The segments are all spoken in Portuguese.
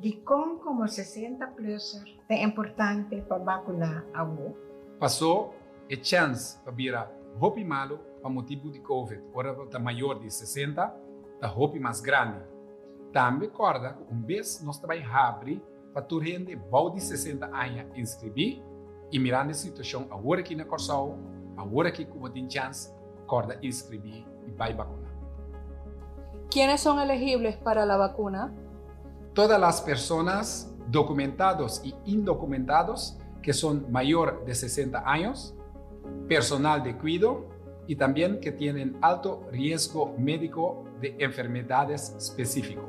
Gikong como 60 plus é importante para vacunar avo. Passou a chance para virar hopi malo para motivo de Covid. Ora está maior de 60, está hopi mais grande. Também recorda que vez nós também abre para tu rende bom de 60 anos inscrever e mirando a situação agora aqui na Corsal, agora aqui como tem chance, corda inscrever e vai vacunar. ¿Quiénes son elegibles para la vacuna? Todas las personas documentados y indocumentados que son mayor de 60 años, personal de cuidado y también que tienen alto riesgo médico de enfermedades específicas.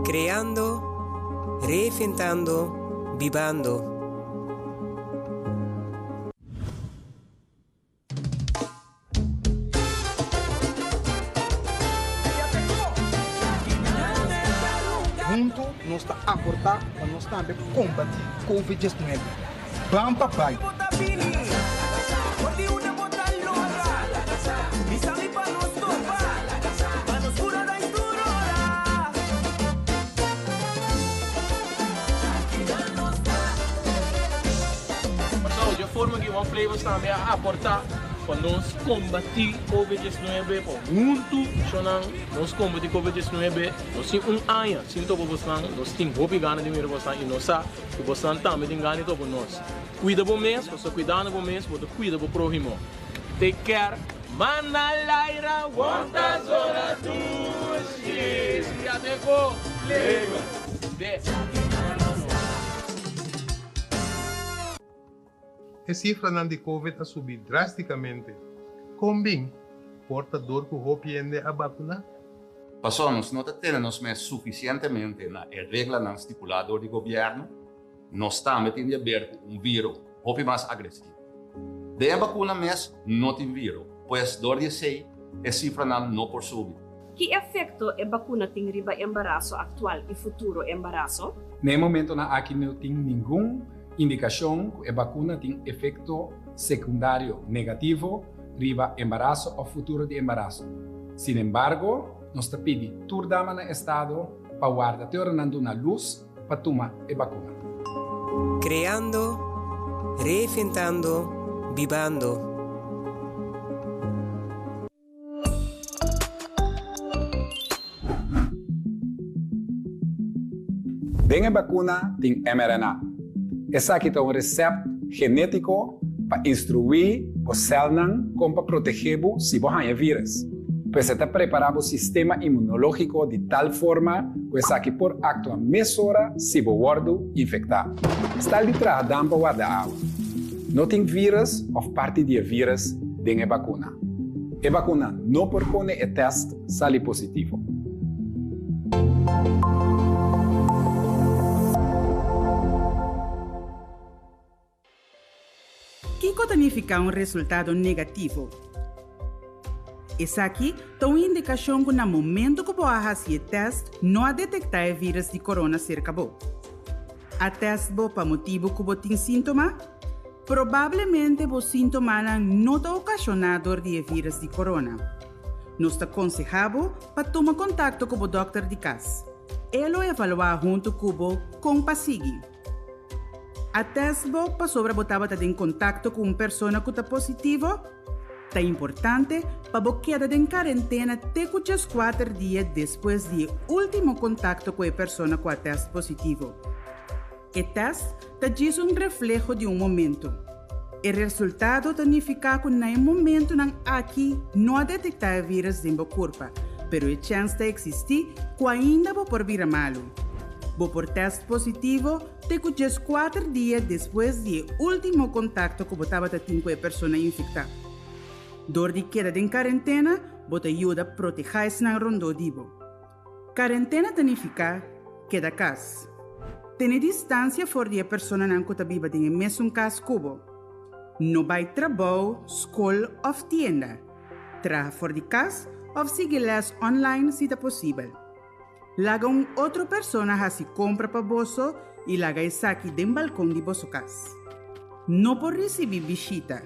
Creando, reinventando, vivando. Junto nós está a aportar para nós também combater Covid-19. Vamos papai. De forma que vamos Flavors também a aportar para nós combater Covid-19 junto nós combater Covid-19 nós temos ano sinto para você nós temos hope gana de mir você e nós que você também tem gana para nós cuida bom mês você cuidando bom mês você cuida do próximo take care Manalaira quantas horas tu já pegou A cifra de Covid a subir drasticamente. Combin, portador que hopiende a vacuna? Passamos, não temos suficientemente na regla não estipulada do governo, nós estamos tendo aberto vírus hopi mais agressivo. De a vacuna mesmo não tem vírus, pois dor de sei, a cifra não por subir. Que efeito a vacuna tem riba embaraço atual e futuro embaraço? No momento aqui não tem nenhum indicação que a vacuna tem efeito secundário negativo riba embaraço ou futuro de embaraço. Sin embargo, nós te pedimos turdama no estado para guardar tornando na luz para tomar a vacuna. Creando, reinventando, vivando. Bem a vacuna tem mRNA. Essa aqui é um receito genético para instruir o célula como para proteger se você tem vírus. Pois está preparado o sistema imunológico de tal forma que essa aqui por actuar mesura se o guardo infectado. Está ali tratando para guardar água. Não tem vírus ou parte de vírus dentro da vacuna. A vacuna não propõe o teste sale positivo. Kiko significa um resultado negativo. Essa aqui é uma indicação que no momento que você faz o teste, não detectar o vírus de corona cerca de você. A teste para motivo que você tem sintoma, provavelmente os sintomas não estão ocasionados de vírus de corona. Nós aconselhamos para tomar contato com o doutor de casa. Ele evaluar junto com o paciente. A teste para sobre botar em contato com uma pessoa que está positiva é importante para você quedar em quarentena até 4 dias depois do último contato com a pessoa com a teste positivo. O teste diz reflexo de momento. O resultado significa que no momento aqui não detectar o vírus em seu corpo, mas a chance de existir que ainda por vir malo. Por teste positivo, te 4 dias depois do último contato que você teve com a pessoa infectada. Dor de queda em quarentena, você ajuda a proteger-se na rondodivo. Quarentena significa queda casa. Tem distância fora da pessoa que está viva em mesmo casa cubo. Não vai trabalho, escola ou tienda. Traga fora de casa ou siga las online se é possível. Laga outra pessoa a se compra para você e laga isso aqui do balcão de vossa casa. Não por receber visita.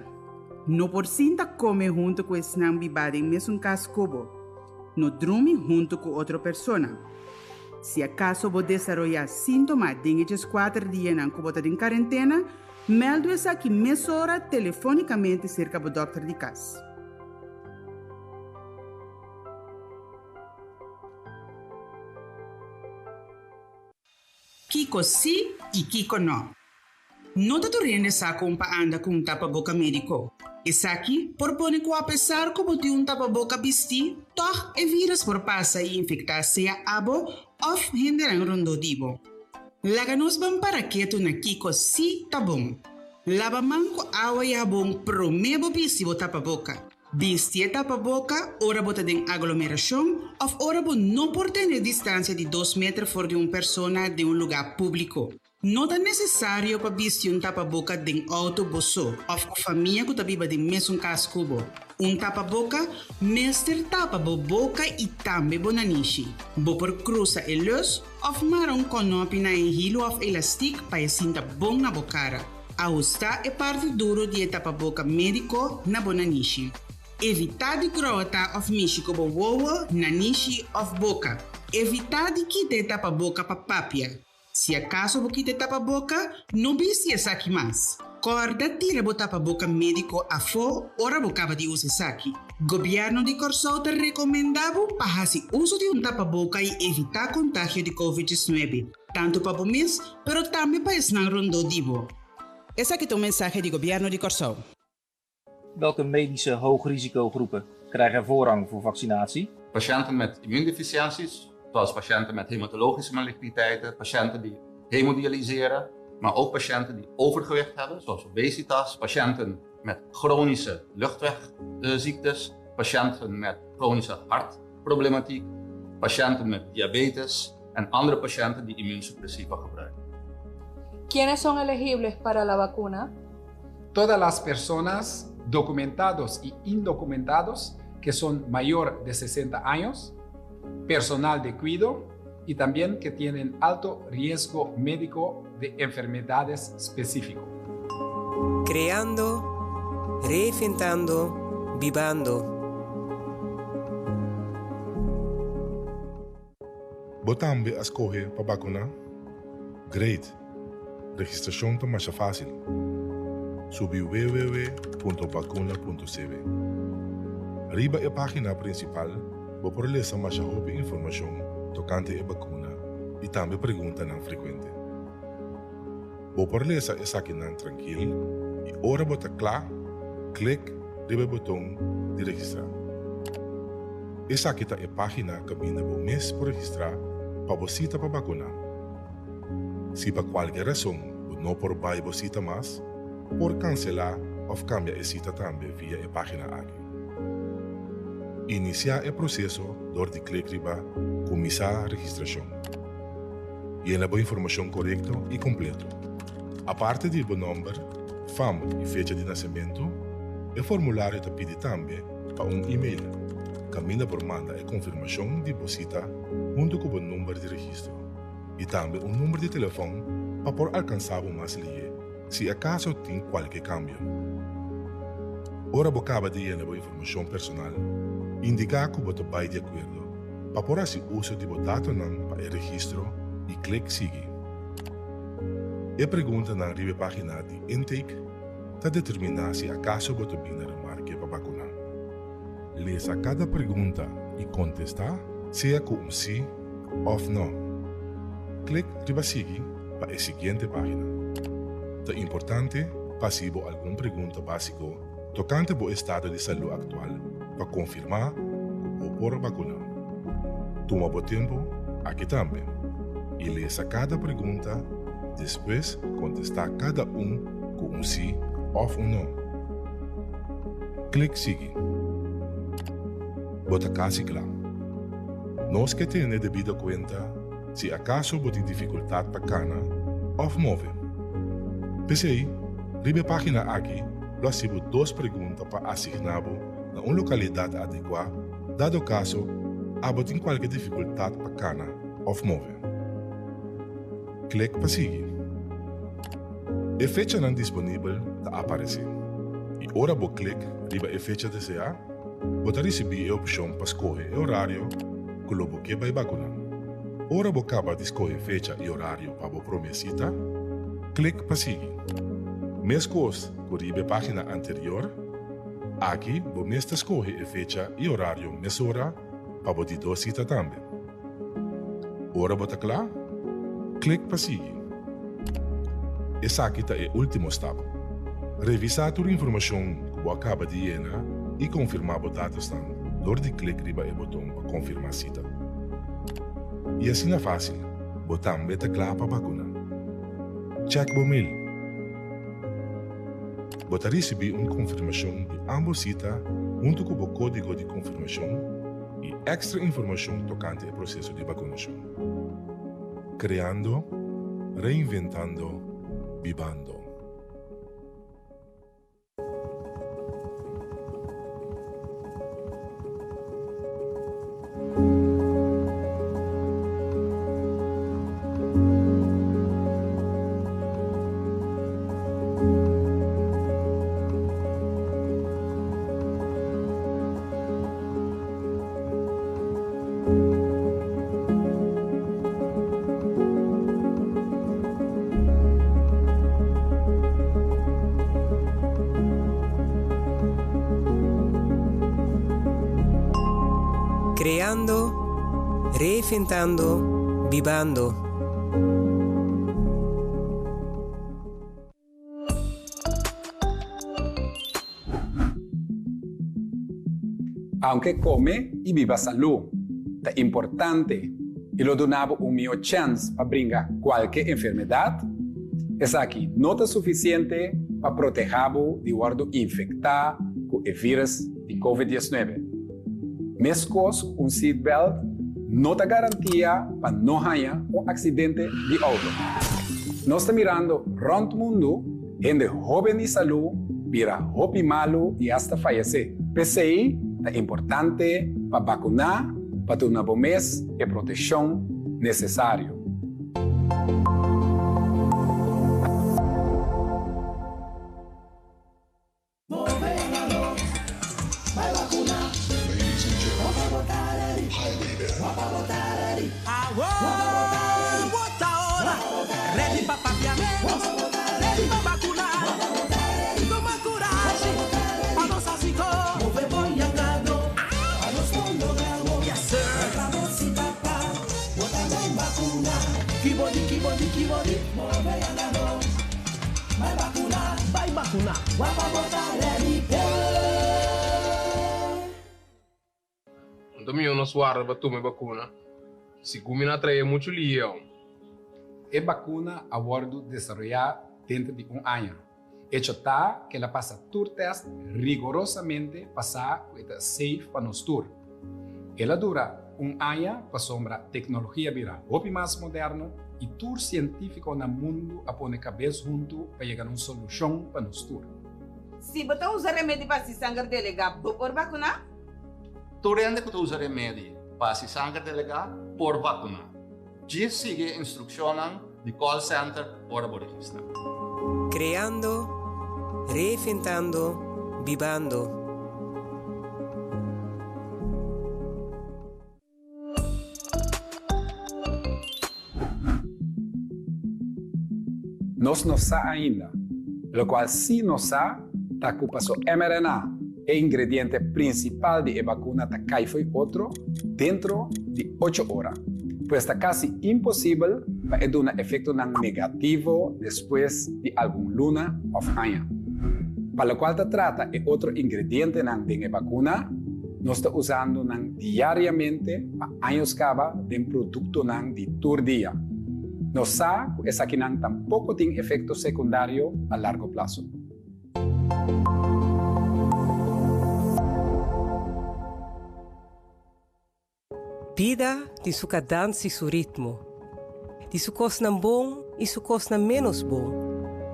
Não por sinta comer junto com esse não bibado em mesmo casa cubo. Não dorme junto com outra pessoa. Se acaso vos desarrollar síntomas de 4 días en cubota de cuarentena, melde-se aqui mesora telefonicamente cerca do doctor de casa. Kiko sim e Kiko não. Não te rende saco para andar com tapa-boca médico. Esse aqui propõe que, apesar que você um tapa-boca vestir, toch é vírus por passar e infectar seja abo ou render um rondodibo. Laga-nos bem para que tu na Kiko sim tá bom. Lava manco água e sabão promebo vestir o tapa-boca. Vestir tapa-boca, ora bota de aglomeração, ou ora bota não por ter distância de 2 metros fora de uma pessoa de um lugar público. Não é necessário para vestir um tapa-boca de autobus ou família que está viva de mesmo casco. Tapa-boca, mestre tapa boca e também bonanishi. Bo por cruza e luz, ou marrom conopi na hilo ou elástico para sinta bom na bocara. Ajustar é parte duro de tapa-boca médico na bonanishi. Evitar de grota of michico bo wowo, nanishi of boca. Evitar de quitar tapa-boca para papia. Se acaso você quitar tapa-boca, não viste essa aqui mais. Corda tira o tapa-boca médico a fo, ora bocava de usar essa aqui. Governo de Corsol te recomendava para fazer uso de tapa-boca e evitar contágio de Covid-19. Tanto para o mês, mas também para esnar rondodibo. Essa aqui é uma mensagem do governo de Corsol. Welke medische hoogrisicogroepen krijgen voorrang voor vaccinatie? Patiënten met immuundeficiënties, zoals patiënten met hematologische maligniteiten, patiënten die hemodialyseren, maar ook patiënten die overgewicht hebben, zoals obesitas, patiënten met chronische luchtwegziektes, patiënten met chronische hartproblematiek, patiënten met diabetes en andere patiënten die immuunsuppressiva gebruiken. ¿Quiénes son elegibles para la vacuna? Todas las personas documentados y indocumentados que son mayor de 60 años, personal de cuidado y también que tienen alto riesgo médico de enfermedades específicas. Creando, reinventando, vivando. Botambe a escoger para vacunar? Great. Registração está mais fácil. Subi www.vacuna.cv. Arriba a página principal, vou por ler mais informação tocante a vacuna e também pergunta não frequente. Vou por ler essa aqui não tranquilo e ora bota claro, clique no botão de registrar. Essa aqui está a página que vinda o mês por registrar para você para vacunar. Se por qualquer razão não por vai você mais, por cancelar ou cambiar a cita também via a página aqui. Iniciar o processo door de clique riba começar a registração. E a boa informação correta e completa. A parte do número, fama e fecha de nascimento, o formulário te pede também para e-mail. Caminha por manda a confirmação de visita junto com o número de registro. E também número de telefone para por alcançar o mais ligue, se acaso tem qualquer cambio. Ora acaba de ir a informação personal, indicar que você vai de acordo, para por assim uso de dados para o registro e clique seguir. E pergunta na página de intake para determinar se acaso você vai remarque para vacunar. Leia cada pergunta e contestar, seja com sim ou não. Clique riba seguir para a seguinte página. É importante passivo alguma pergunta básica tocante ao estado de saúde atual para confirmar o por vacunar. Toma o tempo aqui também e leia cada pergunta, depois contestar cada com sim ou não. Clique seguir. Bota quase claro. Nós que temos devido conta se acaso você tem dificuldade para cana ou mover. PCI, ribe página aqui, recebo 2 perguntas para assignar na uma localidade adequada, dado caso, você tem qualquer dificuldade para cana ou mover. Clique para seguir. A fecha não disponível está aparecer. E ora você clique ribe a fecha desejada, você receber a opção para escolher o horário que você vai vacunar. Ora você acaba de escolher fecha e horário para a promessita, clique para seguir. Mescos, corribe a página anterior. Aqui, você escolhe a fecha e horário mesura para você docita também. Ora você está claro? Clique para seguir. Esse aqui é o último step. Revisar toda a informação que você acaba de llenar e confirmar os dados door de clique riba e botão para confirmar a cita. E assim é fácil. Você também está claro para a vacuna. Check o mail. Você recebe uma confirmação de ambas citas junto com o código de confirmação e extra informação tocante ao processo de vacunação. Criando, reinventando, vivando. Creando, reinventando, vivando. Aunque come y viva salud, es importante y lo donamos un mejor chance para brincar cualquier enfermedad. Es aquí no es suficiente para protegerlo de guardo infectar con el virus de COVID-19. Mescos un seatbelt no te garantía para no haya un accidente de auto. Nos está mirando rond mundo, gente joven y salud, vira joven malo y hasta fallecer. PCI es importante para vacunar, para tener un mes de protección necesario. Também não suara para tomar vacuna. Se combina trazer muito lío. A vacuna a bordo desarrollada dentro de un año. Hecho está que la pasa tour test rigorosamente pasar que safe para nos tour. Ela dura un año para sombra tecnología vira hopi más moderno y tour científico en el mundo a poner cabeza junto para llegar a una solución para nos tour. Si você usa remédio para se sangue delegado por vacunar? Tu rende que tu usa remédio para se sangue delegado por vacunar. Já sigue instrucciones de call center por registrar. Creando, reinventando, vivando. Nós não sabe ainda, lo qual sim nós sabe, tá que passou mRNA, o ingrediente principal de a vacuna tá cai foi outro, dentro de 8 horas. Pues está casi imposible para dar un efecto negativo después de algún luna o año. Para lo cual se trata de otro ingrediente de la vacuna, no está usando diariamente para años caba de un producto de todo día. No sabe que esa aquí tampoco tiene efecto secundario a largo plazo. Vida de su cadência e seu ritmo, de su coisa bom e su coisa menos bom,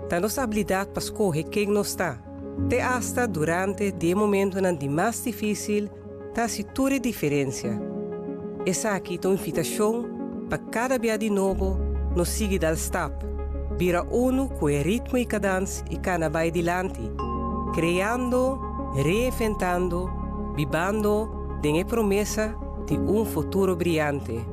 da nossa habilidade para escolher quem nós está, até hasta durante o momento de mais difícil, da se toda diferença. Essa aqui é uma invitação para cada dia de novo nos seguir dal step, vira uno com o ritmo e cadência e cada vai adiante, criando, reinventando, vivendo, de promessa de um futuro brilhante.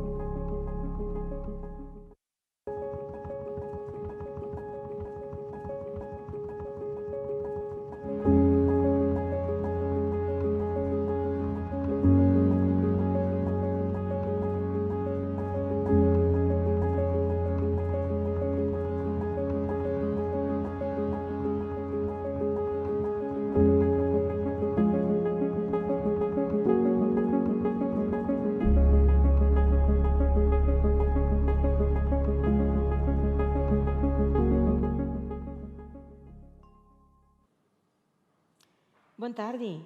Boa tarde.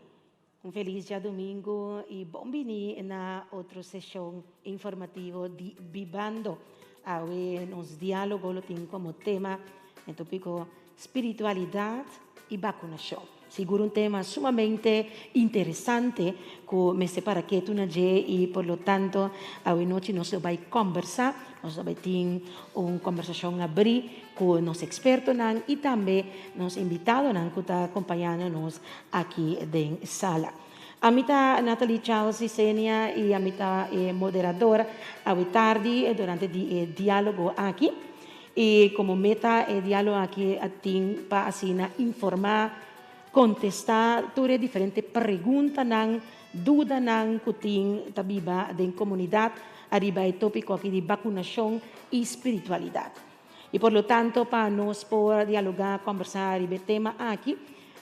Feliz dia domingo e bom-vindo na outra sessão informativa de Vivando. Hoje nos diálogo lo tem como tema o tópico espiritualidade e vacunação. Seguro tema sumamente interessante que me separa que tu na e por lo tanto hoje noite nós vai conversar, nós vai ter uma conversação abrir com nos expertos e também nos invitados que estão acompanhando-nos aqui na sala. A mitad Natalie Charles y Senia y a mitad moderadora hoy tarde durante el diálogo aquí. Y como meta el diálogo aquí para así informar, contestar todas diferentes preguntas, dudas que tienen tabiba de comunidad arriba el tópico aquí de vacunación y espiritualidad. Y por lo tanto, para nos poder dialogar, conversar y ver tema aquí,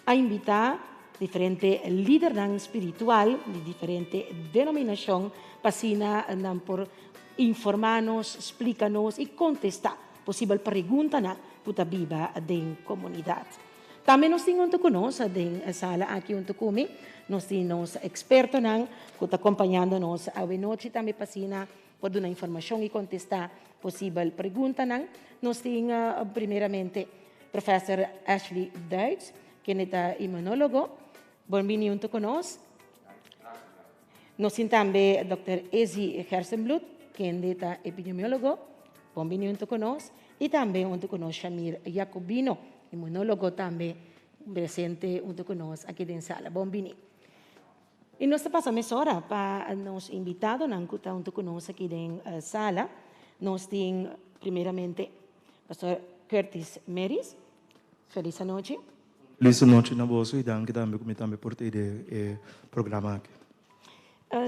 a invitar diferentes líderes espiritual de diferentes denominaciones para por informarnos, explicarnos y contestar posible preguntas que viva de comunidad. También nos tenemos que conocer en la sala aquí junto conmigo, nos tenemos expertos que están acompañándonos a noche también para por dar información y contestar posible preguntas. Nos tenemos primeramente profesor Ashley Duits, quien es inmunólogo. Bienvenido junto con nosotros. Nos tenemos también Dr. Ezi Hersenblut, quien es epidemiólogo. Bienvenido junto con nosotros. Y también junto con nosotros Shamir Jacobino, inmunólogo también presente junto con nosotros aquí en la sala. Bienvenido. Y nos pasamos ahora para los invitados que están junto con nosotros aquí en la sala. Nos tenemos primeramente Pastor Curtis Meris. Feliz noche. Feliz noite na bolsa e danke também por ter programa aqui.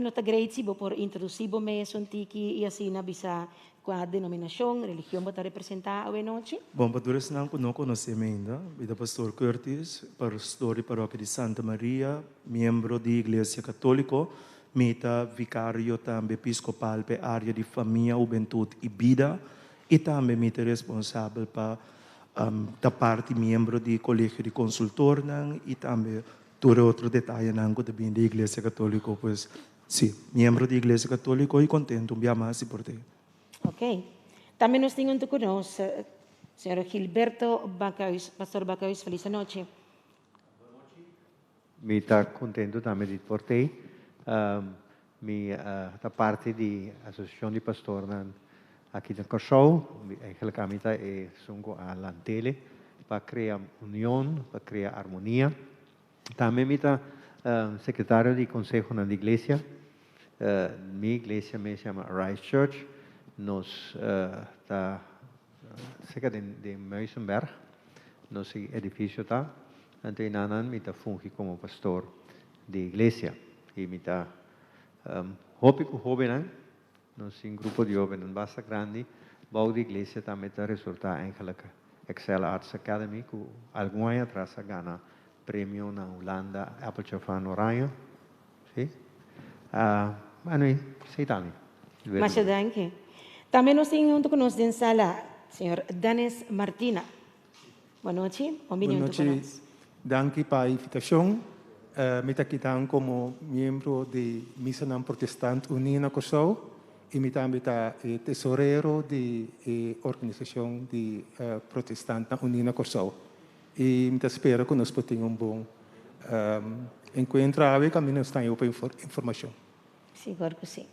Nós agradecemos por introduzir o mês e assim na bisa com a denominação, religião para representar a noite. Bom, para todos não conhecemos ainda, o pastor Curtis, pastor da paróquia de Santa Maria, membro da Igreja Católica, meta vicario também episcopal para a área de família, juventude e vida, e também meta responsável para da parte membro do colégio de consultor e também todo outro detalhe que também da Igreja Católica, pois sim, membro da Igreja Católica e contento um mais por ter. Ok. Também nós temos conosco o senhor Gilberto Bacaus, pastor Bacaus, feliz noite. Me está contento também de por ter da parte da associação de pastor aqui no Corsol, a é sungo a lantele para criar união, para criar harmonia. Também me está secretário de conselho na igreja. Minha igreja me chama Rise Church. Nós está cerca de Meusenberg, nosso edifício está. Então, nanan me está fungi como pastor de igreja e me está hópico jovem. Nós temos grupo de jovens bastante grande, bouw de igreja também está resultado eigenlijk Excel Arts Academy, que algum ano atrás ganha prêmio na Holanda, Appeltje van Oranje. Sim? Manu, sei também. Mas danke. Também nós temos junto conosco na sala, senhor Dennis Martina. Boa noite. Boa noite. Danke pela invitação. Me está aqui como membro de Missa Protestante Unida Kosovo. E me também está tesoureiro de organização de protestante na Unida Kosovo. E me espero que nós possamos bom encontro e caminho está aí para informação. Seguro que sim.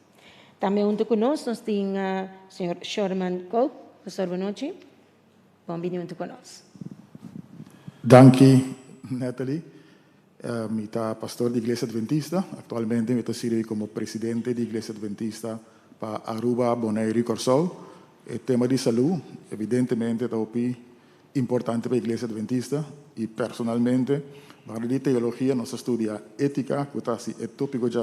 Também junto conosco nós temos o senhor Sherman Cope. Pastor, boa noite. Bem-vindo junto conosco. Danke, Natalie. Me está pastor da Igreja Adventista. Atualmente me estou servindo como presidente da Igreja Adventista para Aruba, Bonaire e Corsol. O tema de saúde, evidentemente, é importante para a Igreja Adventista. E, personalmente, para a teologia, nós estudamos ética, que é tópico já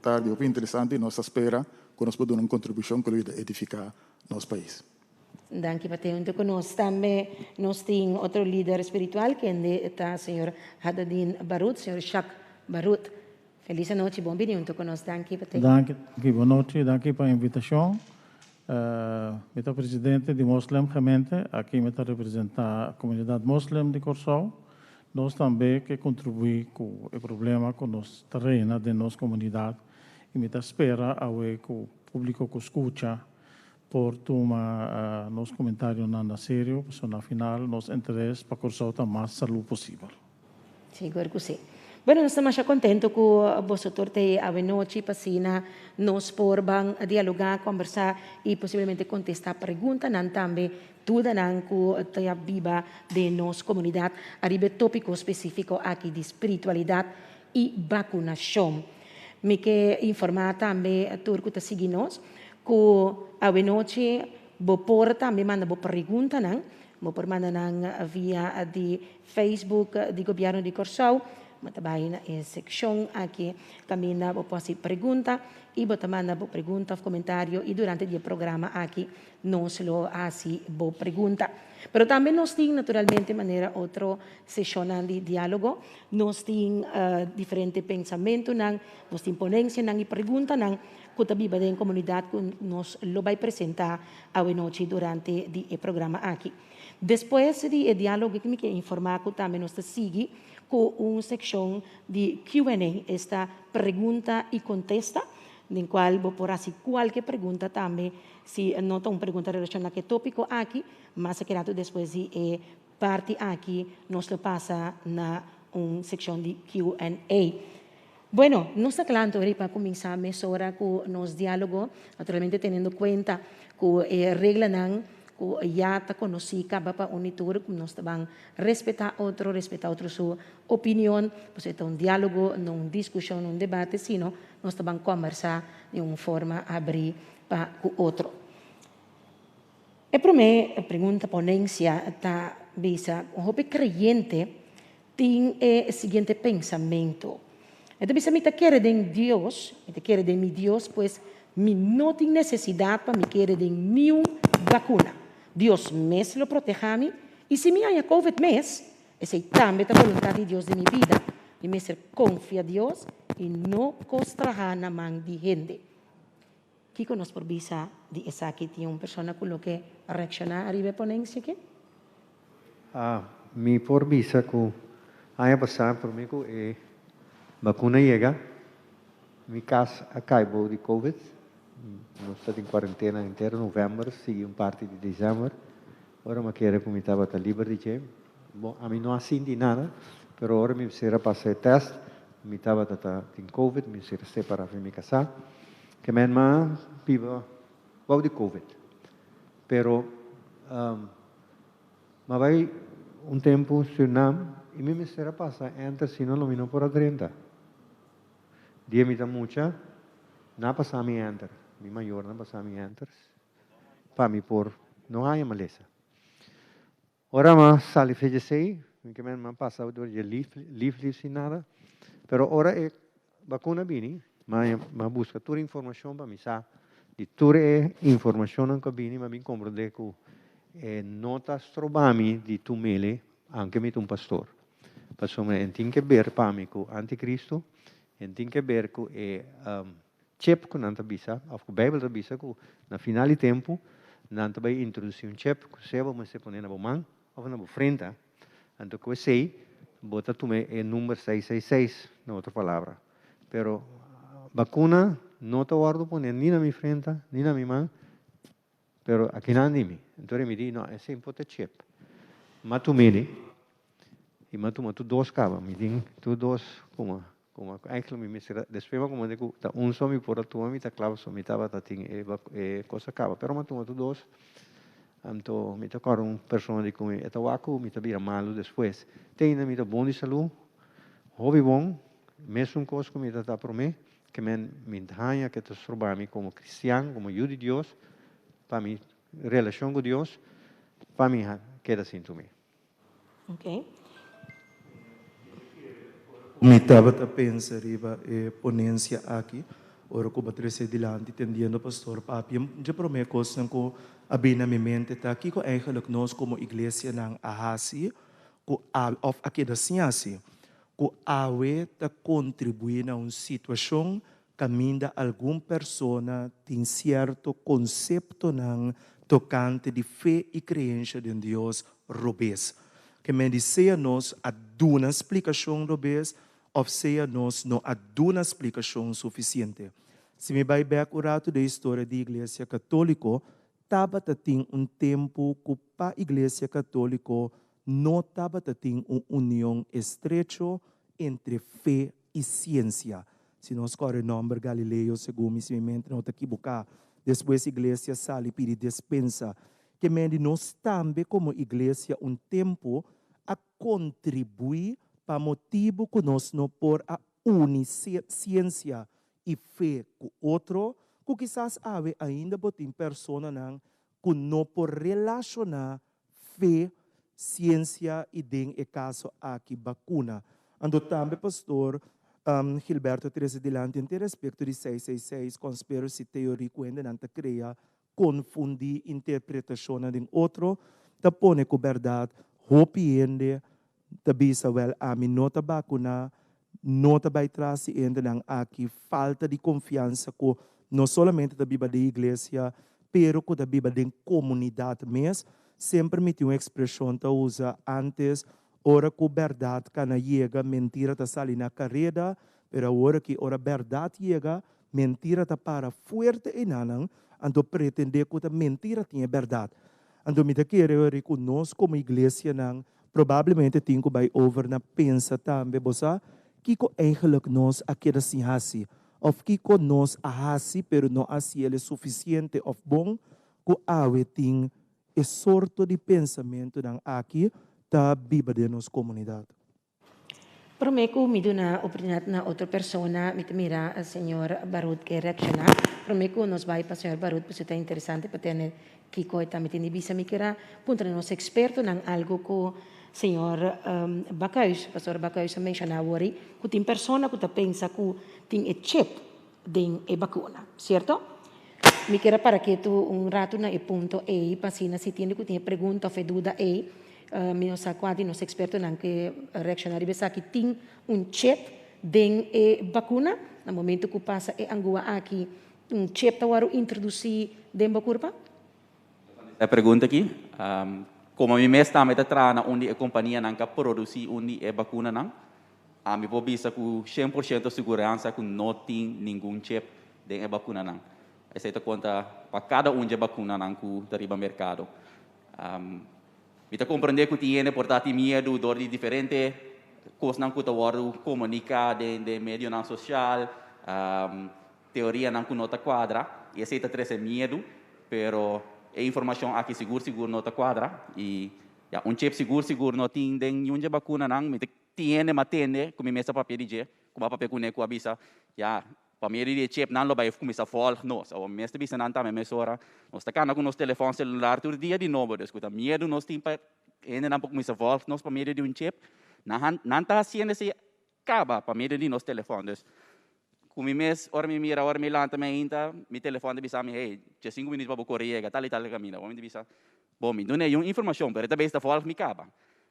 tarde, é interessante, e nós espera que nós podemos dar uma contribuição que vai edificar nosso país. Danke por ter junto conosco. Também nós temos outro líder espiritual, que é o senhor Hadadin Barut, senhor Shak Barut. Feliz noite, bem-vindo junto conosco. Danke por ter. Danke, boa noite, danke pela invitação. Eu sou presidente de Muslim Gemeente, aqui me representa a comunidade muslim de Corsol. nós também que contribuir com o problema com os terrenos de nossa comunidade e me espera a ver que o público que escuta por tomar nosso comentário na sério, porque na final nosso interesse para cursar a mais saúde possível. Seguro que sim. Bueno, nós estamos muito contentes com vocês ter a noite para nós poder dialogar, conversar e possivelmente contestar perguntas também tudo não que a viva de nossa comunidade arriba tópico específico aqui de espiritualidade e vacunação. Me que informar também a turco que sigue nós que a noite vou pôr também manda boa pergunta não vou por manda via de Facebook do governo de Corsau. Também na seção aqui caminha vou fazer pergunta e vou também mandar pergunta comentário e durante o programa aqui nós lo assim vou pergunta. Pero também nós temos naturalmente maneira outra sessão de diálogo, nós temos diferentes pensamentos, nós temos ponência e pergunta que também vai em comunidade que nós lo vai apresentar a noite durante o programa aqui. Depois do diálogo que me quer informar que também nós seguimos com uma secção de Q&A, esta pergunta e contesta, em qual vou pôr assim qualquer pergunta também, se não tem uma pergunta relacionada com o tópico aqui, mas se quer depois de parte aqui, nós lo passa na uma secção de Q&A. Bueno, nós estamos claro para começar a mesura com nosso diálogo, naturalmente tendo em conta que a regra não já está conhecida para unitur, nós estamos respeitar outro sua opinião, pois é um diálogo, não uma discussão, um debate, sino nós estamos conversar de uma forma abrir para o outro. E para mim, a pergunta ponência está visa, um jovem creyente tem o seguinte pensamento. Então, se eu quero de Deus, eu quero de meu Deus, pois me não tem necessidade para me querer de nenhuma vacuna. Deus mesmo lo proteja a mim, e se me há COVID mesmo, essa é também a vontade de Deus de minha vida, e me ser confia a Deus e não costraha na mão de gente. Que conosco por visa de essa aqui tinha uma pessoa que reaccionar arriba a ponência aqui? Mi por visa que haya passado por mim que vacuna chega, mi casa acabou de COVID, nós estamos em quarentena inteira, novembro, sigue parte de dezembro, agora eu quero que eu estava livre de bom, a mim não senti nada, mas agora eu será passar teste, eu estava em COVID, eu será separado de minha casa, que minha irmã viva de COVID, pero mas vai tempo Suriname e me será passar entre se não lo por a 30. Dia me dá muita, não passa a mim enter. Mi maior não passa a mim enter. Para me por não há maleza. Ora mas sali fez sei, que me passa o dia livre sem nada. Pero ora é vacuna bini, mas busca toda informação para me sa. De toda informação que bini, mas me compreende que nota strobami di tu mele anche me un pastor. Pastor tem que ver para mim com anticristo, tem que ver com chip que não bisa, a Bíblia bisa que na final de tempo não vai introduzir um chip que se vai se pôr na mão ou na frente. Então que sei, bota tu me número 666, na outra palavra. Pero vacuna não te guardo poner nem na minha frente, nem na minha mão. Pero aqui não anime. Então ele me diz, não, esse é importante chip. Mas tu mele, e mas tu dois cabas, me diz, tu dois, como eigenlijk me será, depois como digo, tá só me por a tua, me tá claro, só me tava tá tem coisa caba. Pero mas tu dois, então me tá com pessoa de comer, eta waku, me tá vira malo depois. Tem me tá bom de saúde, hobby bom, mesmo coisa que me tá por mim, que me entranha que te sorba me como cristiano, como judio de Deus. Para mim, relação com Deus, para mim, queda assim também. Ok. Me estava a pensar riba ponência aqui, ora que eu trazer dilante, entendendo pastor Papi, já para mim coisa que abri na minha mente, tá aqui que eigenlijk nós como igreja não ahasi, que aqui da ciência, que awe tá contribuir na uma situação caminha alguma pessoa tem certo conceito tocante de fé e crença em Deus robês. que me dice nos a una explicação do vez, ou seja, nos não a uma explicação suficiente. Se me vai back o rato da história da Igreja Católica, estava tem tempo que a Igreja Católica não estava tem uma união estreita entre fé e ciência. Se nós corremos o nome Galileu, segundo se me mente, não está equivocado. Depois a Igreja sale e pede dispensa. Que nós também, como Igreja, tempo a contribuir para motivo que nós não por a unir ciência e fé com outro, que quizás ainda botem pessoas que não por relacionar fé, ciência e den e caso aqui vacuna. Ando também, pastor Gilberto Teresa Delante, em respeito de 666, conspiracy theory, quando não cria, confundir interpretação de outro, ta pone com verdade, hopiende, ta bisa well, a mim não ta vacuna, não ta vai trazer ainda não aqui, falta de confiança com não somente da Bíblia da igreja, pero com da Bíblia da comunidade mesmo, sempre me tem uma expressão que usa antes, ora que a verdade cana chega, mentira está sali na carreira, pero ora que a verdade chega, mentira está para forte e nanang, ando pretender que a mentira tinha verdade. Ando me querer que nós como igreja nang provavelmente tem que vai over na pensa também, bossa, que eigenlijk nós aqui assim assim, of que nós assim, pero não assim ele é suficiente of bom, que ave tem e sorto de pensamento nang aqui da Bíblia de nossa comunidade. Prometo me dá na oportunidade na outra pessoa, me mira o senhor Barut que reaccionar. Prometo nos vai para o senhor Barut, porque é interessante para ter que coisa também tem visa me queira punta nos experto nang algo que o senhor Bacaus, pastor Bacaus mencionava hoje, que tem pessoa que pensa que tem e chip de e vacuna, certo? Me queira para que tu rato na e ponto e pasina se tiene que tem pergunta ou dúvida e mi sa quasi nos experto anche reaccionari besa que tem chip den e vacuna no momento que passa e angua aqui chip tawaro introduzir den vacuna. A pergunta aqui, como mi mesta meta trana onde a companhia nanka produzir onde e vacuna nang, a mi pobisa com 100% segurança que não tem nenhum chip den e vacuna nang. Essa é a conta para cada de vacuna nang que arriba mercado. Kita compreender que tiene portati medo dor di diferente coisas não que tawaru comunicar de medio não social teoria não que nota quadra e essa é medo pero é informação aqui seguro nota quadra e chip seguro não tem nenhum de vacuna não me tiene matende como mesa papel de como papel com neco avisa pamiri de chip não lo vai começar a falar nós ou mesmo bisa não tá mesora nós tá cana com nosso telefone celular todo dia de novo escuta medo nós tem para ainda não começar a falar nós pamiri de chip não tá assim esse acaba pamiri de nosso telefone como mês hora me mira hora me lá também ainda mi telefone bisa me hey já 5 minutos para correr tal e tal caminho vamos bisa bom me não é uma informação pero também está falar me acaba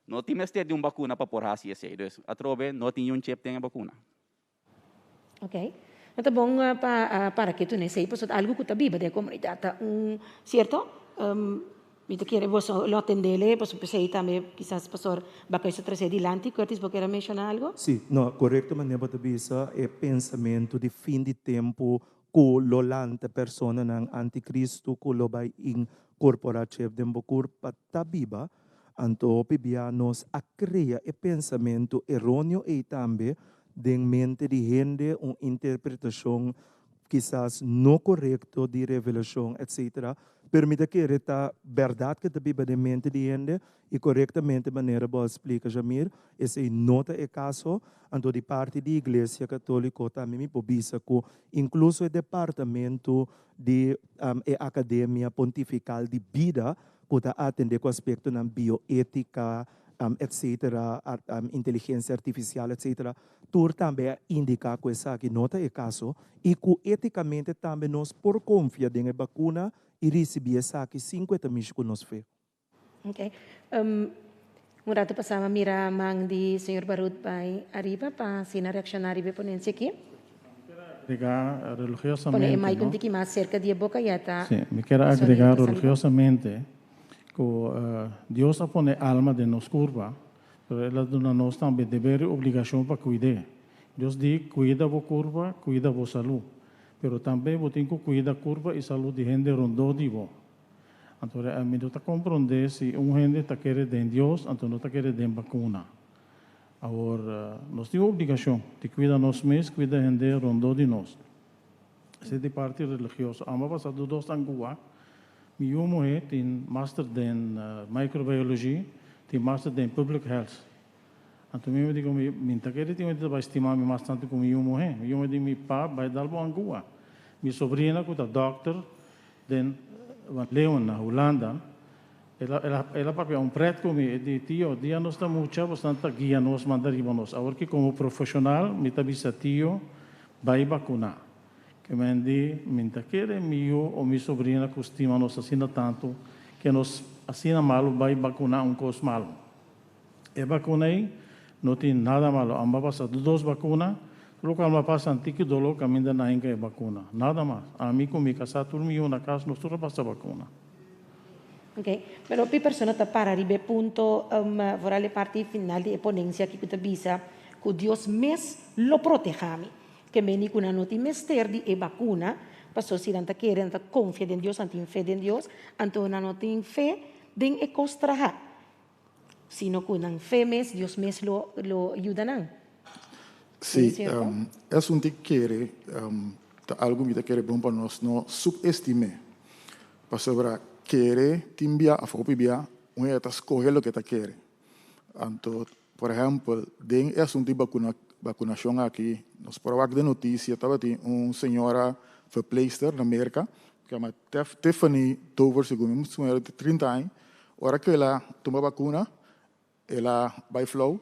não tem mais ter de vacuna para por assim esse então a trobe não tem chip tem a vacuna. Ok. Então, bom, para que tu não sei, pois algo que está viva da comunidade, certo? Me te quero você lo atendele, pois pensei também, quizás pastor, vai se trazer adiante, Curtis, você quer mencionar algo? Sim, não, correto, mas neba tabisa é pensamento de fim de tempo que lolante persona ng anticristo que lo vai incorporar chef de bokur para viva, anto pibianos a crea e pensamento errôneo e também de mente de gente uma interpretação quizás não correta de revelação, etc. Permite que a verdade que a Bíblia de mente de gente e corretamente maneira boa explica Jamir, esse nota é caso, ando de parte da Igreja Católica também me pobisa que incluso o departamento de Academia Pontifical de Vida que atende com aspecto na bioética, etc., inteligência artificial, etc., tur também indica que essa aqui nota é caso e que eticamente também nós por confiar em vacuna e receber essa aqui 50 mil que nós fez. Ok. Rato passava mira mang di Sr. Barut pai arriba para sina reaccionar e ponense aqui. Agregar religiosamente. Pone mais contigo mais cerca de boca já tá. Sim, me quero agregar religiosamente Deus a pone alma de nos curva, pero ela dona nós também dever e obrigação para cuidar. Deus diz, cuida a curva, cuida a saúde. Pero também você tem que cuidar a curva e saúde de gente rondou de você. Então, a mim está compreender se gente está querendo de Deus, então não está querendo de vacuna. Agora, nós temos a obrigação de cuidar nós mesmos, cuidar a gente rondou de nós. Essa é de parte religiosa. A passado 2 anos, minha mulher tem master em microbiologia, tem master em public health. Então, eu digo, minha querida tem que estimar bastante com minha mulher. Minha mulher diz, meu pai vai dar uma angua. Minha sobrinha, que é doctor, em Leon, na Holanda, ela papel um preto comigo, de tio, dia nós está muito, bastante guia nós, mandar ir nós. Agora que como profissional, me está dizendo, tio, vai vacinar. Que me diz, minha querida, meu ou minha sobrinha, que estima nós assina tanto, que nós assina malo, vai vacinar coisa malo. E vacunei, não tem nada malo. Amba passa 2 vacunas, lo que amba passa antigo dolo, caminha na inga vacuna. Nada mais. A mim comigo, casa turmiu na casa, nós tudo passa vacuna. Ok, però per persona ta para ribe punto vorrà le parti finali di ponenza che tu bisa che Dios mes lo protegami che meni kuna noti mester di e vacuna passo si ranta che renta confia in Dios anti fede in Dios anto na noti in fe den e costraha sino kuna fe mes Dios mes lo ayudanan. Sì, è un ticchiere algo che quiere bom para nós no subestime para sobra quiere timbia a fopibia uno está escoger lo que te quiere. Anto, por ejemplo, den es un tipo de vacunación aquí. Nos probamos de noticia, estaba una señora verpleegster en América que se llama Tiffany Dover, según una señora de 30 años. Ahora que ella toma vacuna, ella va flow.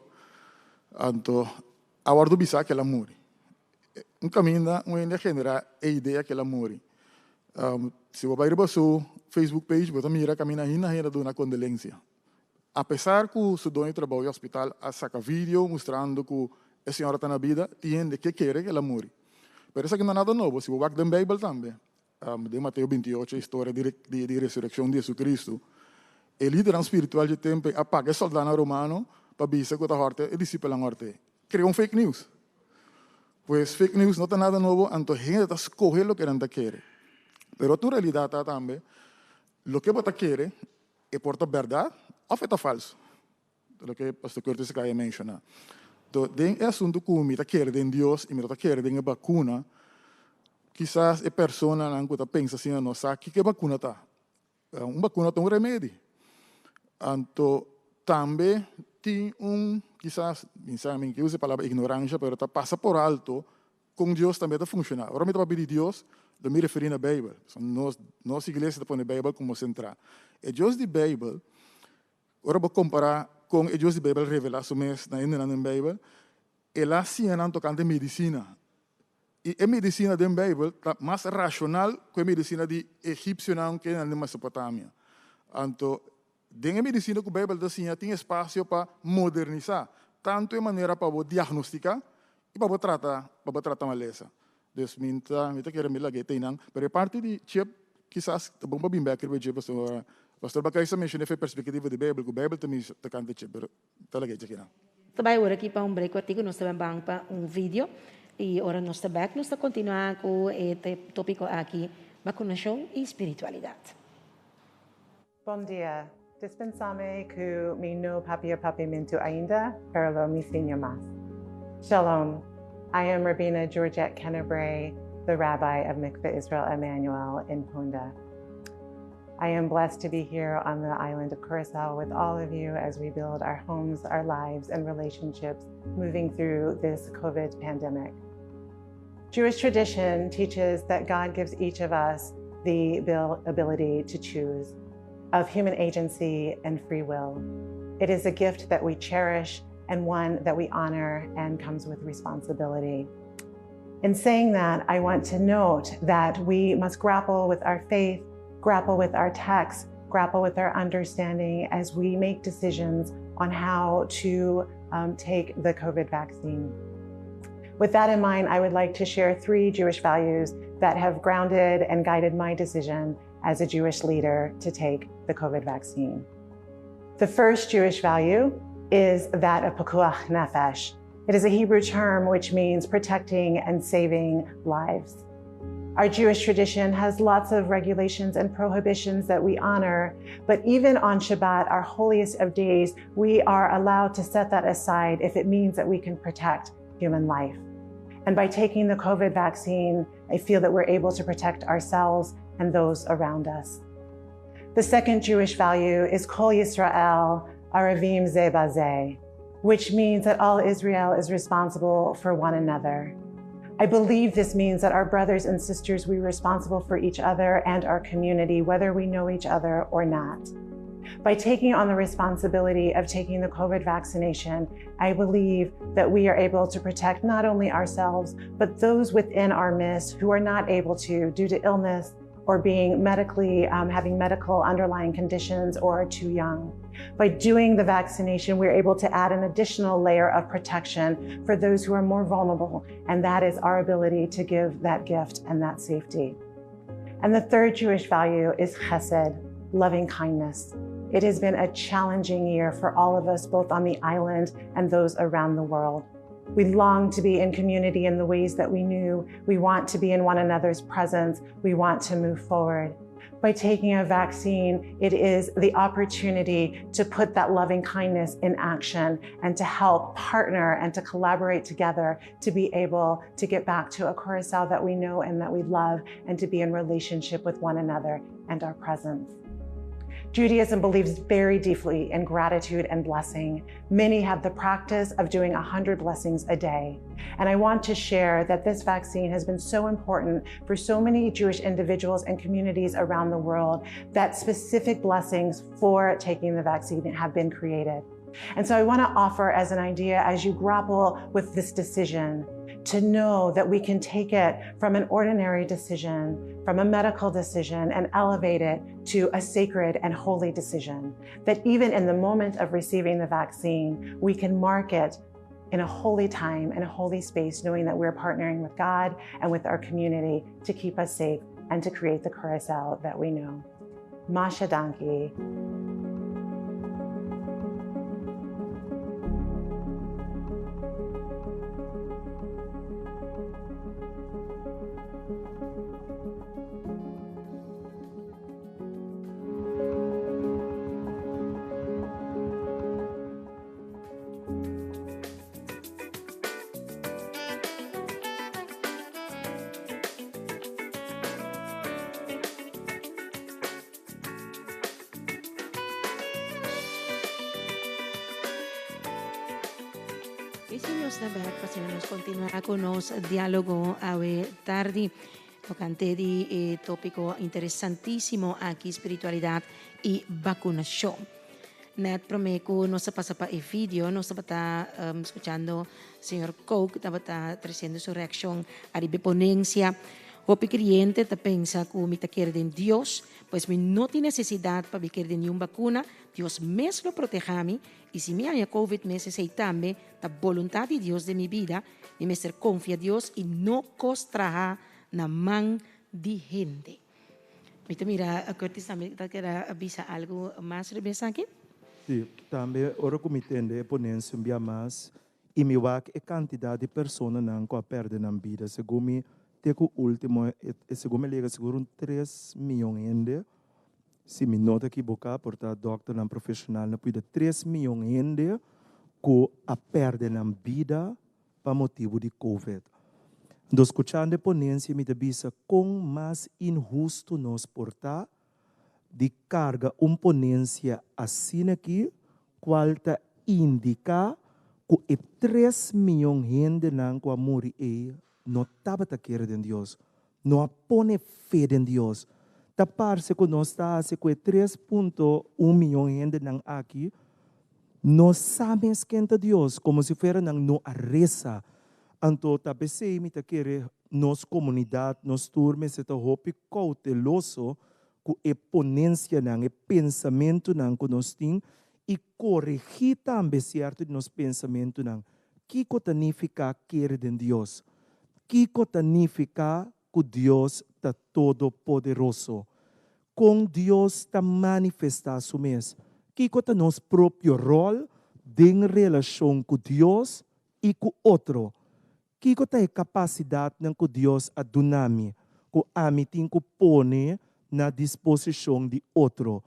Anto, ahora bisa que ella muere. Un camino, una genera idea que ella muere. Se você vai para seu Facebook page, você mira caminha ainda do na condolência. Apesar que o seu dono trabalha no hospital, a saca vídeo mostrando que a senhora está na vida, tem que quer que ela morre. Mas isso aqui não é nada novo. Se você vai na Bíblia também, de Mateus 28, a história de ressurreição de Jesus Cristo, o líder espiritual de tempo apaga o soldado romano para dizer que a horta é discípulo na horta. Criou fake news. Pois fake news não é nada novo, então a gente está escolhendo o que a gente quer. Pero tu realidad también, lo que você quiere es por verdad o é falso. Lo que o pastor Curtis acaba de mencionar. Então, tem assunto que me quer de Deus e me quer de vacuna, quizás a pessoa não pensa assim, não sabe que vacuna está. Vacuna tem remédio. Então, também tem quizás, pensando que use a palavra ignorância, mas passa por alto, com Deus também está funcionando. Agora me está pedindo Deus, eu me referi à Bíblia. Nossa igreja põe a Bíblia como central. E Deus da Bíblia, agora vou comparar com o Deus da Bíblia revelado na Bíblia, ela sim não tocando medicina. E a medicina da Bíblia está mais racional que a medicina de egípcio que é na Mesopotâmia. Então, a medicina que a Bíblia tem espaço para modernizar, tanto de maneira para diagnosticar e para tratar a maleza. Dus minta kira mila gete inang, pero parte di chip quizás bom para bimba que o pastor Bacai sa mencionou foi perspectiva de Bíblia, que o Bíblia também está cantando chip, pero talaga já kira. Também agora aqui para break artigo nós também vamos para vídeo e agora nós está back, nós está continuar com o tópico aqui, vacunação e espiritualidade. Bom dia. Dispensame que mi no papiamento ainda, pero lo me enseña más. Shalom. I am Rabina Georgette Kennebrae, the Rabbi of Mikveh Israel Emmanuel in Punda. I am blessed to be here on the island of Curacao with all of you as we build our homes, our lives, and relationships moving through this COVID pandemic. Jewish tradition teaches that God gives each of us the ability to choose, of human agency and free will. It is a gift that we cherish and one that we honor and comes with responsibility. In saying that, I want to note that we must grapple with our faith, grapple with our text, grapple with our understanding as we make decisions on how to take the COVID vaccine. With that in mind, I would like to share 3 Jewish values that have grounded and guided my decision as a Jewish leader to take the COVID vaccine. The first Jewish value is that of pikuach nefesh. It is a Hebrew term which means protecting and saving lives. Our Jewish tradition has lots of regulations and prohibitions that we honor, but even on Shabbat, our holiest of days, we are allowed to set that aside if it means that we can protect human life. And by taking the COVID vaccine, I feel that we're able to protect ourselves and those around us. The second Jewish value is Kol Yisrael Aravim Ze Bazeh, which means that all Israel is responsible for one another. I believe this means that our brothers and sisters, we're responsible for each other and our community, whether we know each other or not. By taking on the responsibility of taking the COVID vaccination, I believe that we are able to protect not only ourselves, but those within our midst who are not able to due to illness or being medically, having medical underlying conditions or are too young. By doing the vaccination, we're able to add an additional layer of protection for those who are more vulnerable, and that is our ability to give that gift and that safety. And the third Jewish value is chesed, loving kindness. It has been a challenging year for all of us, both on the island and those around the world. We long to be in community in the ways that we knew. We want to be in one another's presence. We want to move forward. By taking a vaccine, it is the opportunity to put that loving kindness in action and to help partner and to collaborate together to be able to get back to a Curacao that we know and that we love and to be in relationship with one another and our presence. Judaism believes very deeply in gratitude and blessing. Many have the practice of doing 100 blessings a day. And I want to share that this vaccine has been so important for so many Jewish individuals and communities around the world that specific blessings for taking the vaccine have been created. And so I want to offer as an idea as you grapple with this decision to know that we can take it from an ordinary decision, from a medical decision, and elevate it to a sacred and holy decision. That even in the moment of receiving the vaccine, we can mark it in a holy time, in a holy space, knowing that we're partnering with God and with our community to keep us safe and to create the Curacao that we know. Masha Danki. Isinhos na back kasi nos continuar con nos diálogo awe tardi tocante di tópico interesantísimo aquí espiritualidad y vacunación. Net promeco nos pasa pa el video, nos está escuchando señor Coke, está trayendo su reacción a la ponencia. O cliente te pensa que me quiere de Dios, pues me no tiene necesidad para que de ninguna vacuna, Dios me lo proteja a mí, y si me haya COVID me también la voluntad de Dios de mi vida, y me ser confía a Dios y no costraja na man de gente. Mira, Curtis también quiere avisar algo más, Rebesa aquí? Sí, también ahora como entende ponencia un día más, y me va a cantidad de personas que pierden la vida, según mi Teco último, segundo me liga seguro 3 milhões de se me nota equivocar, portanto, doctor não profissional não pode 3 milhões de que a perder na vida para motivo de COVID. Então, escutando a ponência, me avisa com mais injusto nos portar de carga ponência assim aqui, qual está indica que 3 milhões de não que a morrer não estava a querer de Deus, não põe fé em Deus. Da parte que nós estamos com 3,1 milhões de nang aqui, nós sabemos quem é Deus, como se fosse não a reza. Então, talvez se me querer nossa comunidade, nossa turma, se está hopi cauteloso com a ponência nang, o pensamento nang que nós temos e corrigir também certo de nosso pensamento nang. Que significa querer de Deus? Que significa que Deus está todo poderoso? com Deus está manifestar su mês. Que é nosso próprio rol em relação com Deus e com outro. Que é a capacidade que Deus a donami, que a mim tem que pôr na disposição de outro.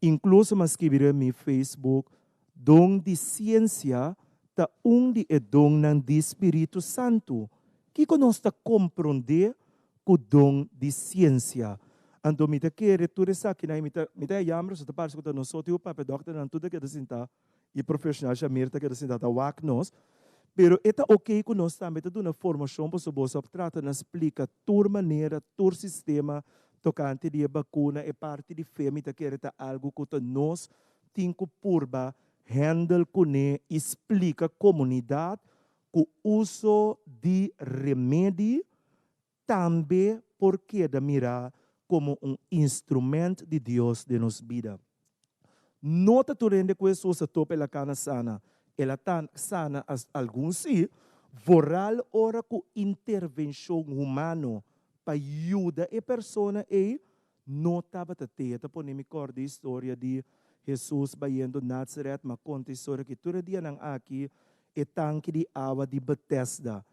Incluso mas escrever no Facebook, dom de ciência, tá de dom do Espírito Santo. Que nós está compreender o dom de ciência. Então, me quer tudo isso aqui, me dá yamro, se parece que nós só temos papel doctor, não tudo que está e profissional já merta que está tá wak nós. Pero é ok que nós também tá dando formação para você trata na explica toda maneira, todo sistema tocante de vacuna é parte de fé, me quer algo que nós tem que purba handle com explica a comunidade o uso de remédio também porque da mirar como instrumento de Deus de nos vida. Nota tu rende que isso se topa la cana sana. Ela tan sana as alguns sim, voral ora com intervenção humana para ajudar a pessoa e notava teta por me corda a história de Jesus baiando Nazareth, mas conta a história que todo dia nang aqui e tanque de água de Bethesda.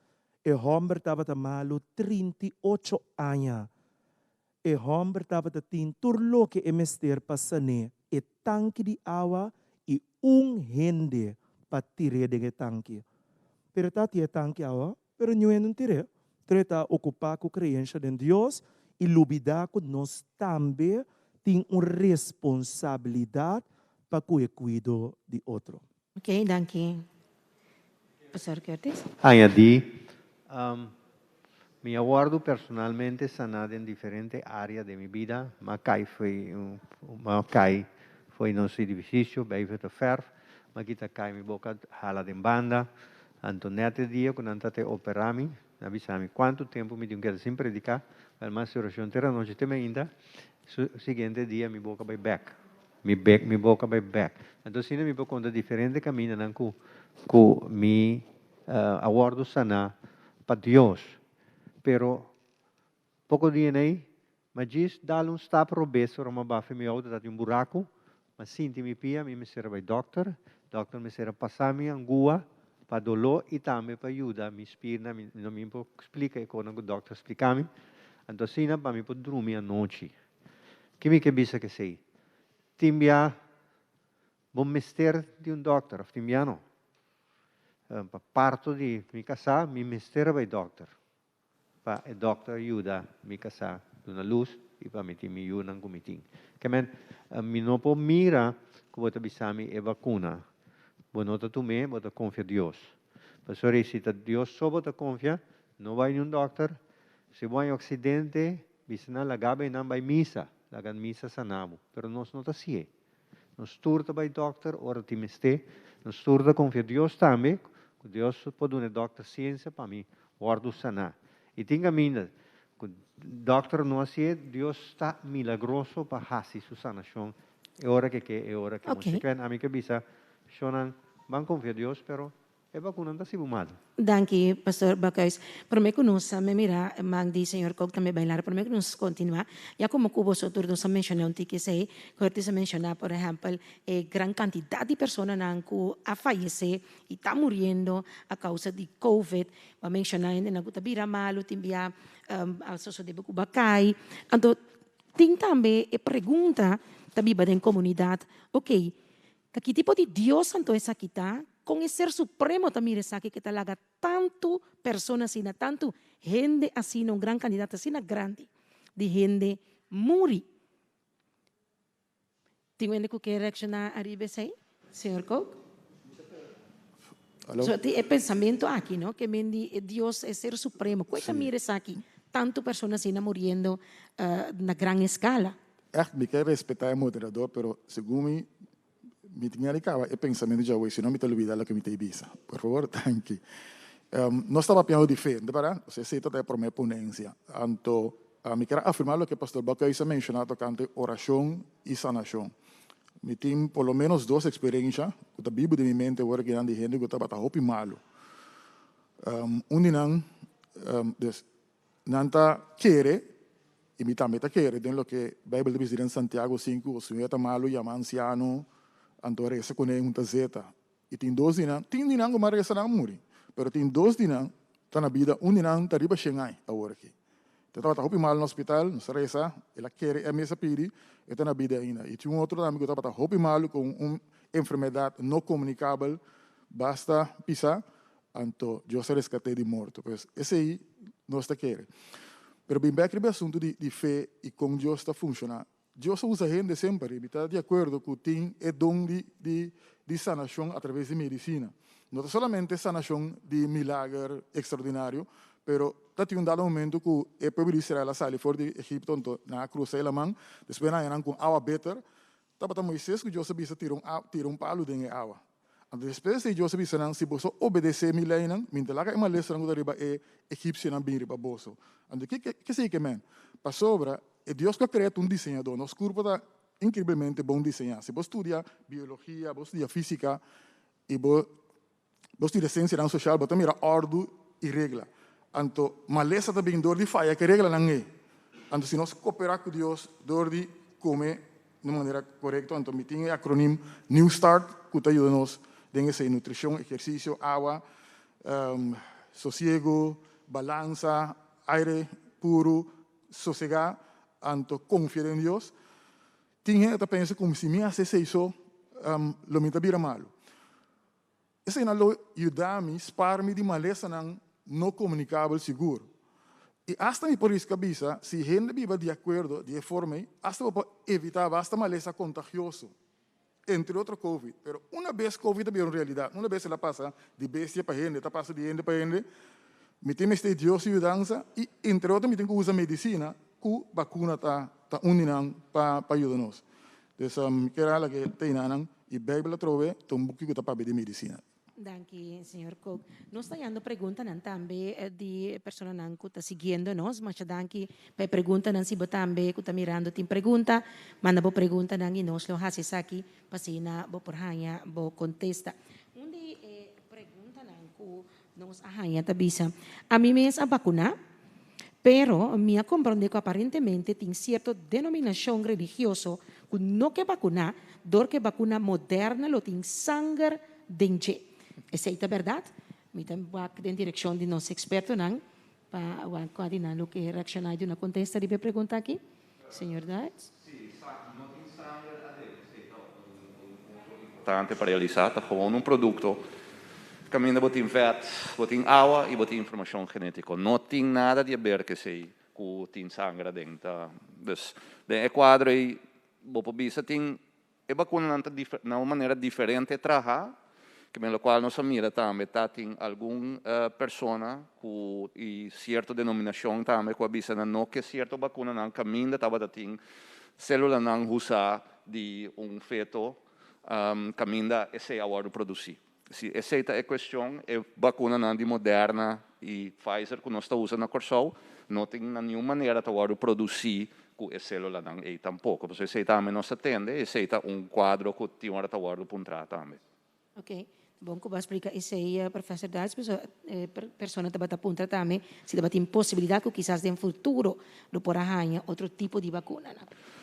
E homem estava malo 38 anos. E homem estava turlo que emester passane e tanque de água e rende para tirar de tanque. Pero tá tinha tanque água, pero não tira. Trata ocupar com a crença de Deus e lubidar que nós também temos uma responsabilidade para cuidar de outro. Ok, danke. Pastor Curtis? Añadí, me aguardo personalmente sanado en diferentes áreas de mi vida. Macay foi nosso edifício, bem de ferro. Makita cai mi boca hala de banda. Antonete dia, quando antate operami, avisami quanto tempo me dinheiro sem predicar, mas oração terra não te tem ainda. Seguinte dia mi boca vai back. Mi boca vai back. Então sim mi boca conta diferente caminho nan ku mi aguardo sana para Deus. Pero pouco dia aí, mas diz dá um stap robeso, uma bafe mi auto dá um buraco, mas sinti mi pia mi serve vai doctor me serve passar mi angua para dolor e também para ajuda mi spirna não me explica quando o doctor explica-me. Então sim para mi pode dormir à noite. Que me que bisa que sei? Timbia bom mister de doctor, timbia não. Parto de mi casa, mi mister vai doctor. Pa e doctor ajuda mi casa duna luz e pa mi ajuda nang kumiting. Kemen mi no po mira que bota bisami e vacuna. Bonota tu me, bota confia Deus. Pastor, se Deus só bota confia, não vai num doctor. Se vai em Ocidente, bisana lagabe não vai missa, lagan missa sanamo. Pero nós não tá assim. Nós turta vai doctor, ora timeste, nós turta confia Deus também. Deus pode dar doctor ciência para mim, guardo sanar. E tinha mina, o doctor não assim, Deus está milagroso para fazer sua sanação. É hora que é hora que okay. A mim que bisa, chonan, van confia Deus, pero é vacuna não está bumado. Danke, Pastor Bacais. Prometo que nós me mira, mang di Senhor Cog também bailar. Prometo que nós continuar. Ya como cubo sotur nós mencionar que sei, Curtis mencionar, por exemplo, gran cantidad de personas que a fallecer e está muriendo a causa de COVID. Va mencionar na gutabira malo, timbia al socio de Bacai. Então, tem também a pergunta também da comunidade. Ok, que tipo de Deus santo é essa que está? Com o ser supremo também essa que talaga tanto personas assim, tanto gente assim, um grande candidato assim, grande de gente muri. Tem alguém que quer reaccionar a isso, Senhor Cook? So, é pensamento aqui, não? Que Deus é ser supremo. Coisa mira essa aqui, tanto personas assim morrendo na grande escala. Me quero respeitar o moderador, pero segundo me tinha ligado e pensamento já hoje, senão me te olvidar o que me te visa. Por favor, tanque. Nós estamos pensando diferente, para? Você sei toda a promessa ponência. Então, me quero afirmar o que o pastor Bacais mencionou tocante oração e sanação. Me tem pelo menos 2 experiências, que a Bíblia de minha mente agora que anda de gente que estava hopi malo. De não, nanta querer E mi también quiere, den lo que Bible dice en Santiago 5, o si está malo, llama anciano, anto reza con él junta zeta. E tem 2 dias, tem dias que mais reza não muri, pero tem 2 dias, tá na vida, dias tá riba Xangai, agora aqui. Então, estava hopi mal no hospital, não se reza, ela quer a mesa pedi, e tá na vida ainda. E tinha outro amigo que estava hopi mal com enfermidade não comunicável, basta pisar, anto eu se resgatei de morto. Pois, esse aí, nós está querendo. Pero bem bem aquele assunto de fé e como Deus está funcionando. Deus usa gente sempre, e está de acordo com tem é dom de sanação através de medicina. Não somente sanação de milagre extraordinário, pero tem dado momento que o povo de Israel saiu fora de Egipto, na cruz ela mão, depois na com água better, estava Moisés que Deus sabia tirar palo de água. Depois de Deus sabia se você obedecer milagre, minta lá que uma letra não deriva é egípcio não bem riba bolso. Ando que sei que man, para sobra é Deus que criou desenhador, nosso corpo está incrivelmente bom desenhar. Se você estuda biologia, você estuda física e você estuda ciência social, você mira ordem e regra. Anto maleza também dor de falha que regra não é. Anto se nós cooperar com Deus, dor de comer de maneira correta, anto me tem acrônimo New Start que te ajuda nós tem essa nutrição, exercício, água, sossego, balança, aire puro, sossegar, anto confiar em Deus. Tinha que pensar como se me hace isso, lo me tabira malo. Isso aí não ajuda-me, spar-me de maleza não comunicável seguro. E hasta me por isso cabeça, se a gente vive de acordo, de forma, hasta para evitar basta maleza contagioso. Entre outros Covid. Pero uma vez Covid é uma realidade. Uma vez ela passa de bestia para gente, ela passa de gente para gente. Me tem este Deus e dança e entre outros me tem que usar medicina, que vacuna tá unindo para ajudar-nos. Então, quero falar que tem nada e Bíblia trove, tem que está para de medicina. Danke, senhor Cook. Nós estamos fazendo perguntas também de pessoas que estão seguindo nós, mas danke para perguntas se você também está mirando, tem pergunta, manda boa pergunta e nós lo fazemos aqui para se na boa porhanha, boa contesta. Onde pergunta que nós arranha tabisa, a mim mesmo a vacuna, pero minha compreende que aparentemente tem certa denominação religiosa que não que vacuna, dor que vacuna moderna lo tem sangue dente. Essa é a verdade. Me também vou em direção de nosso experto para o coordenador que reaccionar de uma contesta de pergunta aqui, senhor Daetz. Sim, não tem sangue importante para realizar, está como produto. Caminho botin vet, botin água e botin informação genética. Não tem nada de ver que sei que tem sangue dentro. Então, é quadro aí, vou bisa tem é vacuna de uma maneira diferente trabalhar. Que pelo qual nós mira também tem alguma pessoa com certa denominação também que avisa não que certa vacuna não caminha estava tem célula não usa de feto caminha esse agora produzir. Se essa é a questão é vacuna não de Moderna e Pfizer que nós está usando na Corsol não tem nenhuma maneira de agora produzir com essa célula não é tampouco. Porque esse também nós atende esse é quadro que tem hora de agora puntar também. Ok. Bom, que vai explicar isso aí, professor Daetz, pessoa que vai apontar também, se deve ter possibilidade que quizás no futuro não possa ganhar outro tipo de vacuna.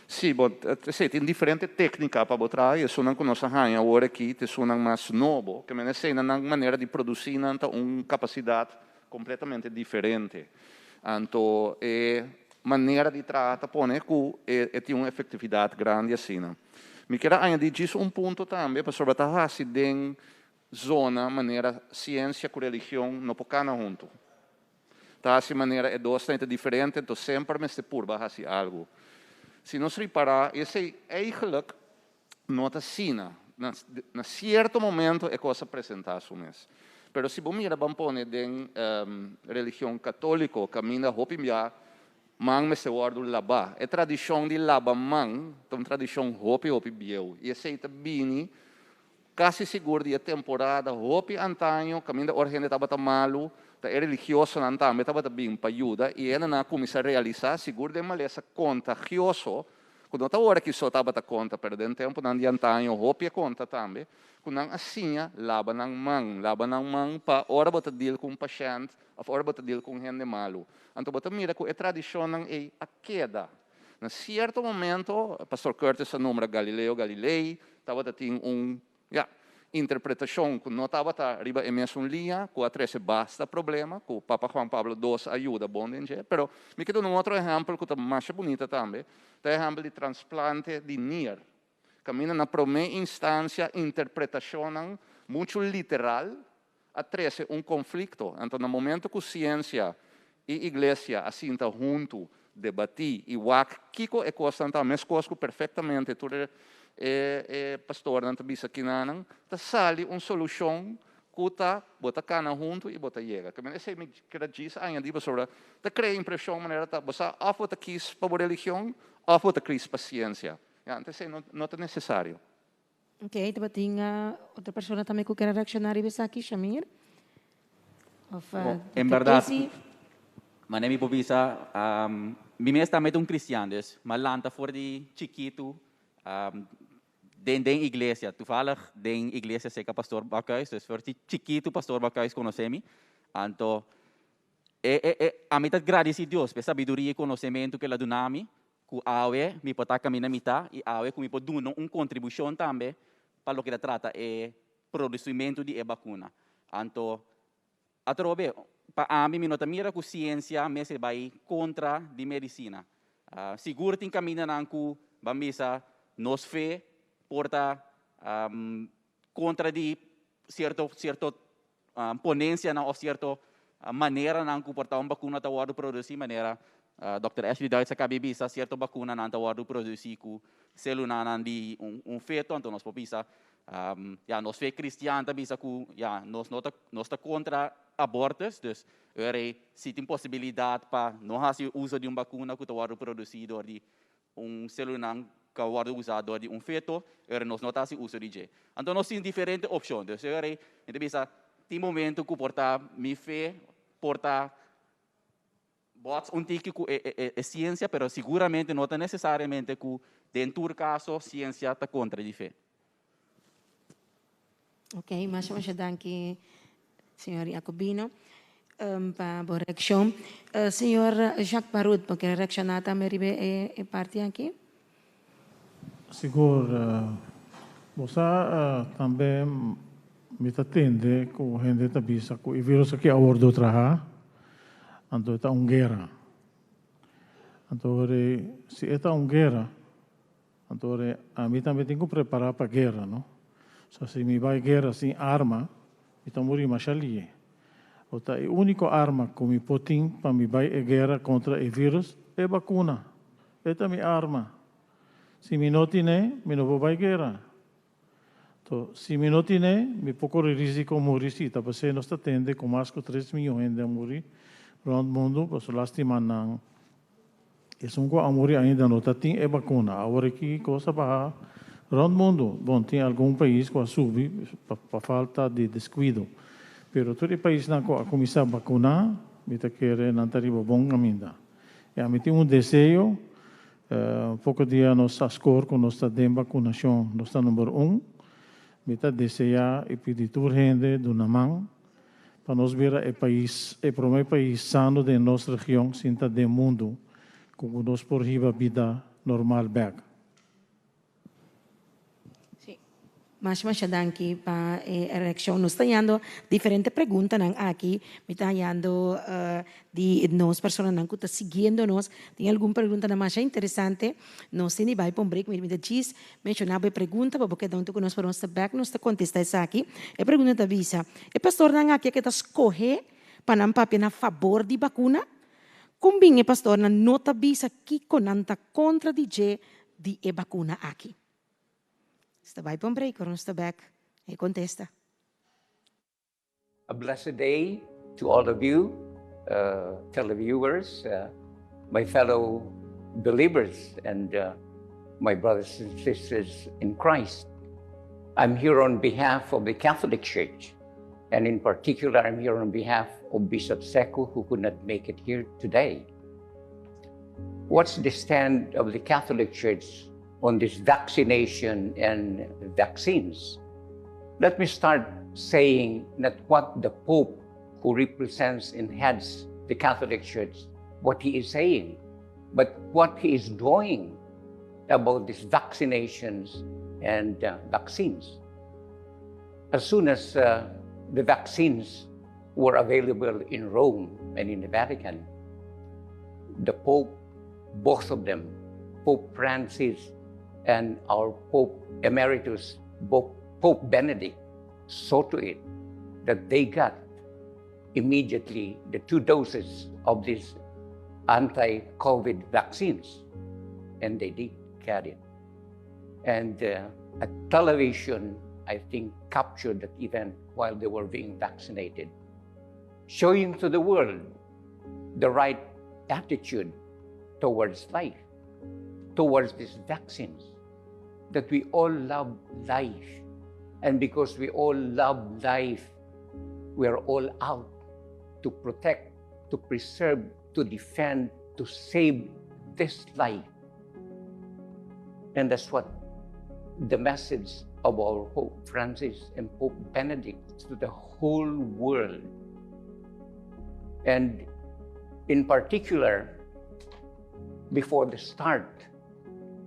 Sim, tem diferentes técnicas para botar, e isso não que nós ganhamos agora aqui, é mais novo, que é uma maneira de produzir uma capacidade completamente diferente. Então, é maneira de tratar, que tem uma efetividade grande assim. Me quero añadir ponto também, para sobretar se tem zona, maneira ciência com religião não podem junto. Tá, assim maneira é dois diferente, então sempre me se purba assim algo. Se nós reparar, esse eigenlijk não está assim, na certo momento é coisa apresentar isso mesmo. Pero se você mira, vamos pôr de religião católica, caminha hopimia, mang me se guardo laba. É tradição de laba mang, então tradição hopi bieu. E esse é bini quase seguro de temporada, hopi antanho, caminho origem estava malo, é religioso não também estava bem para ajuda e ela não começa a realizar seguro de maleza contagioso Quando eu hora que só estava a conta, pero dentro tempo não adiantanho, hopia conta também, quando não assim, lava não mão para hora bota deal com paciente, ou hora bota deal com gente malo. Então bota mira que a tradição não é a queda. Em certo momento, o pastor Curtis número Galileu Galilei, estava tendo interpretação que não estava arriba em mesma linha, que atrás basta problema, que o Papa Juan Pablo II ajuda bom gente, pero me quedo um outro exemplo que é mais bonito também, o exemplo de transplante de NIR. Camina na primeira instância interpretação muito literal, atrás conflito. Então, no momento que a ciência e a igreja assim estão juntos, debatir e kiko é coisa então mas coisa perfeitamente tudo pastor não bisa kinanang ta sali solução kuta bota cana junto e bota chega que esse me quer dizer ainda diba sobre ta cria impressão maneira ta bosa afo ta quis para religião afo ta cris paciência então não é necessário. Ok, debating outra pessoa também que quer reaccionar e bisa aqui Shamir em verdade mas nem pobisa, mim é também cristiano, mas lá for de chiquito, den igreja, tu fala den igreja seca pastor Bacais, for de chiquito pastor Bacais conhece-me, então a mim tá agradecido Deus, pela sabedoria e conhecimento que ela dá-me, que awe me pode caminhar mitad e awe que me pode dar contribuição também para o que trata é produzimento de vacuna, então a trobe para mim não mira que ciência me se vai contra de medicina. Seguro tem caminho na que bambisa nos fé porta contra de certo ponência na ou certo maneira na que porta vacuna ta wadu produzir maneira Dr. Ashley Deutsch acaba bisa certo vacuna na ta wadu produzir ku célula na de feto então nós pobisa nos fé cristiana ta bisa ku nós ta contra abortos, dus se tem possibilidade para não fazer uso de uma vacuna que está produzido de célula que é usado de feto, nós não fazemos uso de G. Então nós temos diferentes opções. Dus então tem momento que porta mi fé, porta bots tique que é ciência, mas seguramente não é necessariamente que dentro do caso ciência está contra de fé. Ok, mas danke. Senhor Jacobino, para a reação. Senhor Jacques Barut, porque reaccionar também é parte aqui? Seguro, você também me atende com a gente que bisa que o vírus aqui abordo traha, então é uma guerra. Então, se é uma guerra, então a mim também tenho que preparar para a guerra, não? Se me vai guerra sem arma, então morri mais ali. A única arma que me pode para me vai a guerra contra o vírus é a vacuna. É a minha arma. Se me não tiver, me não vou para a guerra. Então, se me não tiver, me pode correr risco de morrer. Se você não está tendo com mais de 3 milhões de morrer no mundo, você lastima não. E se a morrer ainda não tem a vacuna. Agora que coisa para no mundo, bom, tem algum país que sube para falta de descuido. Pero todo o país não começar a vacunar, me está querendo não ter bom caminho. E a mim tem desejo, pouco dia nós escolhemos com nossa vacunação, nossa número 1, me está desejar e pedir toda gente de uma mão para nós ver o país, o primeiro país sano da nossa região, sinta do mundo, como nós por riba vida normal back. Mas danke para a reação. Nós estamos tendo diferentes perguntas aqui. Me está tendo de nós, pessoas que estão seguindo nós. Tem alguma pergunta mais interessante? Nós temos vai para um break. Me diz, mencionava a pergunta, porque não te conheço para nós back, nós contestar isso aqui. A pergunta da visa. O pastor aqui que está escolher para não papiar a favor de vacuna? Como bem o pastor não está visa que conanta contra de vacuna aqui? Está vai para um break, ou está back e contesta. A blessed day to all of you, televiewers, my fellow believers, and my brothers and sisters in Christ. I'm here on behalf of the Catholic Church, and in particular, I'm here on behalf of Bishop Seco, who could not make it here today. what's the stand of the Catholic Church on this vaccination and vaccines? Let me start saying that what the Pope, who represents and heads the Catholic Church, what he is saying, but what he is doing about these vaccinations and vaccines. As soon as the vaccines were available in Rome and in the Vatican, the Pope, both of them, Pope Francis and our Pope Emeritus, Pope Benedict, saw to it that they got immediately the 2 doses of these anti-COVID vaccines, and they did get it. And a television, I think, captured that event while they were being vaccinated, showing to the world the right attitude towards life, towards these vaccines, that we all love life. And because we all love life, we are all out to protect, to preserve, to defend, to save this life. And that's what the message of our Pope Francis and Pope Benedict to the whole world. And in particular, before the start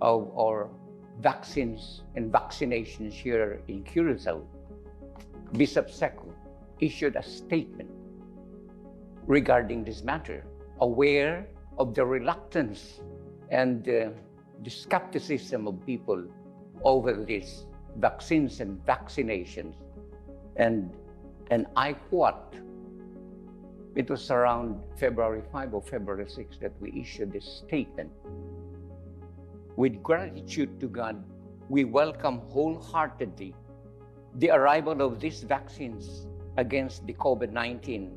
of our vaccines and vaccinations here in Curacao, Bishop Seco issued a statement regarding this matter, aware of the reluctance and the skepticism of people over these vaccines and vaccinations. And I quote, it was around February 5 or February 6 that we issued this statement. With gratitude to God, we welcome wholeheartedly the arrival of these vaccines against the COVID-19,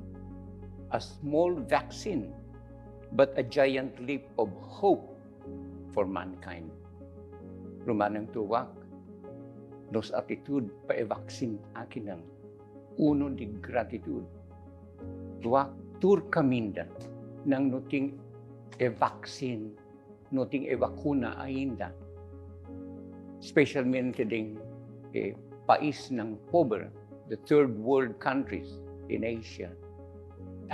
a small vaccine, but a giant leap of hope for mankind. Rumanang tuwak, nos attitude pa e-vaccine akinang, uno di gratitude. Tuwak tur kaminda nang nuting e-vaccine, nuting e-vacuna ainda. Specialmente ding pais ng pobre, the third world countries in Asia,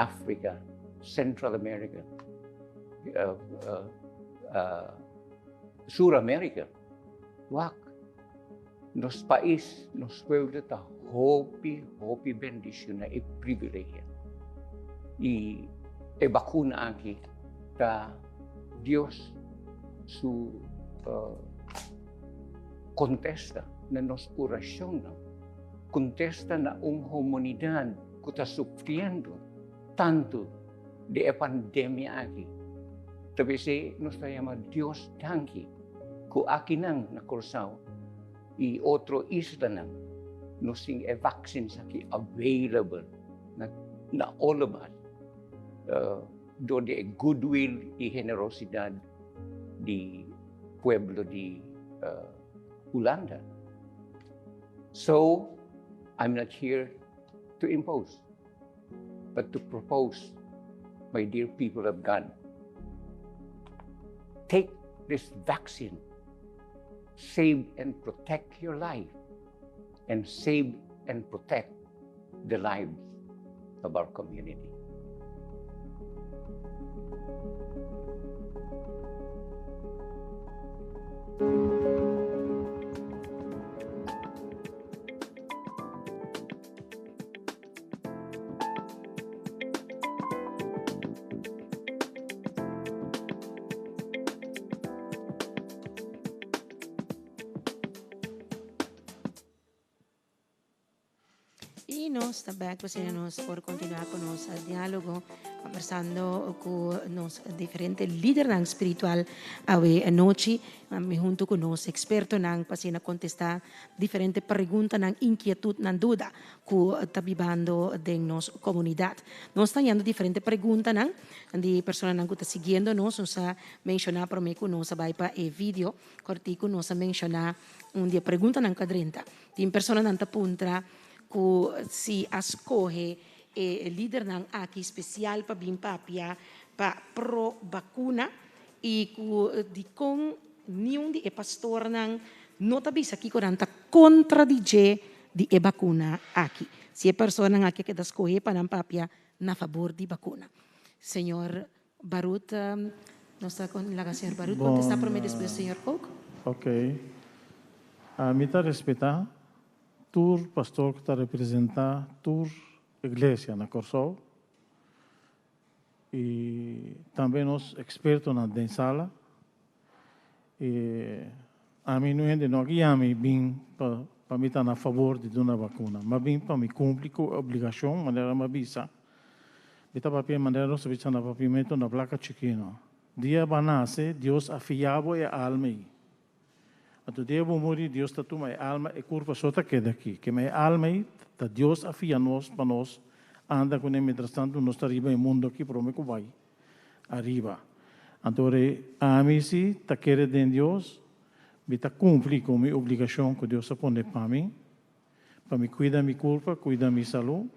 Africa, Central America, Sur America. Wak, nos pais, nos pueblo ta hopi bendisyon na i-privilegya. I-vacuna aki ta Dios su contesta na nos orasyon, contesta na humanidad kuta sufriendo tanto de pandemia aquí. Tapi si nos llama Dios tanki ku akinang na Curaçao y otro isla nang nos sing vaccines aquí available na all of us do de goodwill y generosidad di pueblo di Holanda. So I'm not here to impose, but to propose, my dear people of God, take this vaccine, save and protect your life, and save and protect the lives of our community. Y nos também nos por continuar con nos diálogo conversando con nos diferentes líderes espiritual hoy anoche me junto con nos expertos nang pasina contestar diferentes preguntas nang inquietud nang duda ku tabibando de nos comunidad nos teniendo diferentes preguntas nang di persona nang ku ta siguiendo nos usa mencionar por me ku nos vai pa e video cortico nos mencionar un dia pregunta nang kadrinta di persona nang ta puntra ku si ascoge leader ng aki special pa bimpapia pa pro vacuna e di con niun di pastor nang nota bisa ki ko nanta contradige di bakuna aqui. Si é persona nga que da escolher para papia na favor di bakuna. Senhor Barut, não está com la senhor Barut, contestar por meio do senhor Coke? Ok. A mim está respeitar tur pastor que está representar tur igreja na Corsol e também nós expertos na densala e a mim não é não aqui a mim bem para mim estar a favor de uma vacuna, mas bem para me cumprir com a obrigação, maneira uma visa. Bita papel maneira nós vamos na papimento na placa chiquino. Dia banase Deus afiava a alma aí. A tu dia vou morrer Deus está tu minha alma e curva só tá queda aqui, que minha alma aí tá Deus afia nós para nós anda com ele mientras tanto nós está arriba em mundo aqui para que vai arriba. Então a mim se tá querer de Deus bita cumprir com minha obrigação que Deus põe para mim cuidar minha culpa, cuidar minha saúde.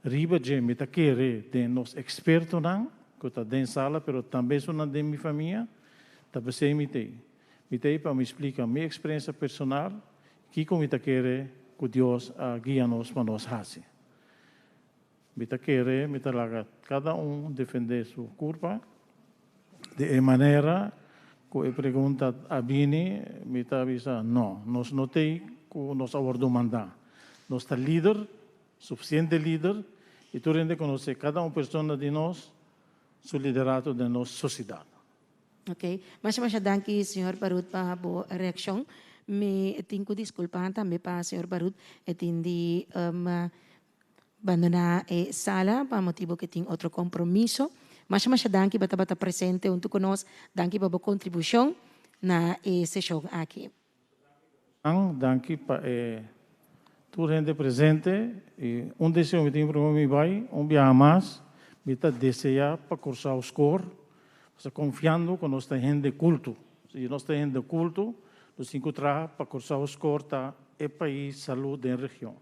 Riba je me ta querer de nos experto nan que está dentro sala, pero também sou de minha família, tá você mitei para me explicar minha experiência personal, que como me ta querer que Deus guia nos para nós fazer. Me ta querer, me ta laga cada defender sua culpa de maneira que eu pergunta a Bini, me ta avisa não, nós notei que nós abordo mandar, nós tá líder suficiente líder e tu rende conhecer cada pessoa de nós, seu liderato da nossa sociedade. Ok, mas danke, senhor Barut, para a boa reação. Me tenho que desculpar também para o senhor Barut, e tenho de abandonar a sala, para motivo que tem outro compromisso. Mas danke, bata presente junto conosco, danke para a contribuição na sessão aqui. Danke para tu rende presente e desejo me tem para mim vai dia mais me tá desejar para cursar o score, confiando que nós temos gente culto, se nós temos gente culto, nós encontrar para cursar o score tá é país saúde da região.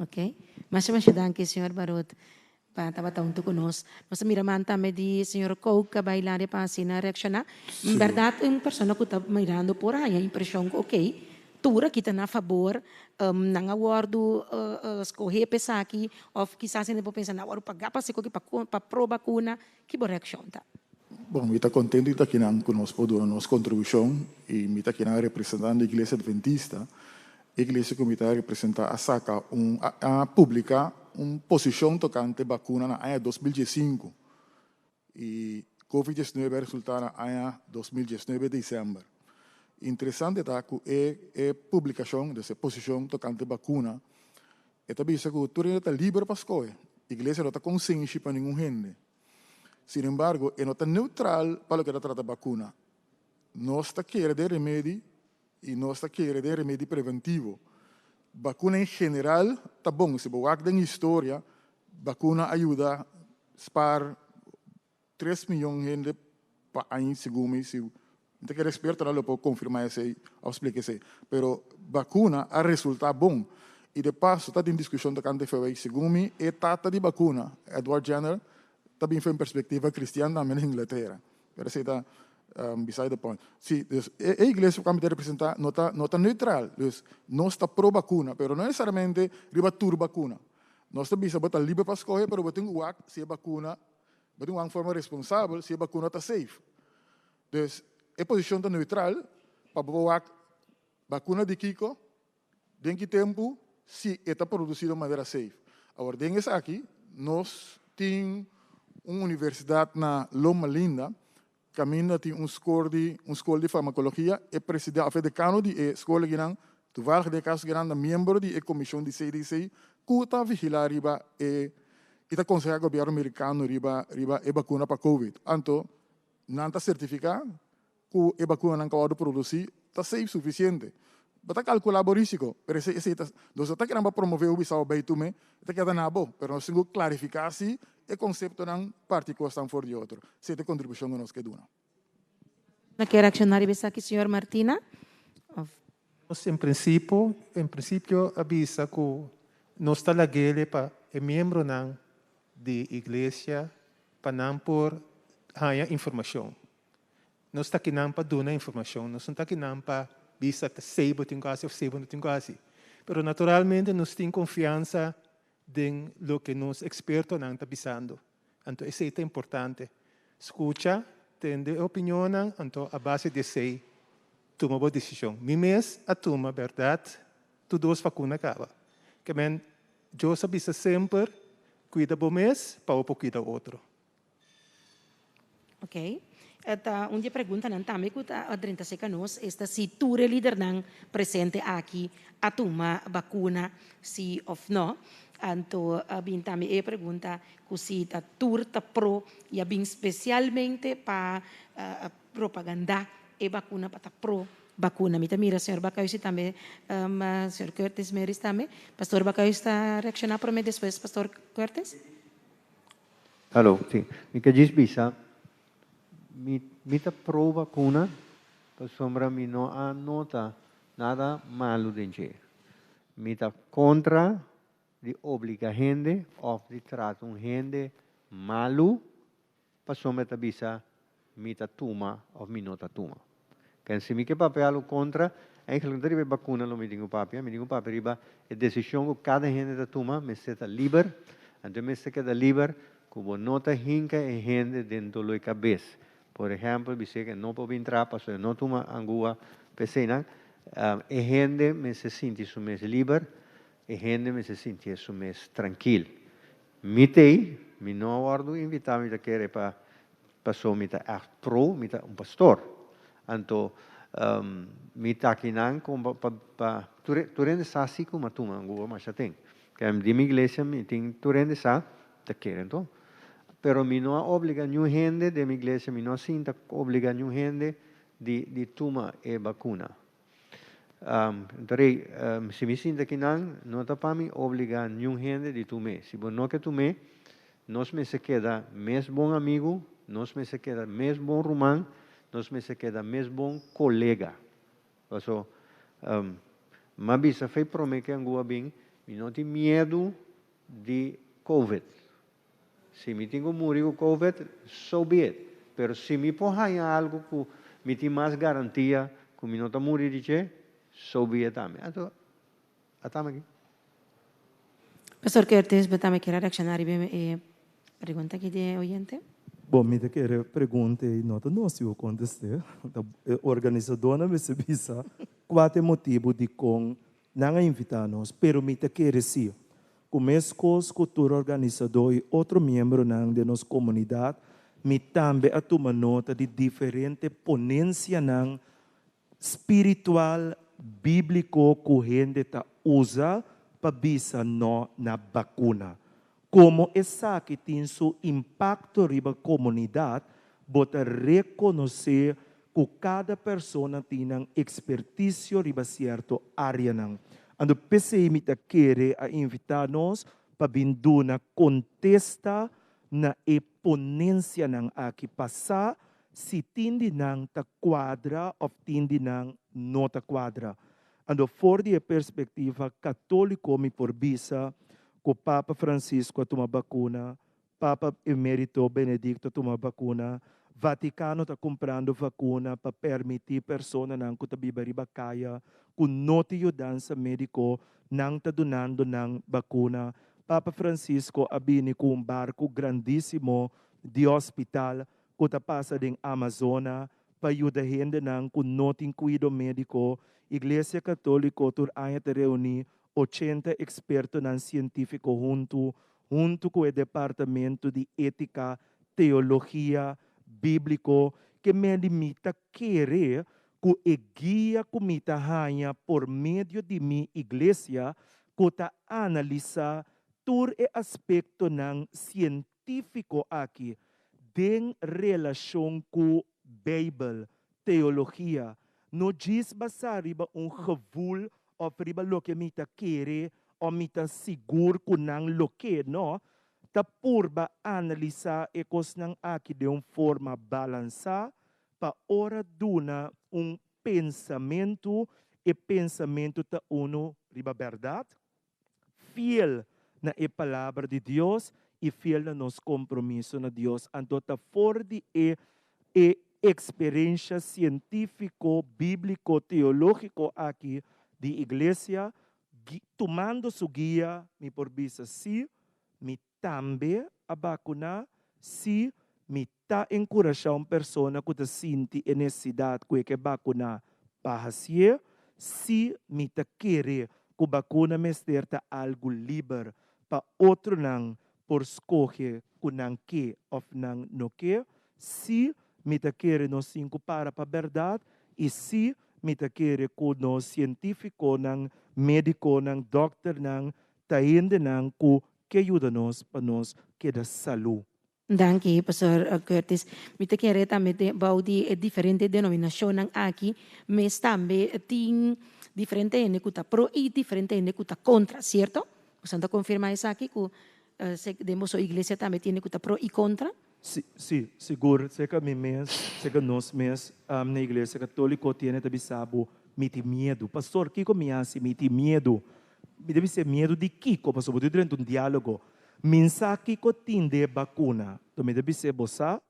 Ok, mas danke senhor Barut para estar junto conosco. Nós miramos também de senhor Coke bailar para assinar reaccionar. Em verdade, uma pessoa que está mirando por aí a impressão que ok. Tura kita na favor ng awardo escolher pensar aqui ou quizás ainda vou pensar na hora pagar para se para pro vacuna que boa reação tá. Bom, eu estou contente de estar aqui conosco do nossa contribuição e me está aqui representando a Igreja Adventista. A Igreja que me está representando a saca a publicar posição tocante vacuna na ano 2015 e COVID-19 resultar na ano 2019 de dezembro. Interessante é que a publicação dessa posição tocante vacuna é também que o turismo está livre para escolher. A igreja não está consciente para nenhum gente. Sin embargo, não está neutral para o que trata vacuna. Nós está querendo de remédio e nós está querendo de remédio preventivo. Vacuna em geral está bom. Se você olhar história, vacuna ajuda a spar 3 milhões de gente para ano segundo. Não quero experto não pode confirmar isso ou explicar isso, mas vacuna a resultado bom. E de passo está em discussão da cante foi segundo e tata de vacuna Edward Jenner também foi em perspectiva cristã também na Inglaterra. Parece que está beside the point. Sim, a igreja que me representa não está neutral, não está pro vacuna, mas não necessariamente riba tur vacuna. Nós também bisa botar livre para escolher, mas botar se a vacuna, botar uma forma responsável, se a vacuna está safe. Então a posição está neutral para botar vacuna de Kiko, em que tempo se está produzido de maneira safe. Agora, dentro aqui, nós temos uma universidade na Loma Linda, caminha tem escola de farmacologia, e presidente, decano de escola que não, toevallig de caso que não, membro da comissão de CDC, que está vigilar riba e está aconselhar o governo americano riba a vacuna para COVID. Então, não está certificado que a vacuna não pode produzir, está safe suficiente. Basta calcular o risco, mas nós estamos querendo promover o bisao bem também, está querendo nabo, mas nós temos que clarificar se o conceito não parte que estão fora de outro. Se é contribuição que nós queremos. ¿No quiere accionar y besar aquí, señor Martina? Em princípio, avisa que nós está lá para o membro da igreja para não por informação. nós está aqui não para dar informação, nós não está aqui não para bisa te sebo tem quase ou sebo não tem quase. Pero naturalmente nós temos confiança em lo que nos expertos não está bisando. Então isso é importante. Escuta, tem opinião, então a base de sei toma boa decisão. Mi mês a toma verdade, tu duas vacinas acaba. Que men eu sabia sempre cuida bom mês, para o cuida outro. Ok. Esta dia pergunta não também que a 30 segundos esta se tu é líder não presente aqui a tomar vacuna se ou não. Então bem também pergunta que se a tour ta pro e bem especialmente para propaganda e vacuna para pro vacuna. Mita mira senhor Bacayos também, senhor Curtis Meris também. Pastor Bacayos está reaccionar para mim depois, Pastor Curtis? Alô, sim. Me que diz bisa, mita pro vacuna, para sombra mi não anota nada malo dentro. Mita contra de obriga gente ou de trata gente malo, para sombra ta bisa mita tuma ou mi nota tuma. Kan se mi que papel contra, eigenlijk não tem vacuna lo me digo papel riba a decisão que cada gente da toma me seta livre, então me se queda livre, como nota hinca e gente dentro do cabeça. Por exemplo, dice que não pode entrar, pastor, não toma angua, pesena, e gente me se sente su mes livre, e gente me se sente su mes tranquilo. Mitei, mi não guardo invitar me a querer para passou me tá pro, me tá pastor. Então, me tá aqui não como para tu rende sa assim como tu mango, mas já tem. Que de minha igreja me tem tu rende sa, tá querendo então. Pero me não obriga nenhum gente de minha igreja, me não sinta obriga nenhum gente de tomar a vacuna. Então, se me sinta que não tá para mim obrigar nenhum gente de tomar. Se você não quer tomar, nós me se queda mais bom amigo, nós me se queda mais bom romano, nós me se queda mais bom colega. Então, mas bisa foi prometer que angua bem, me não tem medo de COVID. Se me tenho morrer com COVID, so be it. Pero se me porra algo que me tem mais garantia que me não está morrer de che, so be it também. Então, atama aqui. Pastor Curtis, betame quer reaccionar e pergunta aqui de oyente. Bom, me quer pergunta e nota não se eu contestar. A organizadora me se bisa qual é o motivo de com não invitar-nos, pero me quer sim. Começo com o organizador e outro membro de nossa comunidade, me também a tomar nota de diferente ponência espiritual, bíblico que a gente usa para bisa na vacuna. Como essa que tem seu impacto na comunidade, bota reconhecer que cada pessoa tem expertise em certa área. Ando PCI me quer invitar-nos para vir na contesta na ponência aqui passar se tende ta quadra ou tende nota quadra. Ando fora de perspectiva católica me por bisa que o Papa Francisco toma vacuna, Papa Emérito Benedicto toma vacuna, Vaticano está comprando vacuna para permitir pessoas que estão vivendo kaya, que não têm ajuda médico, não está donando vacuna. Papa Francisco abini com barco grandíssimo de hospital que está passando em Amazônia para ajudar a gente que não tem cuidado médico. Igreja Católica está reunir 80 expertos científicos junto com o Departamento de Ética, Teologia, Bíblico, que me limita querer que a guia que me ganha por meio de minha igreja, que está analisar todo o aspecto científico aqui, em relação com a Bíblia, teologia. Não diz basar gevoel ou lo que me querer ou me seguro que não lo que não. Ta purba analisar e coisas aqui de uma forma balançada para ora duna pensamento e pensamento ta uno riba verdade, fiel na palavra de Deus e fiel na nosso compromisso na Deus. Então ta fora de experiência científico, bíblico, teológico aqui de igreja, tomando sua guia, me por visa si, me também a vacunar, si me tá encorajar uma pessoa que está sente a necessidade que vacunar para si, si me tá querer que vacuna me esteja algo livre para outro não por escolher que não quer ou não quer, si me tá querer nos cinco para a verdade e si me tá querer que nos científico, não médico, não doctor, não tá ainda não que ajuda nos para nos que da saúde. Danke, Pastor Curtis. Mita kere também bau di diferente denominação aqui, mas também tem diferente ene kuta pro e diferente ene kuta contra, certo? Você confirma isso aqui que demos a igreja também tem kuta pro e contra? Sim, seguro. Sei que mi mês, sei que nós mês na igreja católica tem também sabo miti medo. Pastor, que como assim miti medo? Me deve ser medo de Kiko, pastor, porque durante um diálogo mensagem que tem de vacuna, então me deve ser bossa,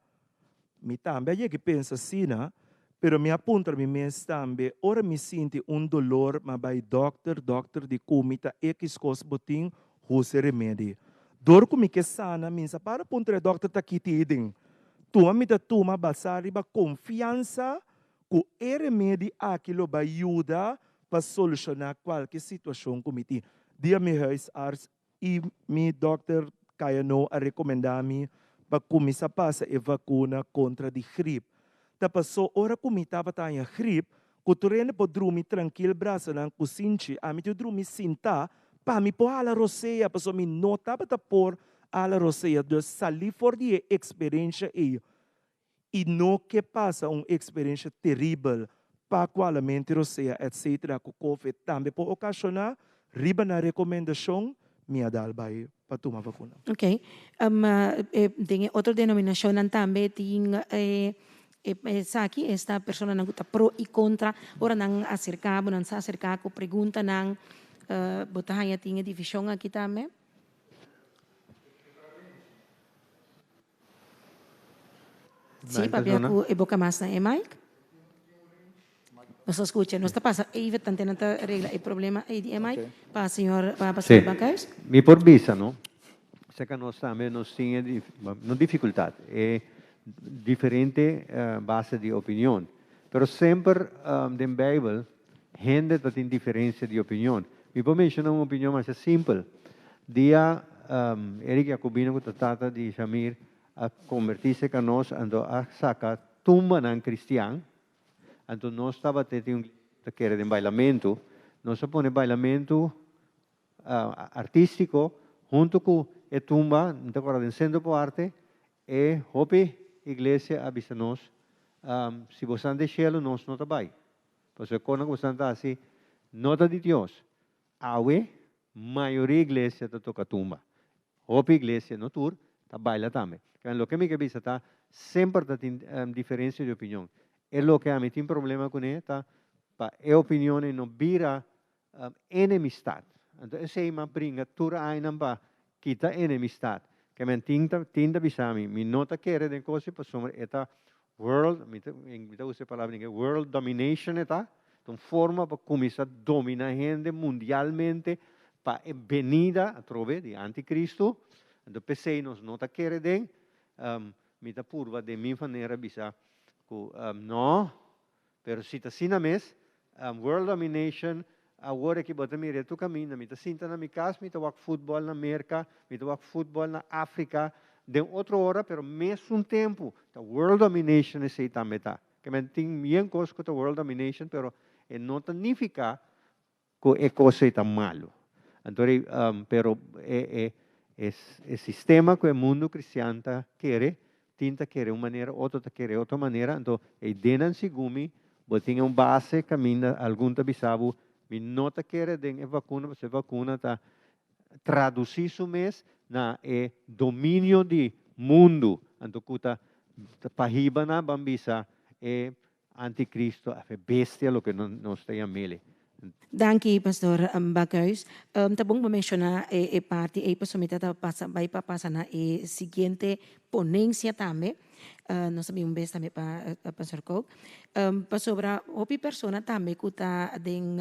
me também é que pensa assim, né? Pero me apunta me mês também, ora me sinto dolor, mas vai doctor de comida, X coisa botim, use remédio. Dor como que sana, minsa para apuntar doctor tá aqui tiding. Tu me da tuma basari ba confiança, que o remédio aquilo vai ajudar para solucionar qualquer situação como tem. Dia me huisarts e mi doctor kaya no a recomendar-me para começar a passar a vacuna contra a gripe. Tapos so ora comitava tanya gripe, que tu rende pode dormir tranquilo braço na cozinha, a mim tu dormir sinta, para me pôr a la roceia, para me nota para pôr a la roceia, de salir fora de experiência e não que passa uma experiência terrível para qual a mente roceia, etc. Com COVID também pode ocasionar, riba na recomendação, minha dalbai para tomar vacuna. Ok. Tem outra denominação também tem aqui esta pessoa não está pro e contra, ora não acercar, não se acercar com pergunta não botar aí tinha divisão aqui também. Sim, para ver a boca mais na Mike. Nos escucha, nos está pasando, aí tentando arreglar o problema aí de Mike para senhor Bancais. Mi por visa, no? Sé que nós também nós tinha não dificuldade, é diferente base de opinião, pero sempre na Bíblia gente tem diferença de opinião. Me vou mencionar uma opinião mais simples. Dia Eric Jacobino que trata de Shamir a convertir-se com nós ando a sacar tumba não cristiano. Então nós estava tendo que era de bailamento, nós põe bailamento artístico junto com a tumba, então agora centro por arte e hope igreja avisa nós se você anda cielo nós não trabalha. Porque quando você anda assim, nota de Deus, awe maioria igreja tá toca tumba, hope igreja no tour trabalha também. Lo que me avisa tá sempre tem diferença de opinião. É o que a mim tem problema com ele, tá? A opinião não vira enemistade. Então, esse é uma brinca, tudo aí não vai quitar enemistade. Que a mim tinta avisar me nota que era de coisa para somar esta world, me usa a palavra em world domination, tá? Então, forma para começar a dominar a gente mundialmente para a venida através de anticristo. Então, pensei, nós nota que era de me da purva de minha maneira avisar. No, pero si ta sinames, world domination, agora que bota mire tu caminho, me ta sinta na minha casa, me ta wak futebol na América, me ta wak futebol na África, de outra hora, pero mesmo tempo, ta world domination é sei também tá. Que me tem bien coisa com ta world domination, pero não significa que é coisa tá malo. Então, pero é sistema que o mundo cristiano quer. Tinta querer uma maneira, outra querer outra maneira, então e denan sigumi, botinha base caminha algum tabisabo, me nota querer den vacuna, você vacuna tá traduzir isso mês na domínio de mundo, então cuta pahiba na bambisa é anticristo, a bestia lo que nós tem a mele. Danke, Pastor Bacchus. Tabong mencionar parte e pasomita vai papasa na siguiente ponencia também. Nós sabemos bem também para Pastor Coke. Para sobra opi persona também que está den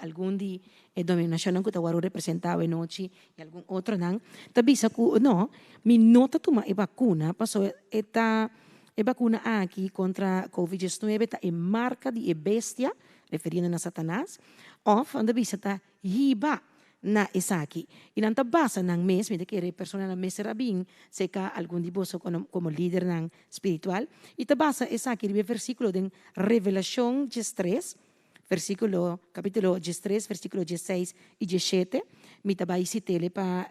algum di dominação que está waru representado em noite e algum outro não. Tabisa ku no, mi nota tuma vacuna, passo eta vacuna aqui contra COVID-19 tá marca de bestia referindo a Satanás, of anda bisa ta hiba na isaki. Inanta basa ng mes, may kere persona na mes rabing, seka algún diboso como líder ng spiritual. Ita basa isaki, ribe versikulo den Revelación 13, capítulo 13, versículo 16 y 17, mita ba isitele pa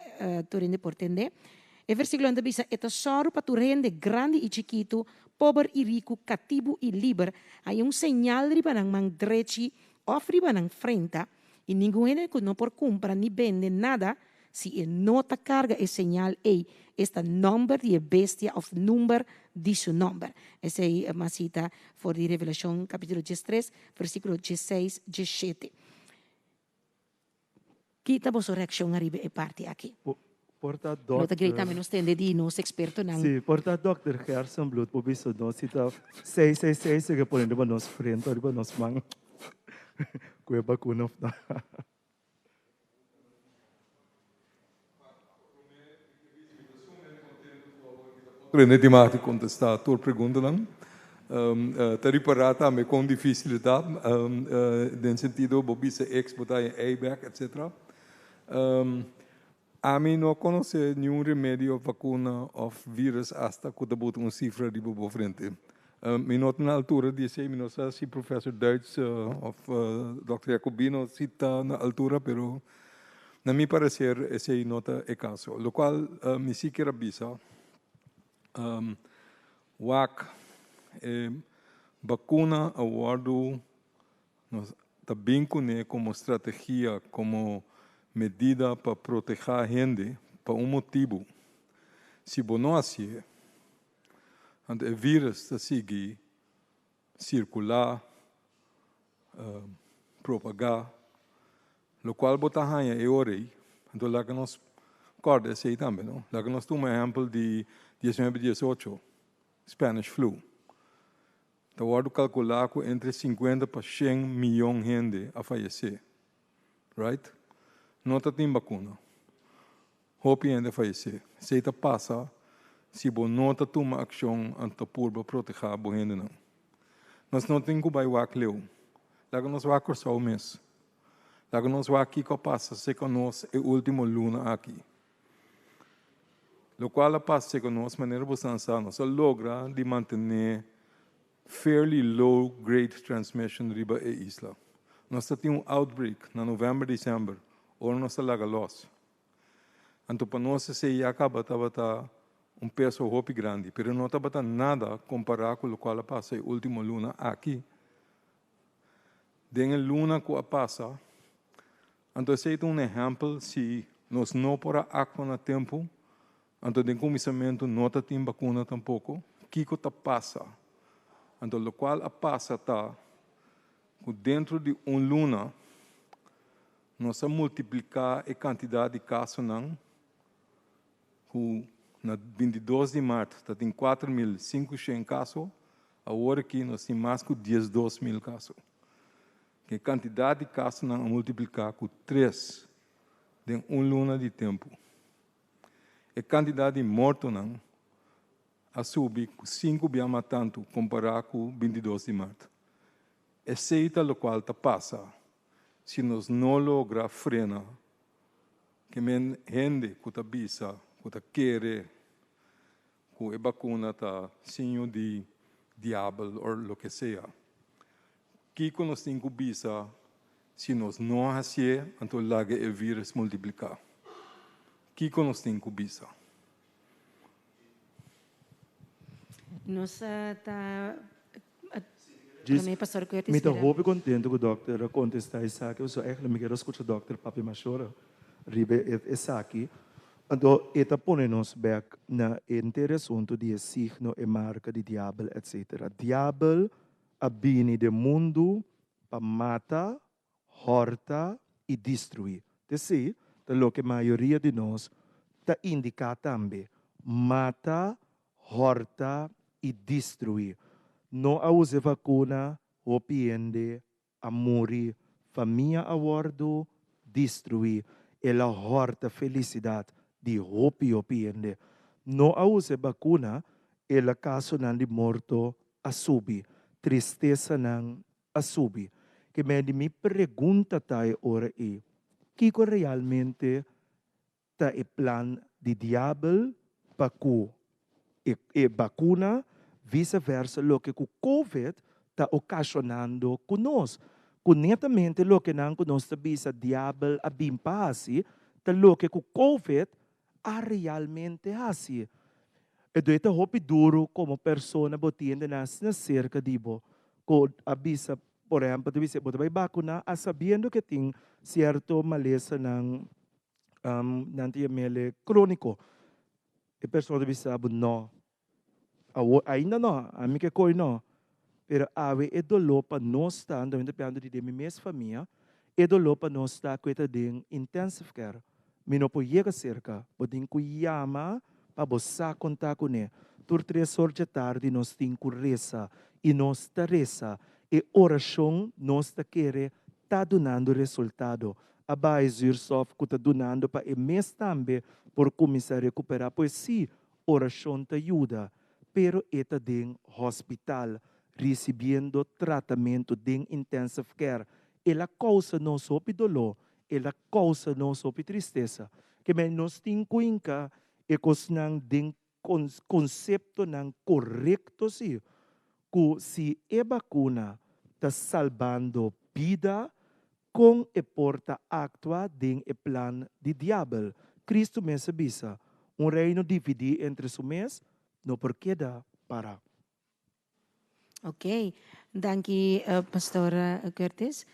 torende portende. E versículo anda bisa, eta soro pa turende grande e chiquito, pobre e rico, cativo e liber, hay un señal riba ng mangdrechi, of riba ng frente, y ninguém que no por compra ni vende nada, si no te carga el señal, esta nombre de bestia of number de su nombre. Esa es una cita for the Revelación capítulo 13, versículo 16, 17. Kita vos reacción arriba e parte aqui. Porta Lo te grita menos tende di nos experto nang. Sì, porta Dr. Gerson Blood, po biso no sita 666 que ponen riba nos frente, riba nos mang. Kue bakuna na. Prende temática contestar a tua pergunta não. Tá reparada me com dificuldade, no sentido bobisa ex botar em airbag, etc. A mim não conhece nenhum remédio, vacuna ou vírus hasta que eu boto cifra de boa frente. Me nota na altura disse, me não sei se professor Deutsch ou Dr. Jacobino cita na altura, pero na mi parecer esse nota é caso. O qual me se quer avisa, WAC vacuna aguardo também como estratégia, como medida para proteger a gente, por motivo. Se não assim, o vírus está seguir, circular, propagar, o qual botar ranha é orei. Então, lá que nós corda esse também, não? Lá que nós temos um exemplo de 1918, Spanish flu. Então, eu calcular que entre 50 para 100 milhões de gente a falecer, right? Não tem vacuna. Hope ainda falecer. Se isso passa, se você não toma ação ante por proteger a gente não. Nós não temos que vai o leu. Lá que nós vamos só o mês. Lá que nós vamos aqui que passa, se que nós é o último luna aqui. O qual passa se que nós maneira bastante nós logra de manter fairly low grade transmission riba e isla. Nós temos outbreak na novembro, dezembro. Ou nós laga los. Então, para nós, se acaba bata peso hope grande, pero não bata nada comparado com o qual passa o último luna aqui. Den luna que passa, então se é exemplo, se nós não por aqua na tempo, então den começamento não tem vacuna tampouco, que passa. Então, o qual passa tá dentro de luna, nós vamos multiplicar a quantidade de casos não, na 22 de março, tem 4.500 casos, agora aqui nós temos mais de 12.000 casos. A quantidade de casos não multiplicar com 3 em luna de tempo. A quantidade de mortos não a subir com 5 vezes tanto comparado com 22 de março. Esse é o qual passa. Se nós não logramos frenar, que men gente que está bisa, que está querer, que a vacuna está sinho de diabo ou o que seja, que nós temos que bisa, se nós não fazemos, então logo o vírus multiplicar. Que nós temos que bisa? Nós está me estou muito contente com o doutor contestar isso aqui. Eu sou me quero escutar o doutor Papi Machora ribe isso aqui. Então, eta põe-nos back na interessante de signo e marca de diabo, etc. Diabo abini de mundo para matar, horta y destruir. Entonces, de lo que a maioria de nós está indica também, mata, horta e destruir. Não a use vacuna, opiende, a morrer, família a bordo, destruir. Ela horta felicidade de opiende. Não a use vacuna, ela caso não de morto a subir. Tristeza não a subir. Que me pergunta tai ora é, que realmente tá o plan de diabo para e vacuna, vice-versa, lo que o COVID está ocasionando conosco. Conetamente, lo que não conosco bisa diabo a bimpasi, tá lo que o COVID a realmente assim. E doita hopi duro como persona botiende na cerca de bo, co abisa, por exemplo, de você botar vacuna, a sabendo que tem certo maleza ng nantiamele crônico. E pessoa de sabe não. Ainda não, a mim que coi não. Pero ave é dolor para nós estar, também depende de minha mesma família, é dolor para nós estar com esta de intensive care. Me não pode chegar cerca, pode cuidar para você contar com ele. Por 3 horas da tarde nós temos que rezar e nós está reza e oração nós está querer está dando resultado. A base soft que está dando para o mês também por começar a recuperar, pois sim, oração te ajuda, pero está em hospital recebendo tratamento de intensive care. Ela causa não só dolor, ela causa não só tristeza. Que nós temos que e cosnang ding concepto ng correcto si que si e vacuna está salvando vida com e porta actua ding e plan de diablo. Cristo me sabisa, reino dividido entre su mes, no por queda para. Ok, danke Pastor Curtis.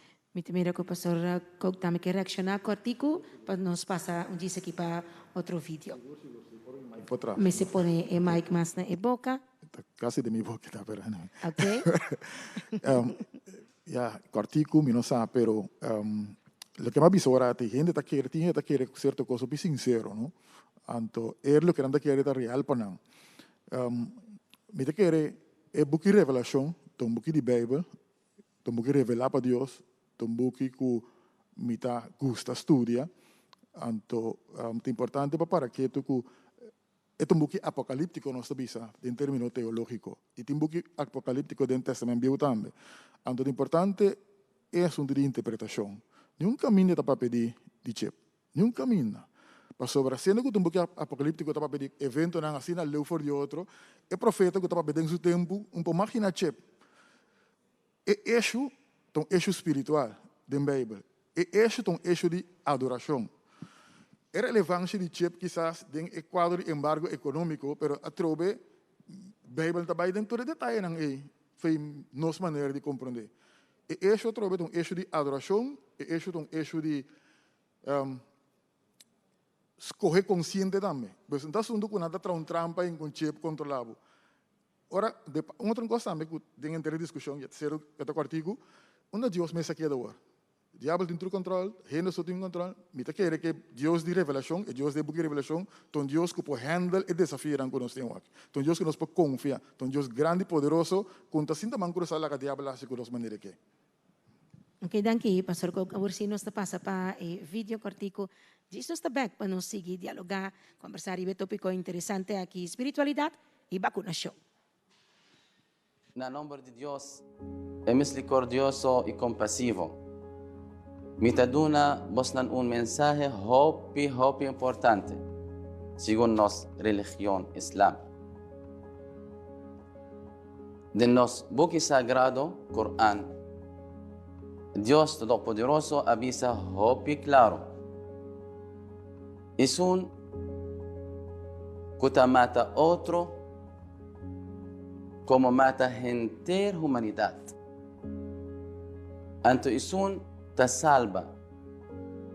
Mira que o pastor Cook também quer reaccionar com o artigo, para nos passar disso aqui para outro vídeo. Me se põe o mic mais na boca. Casi de mi boca, pero no. Ok. Ya, o artigo, não sabe, pero lo que mais bisora é gente tá querendo certa coisa bem sincero, não? Anto, lo que anda querendo real para não. Me te quer é book de revelação, um book de Bíblia, um book revelar para Deus. Un buco que mi gusta studia, anto è importante para que tu è un buco apocalíptico nostra bisa in termini teologico, e un buco apocalíptico del Testamento Biblico también. Anto è importante è asunto di interpretazione. Non cammina da papel di chip, non cammina. Ma sovrasendo che un buco apocalíptico da papel di evento non assina leu for di altro, e profeta che da papel in suo tempo un po' macchina chip. E esce um eixo espiritual da Bíblia. E eixo é um eixo de adoração. É relevante de chip, quizás, de quadro de embargo econômico, mas a trobe, a Bíblia também tem todo detalhe, não é? Foi nossa maneira de compreender. E eixo trobe é um eixo de adoração, e eixo é um eixo de escolher consciente também. Mas não está sendo que nada traz trampa em um chip controlado. Ora, outra coisa também que tem em discussão, e terceiro, que artigo, onde Deus me saqueia da hora. O diabo tem tudo controle, gente só tem controle. Me está querendo que Deus de revelação, e Deus de book de revelação, então Deus que pode handle e desafiar que nós temos aqui. Então Deus que nós pode confiar, então Deus grande e poderoso, conta sinta man cruzar a diabo lá se que nós maneira que. Ok, danke, Pastor Cook. Agora sim, nós passa para o vídeo cortico. Diz nós está back para nós seguir, dialogar, conversar e ver tópico interessante aqui, espiritualidade e vacunação. Na nombre de Dios, es misericordioso y compasivo. Mitaduna bosnan un mensaje hopi importante, según nuestra religión islam. De nos buque sagrado, Corán, Dios Todopoderoso avisa hopi claro. Es un que mata otro como mata entera humanidad. Anto isun te salva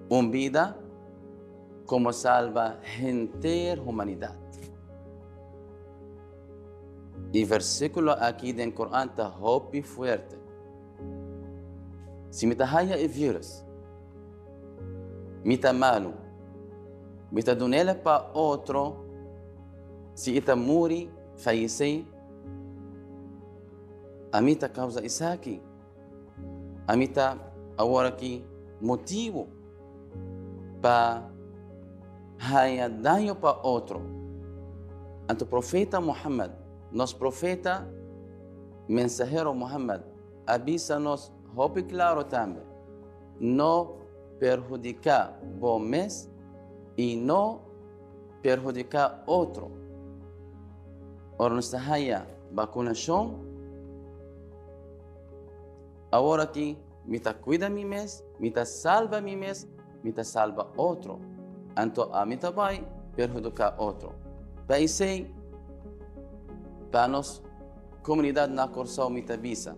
una vida como salva entera humanidad. Y versículo aquí del Corán está hopi fuerte. Si mita haya e vírus, mita malu, mita donela para outro, se ita muri, fallecer, a mita causa isso aqui. A mita agora aqui motivo para haya daño para outro. Anto profeta Muhammad, nosso profeta, mensajero Muhammad, avisa-nos, hope claro também, não perjudicar bom mês e não perjudicar outro. Ora, nós haya vacunação, agora que me cuida mi mês, me salva mi mês, me salva outro. Então, a mim vai perjudicar outro. Para isso, para nós, comunidade na Corsão, me avisa.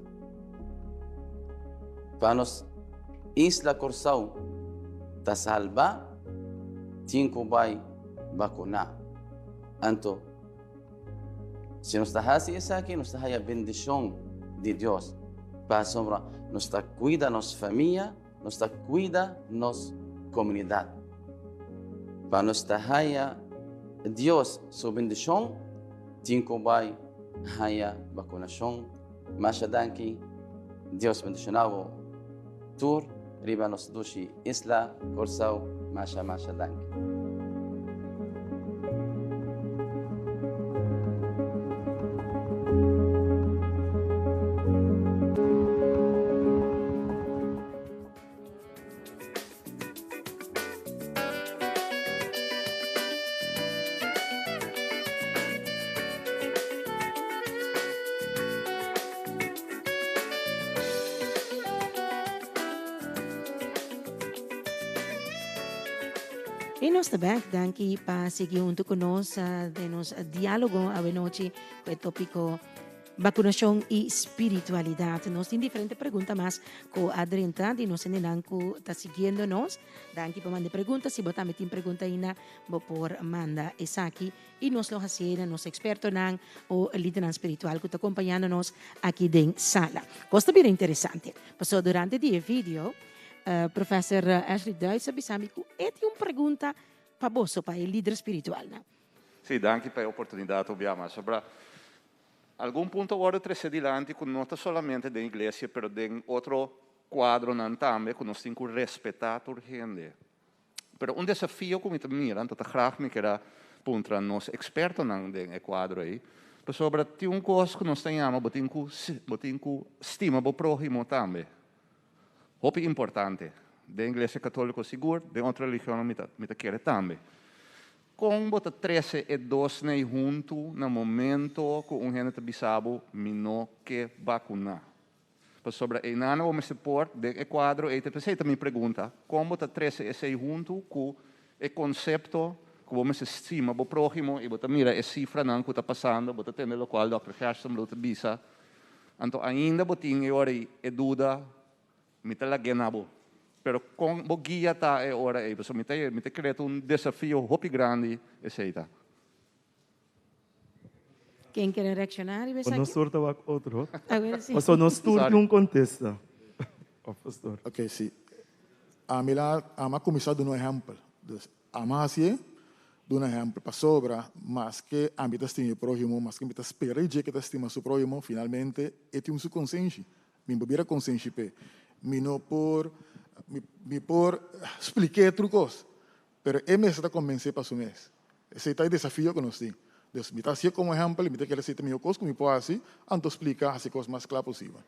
Para nós, Isla Corsão, ta salva, tinha vai vacunar. Então, se nós estamos isso aqui, nós estamos a bendição de Deus. Para sombra, nós estamos cuida nossa família, nós estamos cuida nossa comunidade. Para nós estar Deus, sua bendição, tinha vai haya vacunação, mas danke Deus bendicionava tour riba nos dushi Isla Corsão, masha danke. E nós também, danke para seguir junto conosco de nos diálogo a noite com o tópico vacunação e espiritualidade. Nós temos diferentes perguntas, mas com a Adriana de nós que está seguindo nós. Danke para mandar perguntas. Se você também tem pergunta ainda, você pode mandar essa aqui. E nós lo hacemos, nós expertos o líder espiritual que está acompanhando nós aqui dentro sala. Costa bem interessante. Passou durante o vídeo, professor Ashley Duitz bisami que é uma pergunta para você, para o líder espiritual. Sim, danke pela oportunidade, obviamente. Sobre algum ponto agora trazer adiante que não está somente da igreja, mas de outro quadro também, que nós temos que respeitar a gente. Mas desafio que me mira, então graag me quero pontra nós expertos nesse quadro aí, sobre tem coisa que nós temos, temos que estima o próximo também. Hope importante. Da igreja católica seguro, de outra religião me quer também. Com bota 13 e 2 junto no momento que gente bisabo me não quer vacunar. Sobre o nano me support de quadro e te precisa me pergunta, como bota 13 e 6 junto com o conceito que vamos estima o próximo e bota mira a cifra não que está passando, bota tendo o qual Dr. Gerson bota bisa. Então ainda botinha ora e dúvida me te la genabo. Pero com o guia tá é hora aí, porque me te cria desafio hopi grande essa. Quem quer reaccionar? Nós sorta outro. A ver, sim. Mas nós turno contesta. Pastor. Ok, sim. A mim lá, a começar dando um exemplo. A assim, dando um exemplo para sobra, mas que a mim estima o próximo, mas que me espera e que estima o próximo, finalmente, é ter sua consciência. Me beber a consciência me não por explicar trucos, pero é mesmo está convencer para o mês. Esse é o desafio que nós temos. Então, me está assim como exemplo, me está querendo ser meu coisa, como pode assim, então explicar as coisas mais claras possível.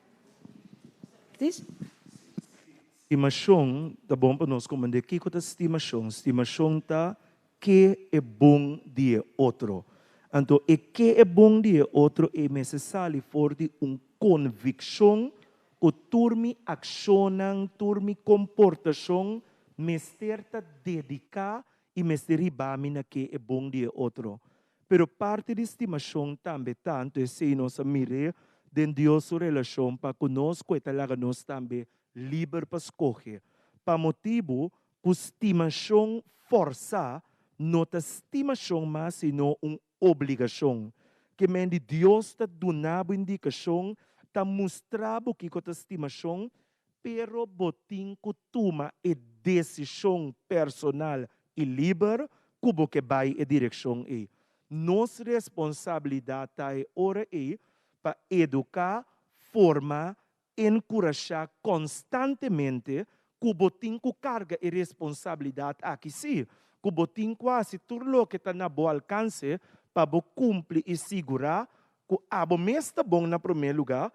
Estimação, tá bom para nós comandar que é estimação. Estimação tá que é bom de outro. Então, e que é bom de outro é necessário for de convicção o turmi accionam, turmi comportação, mesterta dedicar e mesteribamina que é bom de outro. Pero parte de estimação também tanto é se nós mire de Deus relação para conosco e talaga nós também livre para escolher. Para motivo, que estimação força, não é estimação mas sino uma obrigação. Que mende Deus está dando indicação está mostrando que a estimação pero botin kutuma e decisão personal e livre, kubo que vai e direção e. Nossa responsabilidade é ora e para educar, formar, encorajar constantemente, kubo tem que carga e responsabilidade aqui sim, kubo tem quase tudo que está na boa alcance para cumprir e segurar que abo mesta bom na primeiro lugar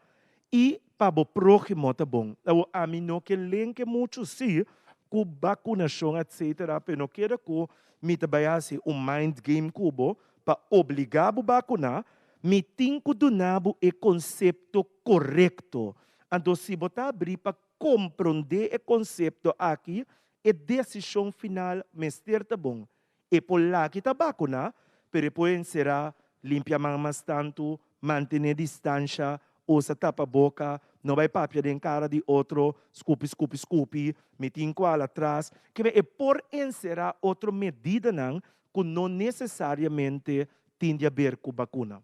e para o próximo tá bom. Então, a mim não que lenque muito sim, com vacunação, etc. Mas não quero que me trabalhasse mind game cubo para obrigar a vacunar, me tem que donar o conceito correto. Então, se você abrir para compreender o conceito aqui, a decisão final mestre tá bom. E por lá que tá vacunar, pero depois será limpar mais tanto, manter distância, usa tapa-boca, não vai papiar em cara de outro, scoopy, metem qual atrás, que é por encerrar outra medida não, que não necessariamente tem a ver com vacuna.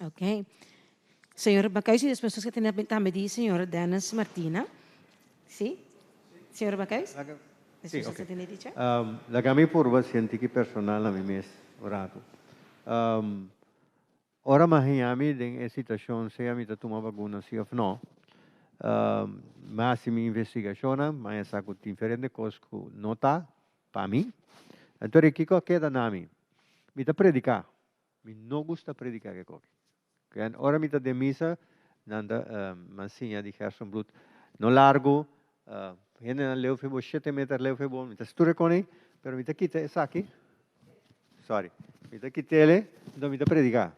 Ok. Senhor Bacais, e as pessoas que têm também diz, senhor Dennis Martina. Sim? Senhor Bacais? Sì, okay. La kami purva scientifica personal na mes orado. Ora mahiyami ding e situação se ami tatuma vacuna si of no. Mas mi investigazione, ma è sa con differente cose nota pa mi. Então kiko queda nami. Mi ta predicar. Mi non gusta predicar che coque. Okay? Ora mi ta de misa nanda mansinha di Gerson Blut. No largo gente non leu febo 7 metri leu febo mi ta sture coni, però mi ta quite saki. Sorry. Mi ta quitele, então mi ta predicar.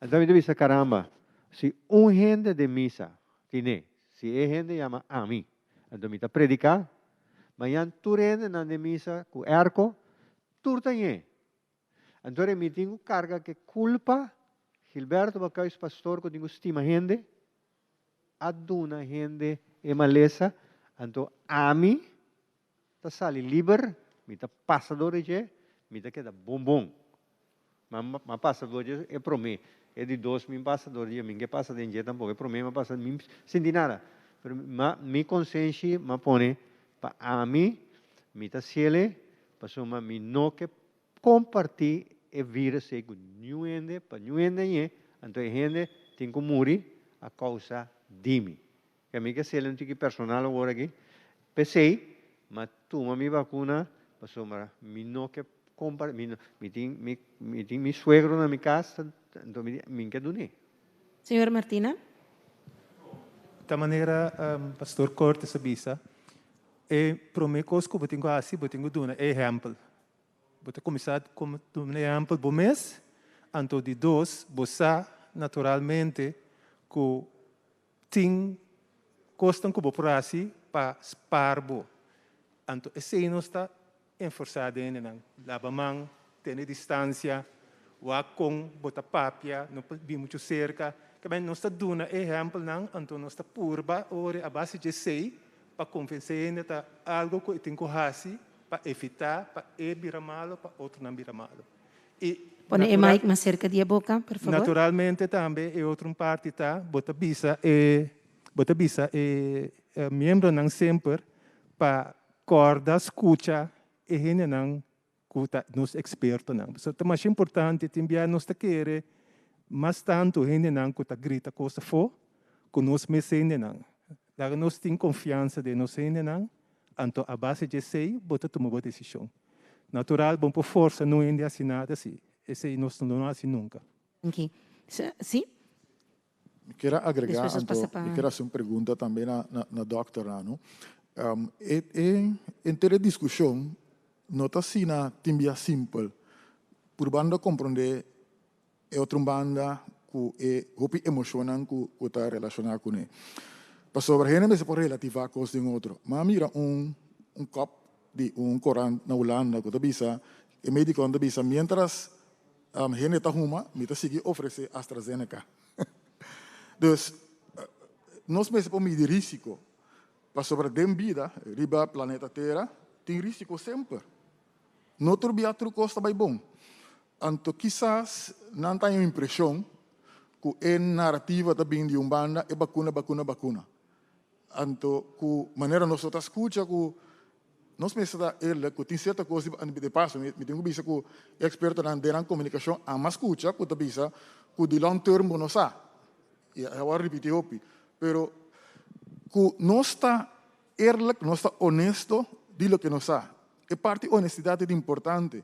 Então mi ta visa caramba. Se gente de misa tiene, se gente llama a mí, então mi ta predicar, mas tu gente na de misa cu erco, turta nie. Então mi tengo carga que culpa Gilberto Bacais pastor que tengo estima gente, aduna gente e maleza, então a mim ta sali liber, mi ta passador je, mi ta queda bom. Ma passador je é pro me. É de 2 mil passador je, minha passa de je tampouco, é pro me, ma passa mim senti nada. Pero mi consciência ma pone pa a mim, mi ta ciele, pa soma mi no que compartir e vírus com nenhum para nenhum é, então a gente tem que morrer a causa de mim. Que a mim que se ele não tem personal agora aqui, pensei, mas toma minha vacuna, passou para mim não que compartilhar, me tem meu suegro na minha casa, então me que doné. Senhor Martina? Da maneira, pastor Cortes avisa, e para mim coisa que eu tenho assim, eu tenho dona exemplo. Você começar como um exemplo do mês, então de 2, você naturalmente que tem costam que você para sparbo. Então esse não está enforçado ainda, lava mão, tem distância, o com bota papia, não vi muito cerca, que bem não está dando exemplo não, então não está purba, ora a base de sei para convencer ainda algo que tem que fazer para evitar, para virar malo, para outro não virar malo. Põe o mic mais cerca da boca, por favor. Naturalmente também, e outra parte está, bota bisa e membro não sempre para corda, escuta, e gente não escuta nos expertos não. Então, é mais importante também nós querer, mas tanto gente não escuta grita coisa for, que nós me gente não. Daí nós temos confiança de nós gente não. Então, a base de sei, bota tomar uma decisão. Natural, bom por força, não é assim nada assim. Esse nós não assim nunca. Ok. Sim? Quero agregar, eu quero fazer uma pergunta também na doutora, não? Em ter discussão, não está assim na timbia simples, por banda compreender é outra banda que é hopi emocionante que está relacionada com ele. Para sobre gente se pode relativar com os de outro. Mas mira copo de coran na Holanda que está bisa, e médico anda bisa, mientras gente está uma, me está seguir oferecer AstraZeneca. Dus, nós mesmos medir risco. Para sobre a vida, riba planeta Terra, tem risco sempre. Não turbia outro costa vai bom. Então, quizás, não tem a impressão que a narrativa também de banda é vacuna. Anto, ku maneira nós outras escuta, ku nós pensamos ele, ku tem certa coisa de passo, me tenho bisa ku experto na deran comunicação, a mais escuta, ku tá bisa, ku de long term não sa. E agora repetir opi, pero ku nós está eerlijk, nós está honesto, de lo que nós sa. É parte honestidade é importante.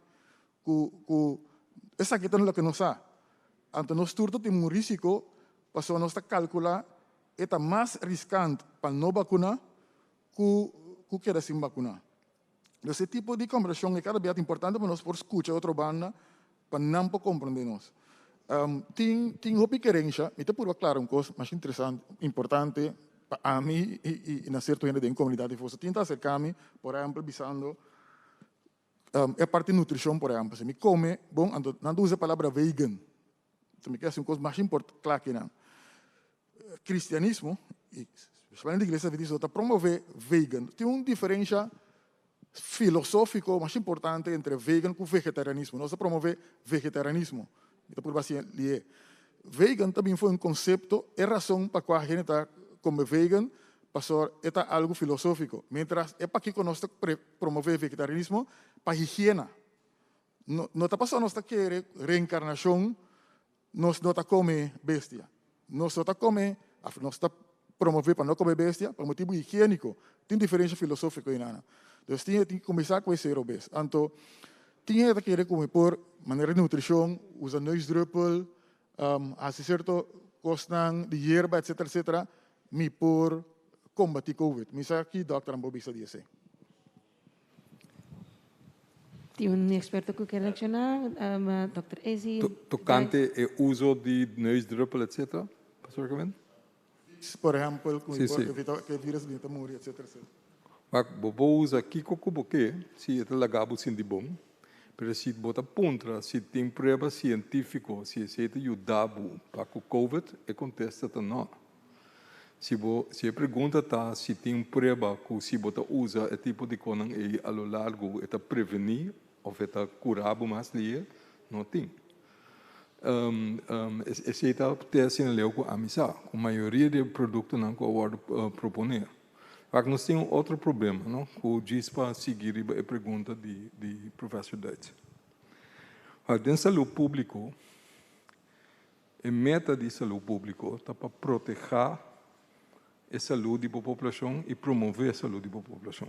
Ku essa aqui é lo que nós sa. Anto nós turto tem um risco, passou nós está calcular é mais riscante para não vacinar que queda sem vacinar. Esse tipo de conversão é cada vez importante para nós por escutar outra banda para não compreender nós. Tem uma querência, me por claro uma coisa mais interessante, importante para mim e na certa gente da comunidade. Você tenta acercar-me, por exemplo, visando a parte de nutrição, por exemplo. Se me come, bom, não usa a palavra vegan. Se me quer uma coisa mais importante, claro que não. Cristianismo, especialmente a igreja adventista, está promover vegan. Tem uma diferença filosófica mais importante entre vegan e vegetarianismo. Nós promover vegetarianismo. Então, por assim dizer, vegan também foi um conceito, é razão para qual a gente está como vegan, passou é algo filosófico. Mientras é para que nós promover vegetarianismo para higiene. Não está passando nós querer reencarnação, nós não está comer bestia. Nós está comer, nós está promover para não comer bestia, por motivo higiênico. Tem diferença filosófica aí, Nana. Então, tinha que começar com esse obes. Então, tinha que querer comer por maneira de nutrição, usar neusdruppel, fazer certo costan de hierba, etc., etc., me por combater COVID. Me sabe que Dr. Ambobisa disse. Tem um experto que quer reaccionar, Dr. Ezi. Tocante o uso de neusdruppel, etc., pastor Carmen? Por exemplo, que vírus de morrer, etc., etc. Bobo usa aqui porque se é lagabo sim de bom, mas se bota pontra, se tem prova científica, se é ajudado para o COVID, é contesta não. Se a pergunta tá se tem prova que se bota usa é tipo de coisa e a lo largo é prevenir ou é curar mais dia, não tem. Esse é o teste na lei com a missa, a maioria de produtos não que eu proponer. Mas nós temos outro problema, não? Que diz para seguir a pergunta de professor Deitz. Dentro da saúde pública, a meta de saúde pública está para proteger a saúde da população e promover a saúde da população.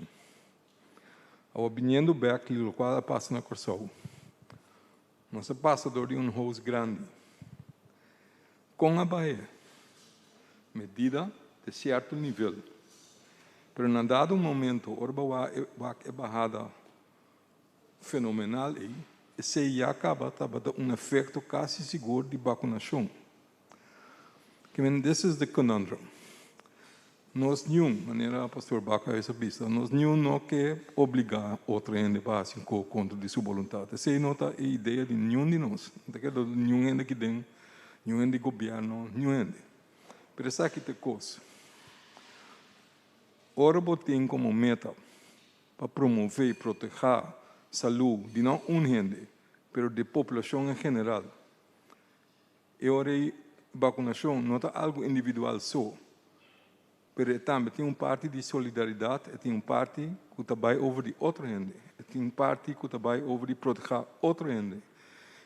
A opinião do BEC, o qual passa na Corsão, nós passamos de um house grande, com a Bahia, medida de certo nível. Pero num dado momento, a barrada fenomenal e se já acaba um efeito quase seguro de vacunação. This is the conundrum. Nós não, maneira pastor Baca essa vista, nós não quer obrigar outra gente para assim contra de sua vontade. Essa é a ideia de nenhum de nós. Não quer nenhum gente que tem, nenhum gente de governo, nenhum gente. Pero essa aqui é a coisa. Ora, tem como meta para promover e proteger a saúde de não gente, mas da população em geral. E ora, a vacunação não é algo individual só, mas também tem uma parte de solidariedade, tem uma parte que trabalha over de outra gente, tem uma parte que trabalha over de proteger outra gente.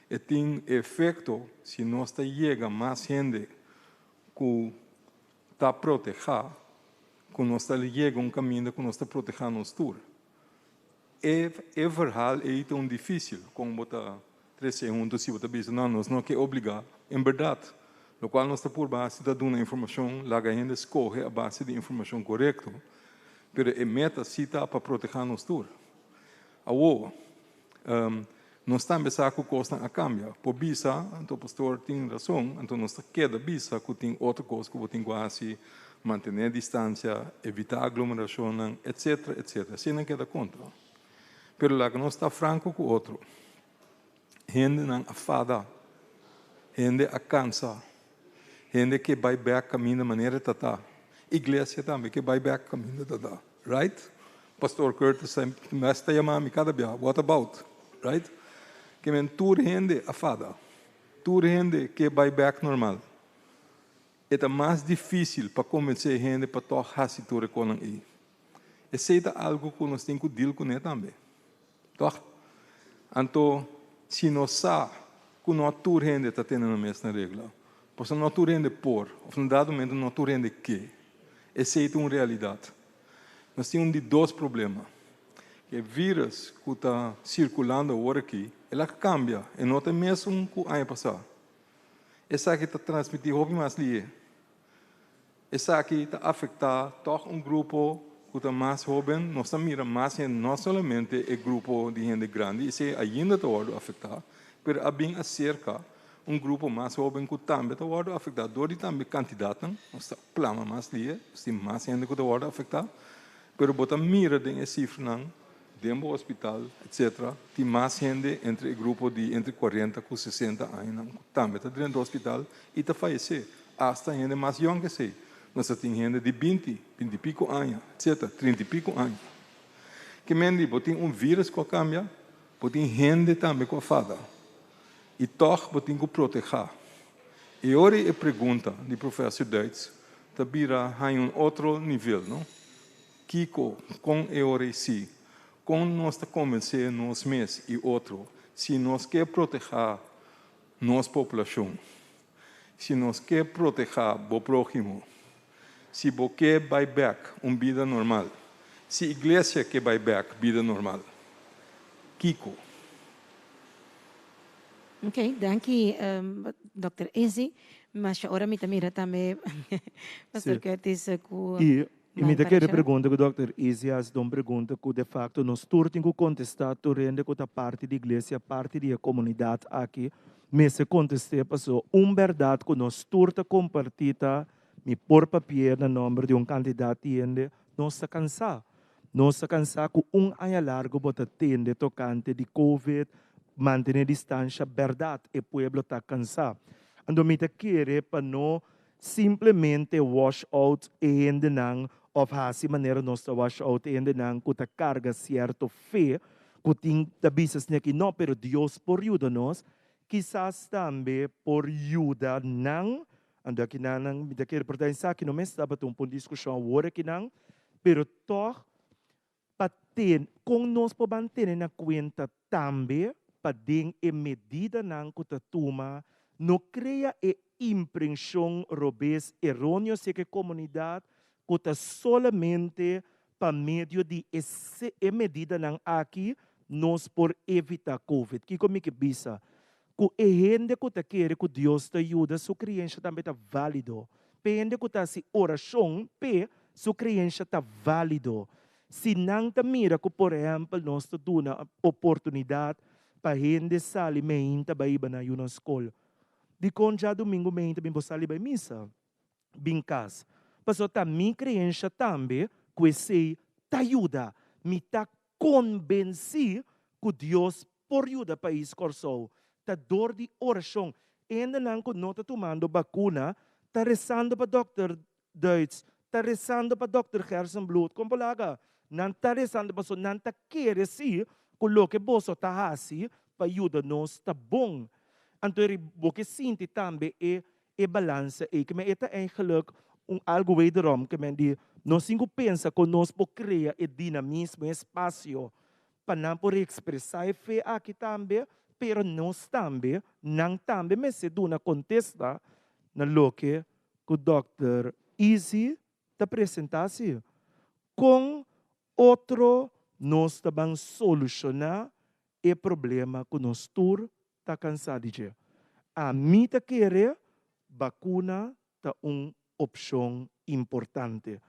E tem efeito se nós chega mais gente que está proteger. Quando nós chegamos um caminho que nós estamos protegendo nós todos. É verdade, é tão difícil, como botar 3 segundos, se você diz, não, nós não queremos obrigar. Em verdade, no qual nós estamos por base de uma informação, lá a gente escolhe a base de informação correta, mas a meta sim está para proteger nós todos. Agora, nós estamos a que coisa a cambiar. Por bisa, então o pastor tem razão, então nós queda bisa que tem outra coisa que tem quase manter a distância, evitar aglomeração, etc., etc. Sem não queda contra. Pero lá que nós está franco com o outro. Gente não afada, gente a cansa, gente que vai back caminho da maneira que está. Igreja também que vai back caminho da está. Right? Pastor Curtis me está chamando cada dia. What about? Right? Que men tur gente afada, tur gente que vai back normal. é mais difícil para convencer a gente para tocar a situação com ele. Esse é algo que nós temos que deal com ele também. Então, se nós sabemos que não toda gente está tendo a mesma regra, porque não toda gente por, ou no dado momento não toda gente quer. Essa é uma realidade. Nós temos dois problemas. Que o vírus que está circulando agora aqui, ela cambia, e não é mesmo que o ano passado. Essa aqui está transmitindo roupa mais livre. Essa aqui está afetando todo um grupo que está mais jovem, nós estamos mirando mais gente, não somente o grupo de gente grande, isso ainda está afetado, mas há bem acerca um grupo mais jovem que também está afetado, dori também candidato, nós estamos plama mais livre, tem mais gente que está afetado, mas bota mira de cifra dentro do hospital, etc., tem mais gente entre o grupo de entre 40 e 60 anos, também está dentro do hospital e está falecendo, hasta gente mais jovem que sei. Nós temos gente de 20 e pico anos, etc., 30 e pico anos. Que mendi, tem vírus que cambia, tem gente também que fada. E toch, tem que proteger. E hoje a pergunta do professor Duits, também há outro nível, não? Kiko, com a hora sim, com nós convencer nós mesmos e outro, se nós quer proteger nossa população, se nós quer proteger o próximo, se você quer back vida normal, se a igreja quer back vida normal. Kiko. Ok, danke, Dr. Izzy. Mas agora me mira também, Pastor Curtis, E me quero perguntar que o Dr. Izzy faz uma pergunta que de facto nós todos temos que contestar rende que a parte da igreja, parte da comunidade aqui, mas se contestar passou verdade que nós todos compartilhamos me por papel no nome de candidato e nós está cansado. Nós está cansado que ano largo bota tende tocante de Covid, manter distância, verdade, e o povo está cansado. Então, me quero para não simplesmente wash out e ainda não, ou assim maneira nós wash out e ainda não, que carga certo fé, que tem da business aqui, não, pero Deus por ajuda nós, quizás também por ajuda não, ando aqui não, me quero pertencer que não me estava um ponto de discussão agora aqui não, pero toch para ter, com nós para manter na conta também, para ter a medida não que ta toma, não cria a impressão robês errônea se que a comunidade que ta solamente para meio de essa medida não aqui, nós por evitar Covid. Que como que bisa? Que a gente que está querendo que Deus te ajude, sua criança também está válido. A gente que está se oração, sua criança está válido. Se não te mira que, por exemplo, nós te damos uma oportunidade para a gente sair meinta para ir na uma escola. De quando já domingo meinta bem sair para missa, bem casa. Mas a minha criança também, que se te ajuda, me está convencido que Deus por ajuda para isso corso. Tá dor de oração. Ainda não que não está tomando vacuna, está rezando para o Dr. Duits, está rezando para o Dr. Gerson Blut. Como palaga, não está rezando para não está querendo se coloque bolso está assim para ajudar nós está bom. Então o que sinto também é balança e que me é eigenlijk algo wederom que me diz nós cinco pensa que nós podemos criar o dinamismo, espaço para não poder expressar a fé aqui também. Pero nós também, não também, mas se dá uma contesta na lo que o Dr. Izzy está apresentando. Com outro, nós também solucionar o problema que nós todos está cansado de. A mim está querer vacuna está uma opção importante.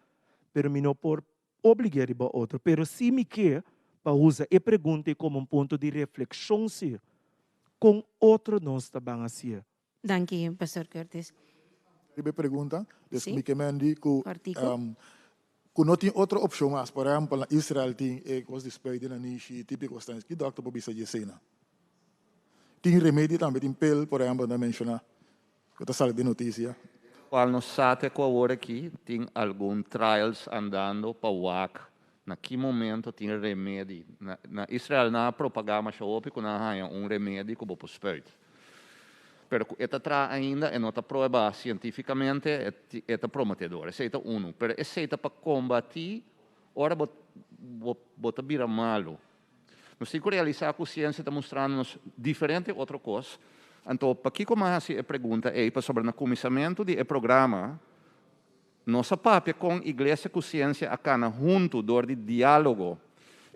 Pero me não por obrigar a outro. Pero se me quer para usar e pergunta como ponto de reflexão se com outro nós também assim. Danke, Pastor Curtis. Ribe pergunta, dus me kemendi ku não tem outra opção, mas por exemplo, Israel tem os despedidos na niche típico estranho que doctor Bobisa Jesena. Tem remédio também, tem pel, por exemplo, na mencionar, que está saindo de notícia. Qual nós sabe que agora aqui tem algum trials andando para o WAC. Naquele momento tem remédio. Na Israel, na propaganda, que não há remédio que você pode. Pero esta tra ainda é nota prova cientificamente é prometedor. Esse é um. Pero esse é para combater, ora bota vira malo. Nós temos que realizar que a ciência está mostrando-nos diferente outra coisa. Então, para que como assim a pergunta é sobre o comissamento do programa, nossa papel com a igreja com a ciência acá junto, dor de diálogo.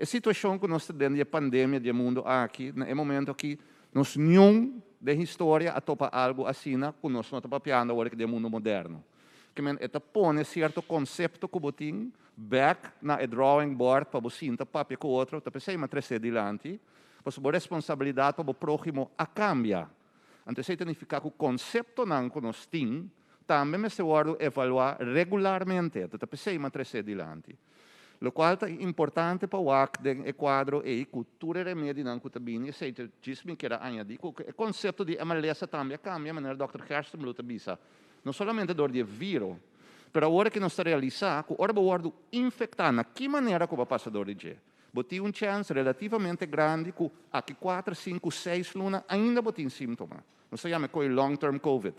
A situação que nós estamos dentro da pandemia do mundo aqui, no momento que nós não da história a topa algo assim, que nós não estamos papiando agora que do mundo moderno. Que это põe certo conceito que botin back na drawing board para você sinta papel com outro, para você ir mais adiante, para sua responsabilidade para o próximo a cambiar. Então, isso significa que o conceito que nós temos também se guarda evaluar regularmente, para você ir mais adiante. O qual é importante para o quadro e cultura remédio não que também se diz que era añadir o conceito de MLS também cambia, maneira Dr. Kersten luta bisa. Não somente dor de vírus, mas agora que nós está realizando, que agora o infectar, na que maneira que vai passar dor de G. Botem chance relativamente grande que aqui 4, 5, 6 lunas ainda botem sintomas. Nós chamamos de long-term COVID.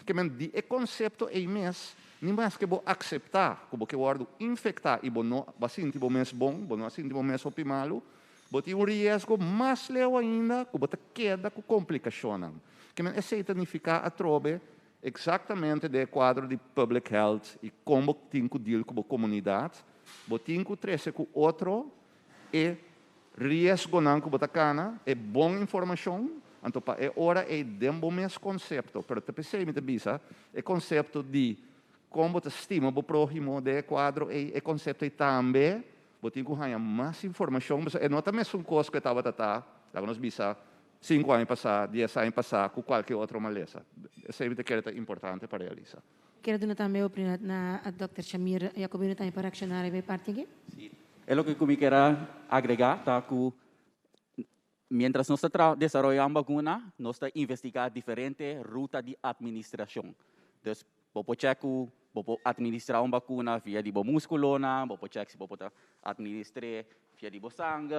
Que o conceito é imenso. Nem mais que vou aceitar como que o infectar e não vai sentir o mês bom, não sentir o mês optimal, vou ter risco mais leve ainda, que vou ter queda com complicações. Que esse significa a trobe exatamente do quadro de public health e como tem que deal com a comunidade, vou ter que trazer com outro e risco não que vou ter cana, é boa informação, então é hora é o mesmo conceito, mas te pensei me bisa, é conceito de como te estima o próximo de quadro é conceito também, vou ter que ganhar mais informação, mas é não também uma coisa que estava tratando, lá nós bisa 5 anos passados, 10 anos passados, com qualquer outra maleza. Isso é importante para realizar. Quero dar também a opinião na Dr. Shamir Jacobino também para reaccionar e parte aqui. É o que eu quero agregar, tá? Que mientras nós estamos desenvolvendo a vacuna, nós estamos investigando diferentes rutas de administração. Então, vou checar vou administrar uma vacuna via de musculona, vou checar se vou administrar via de sangue,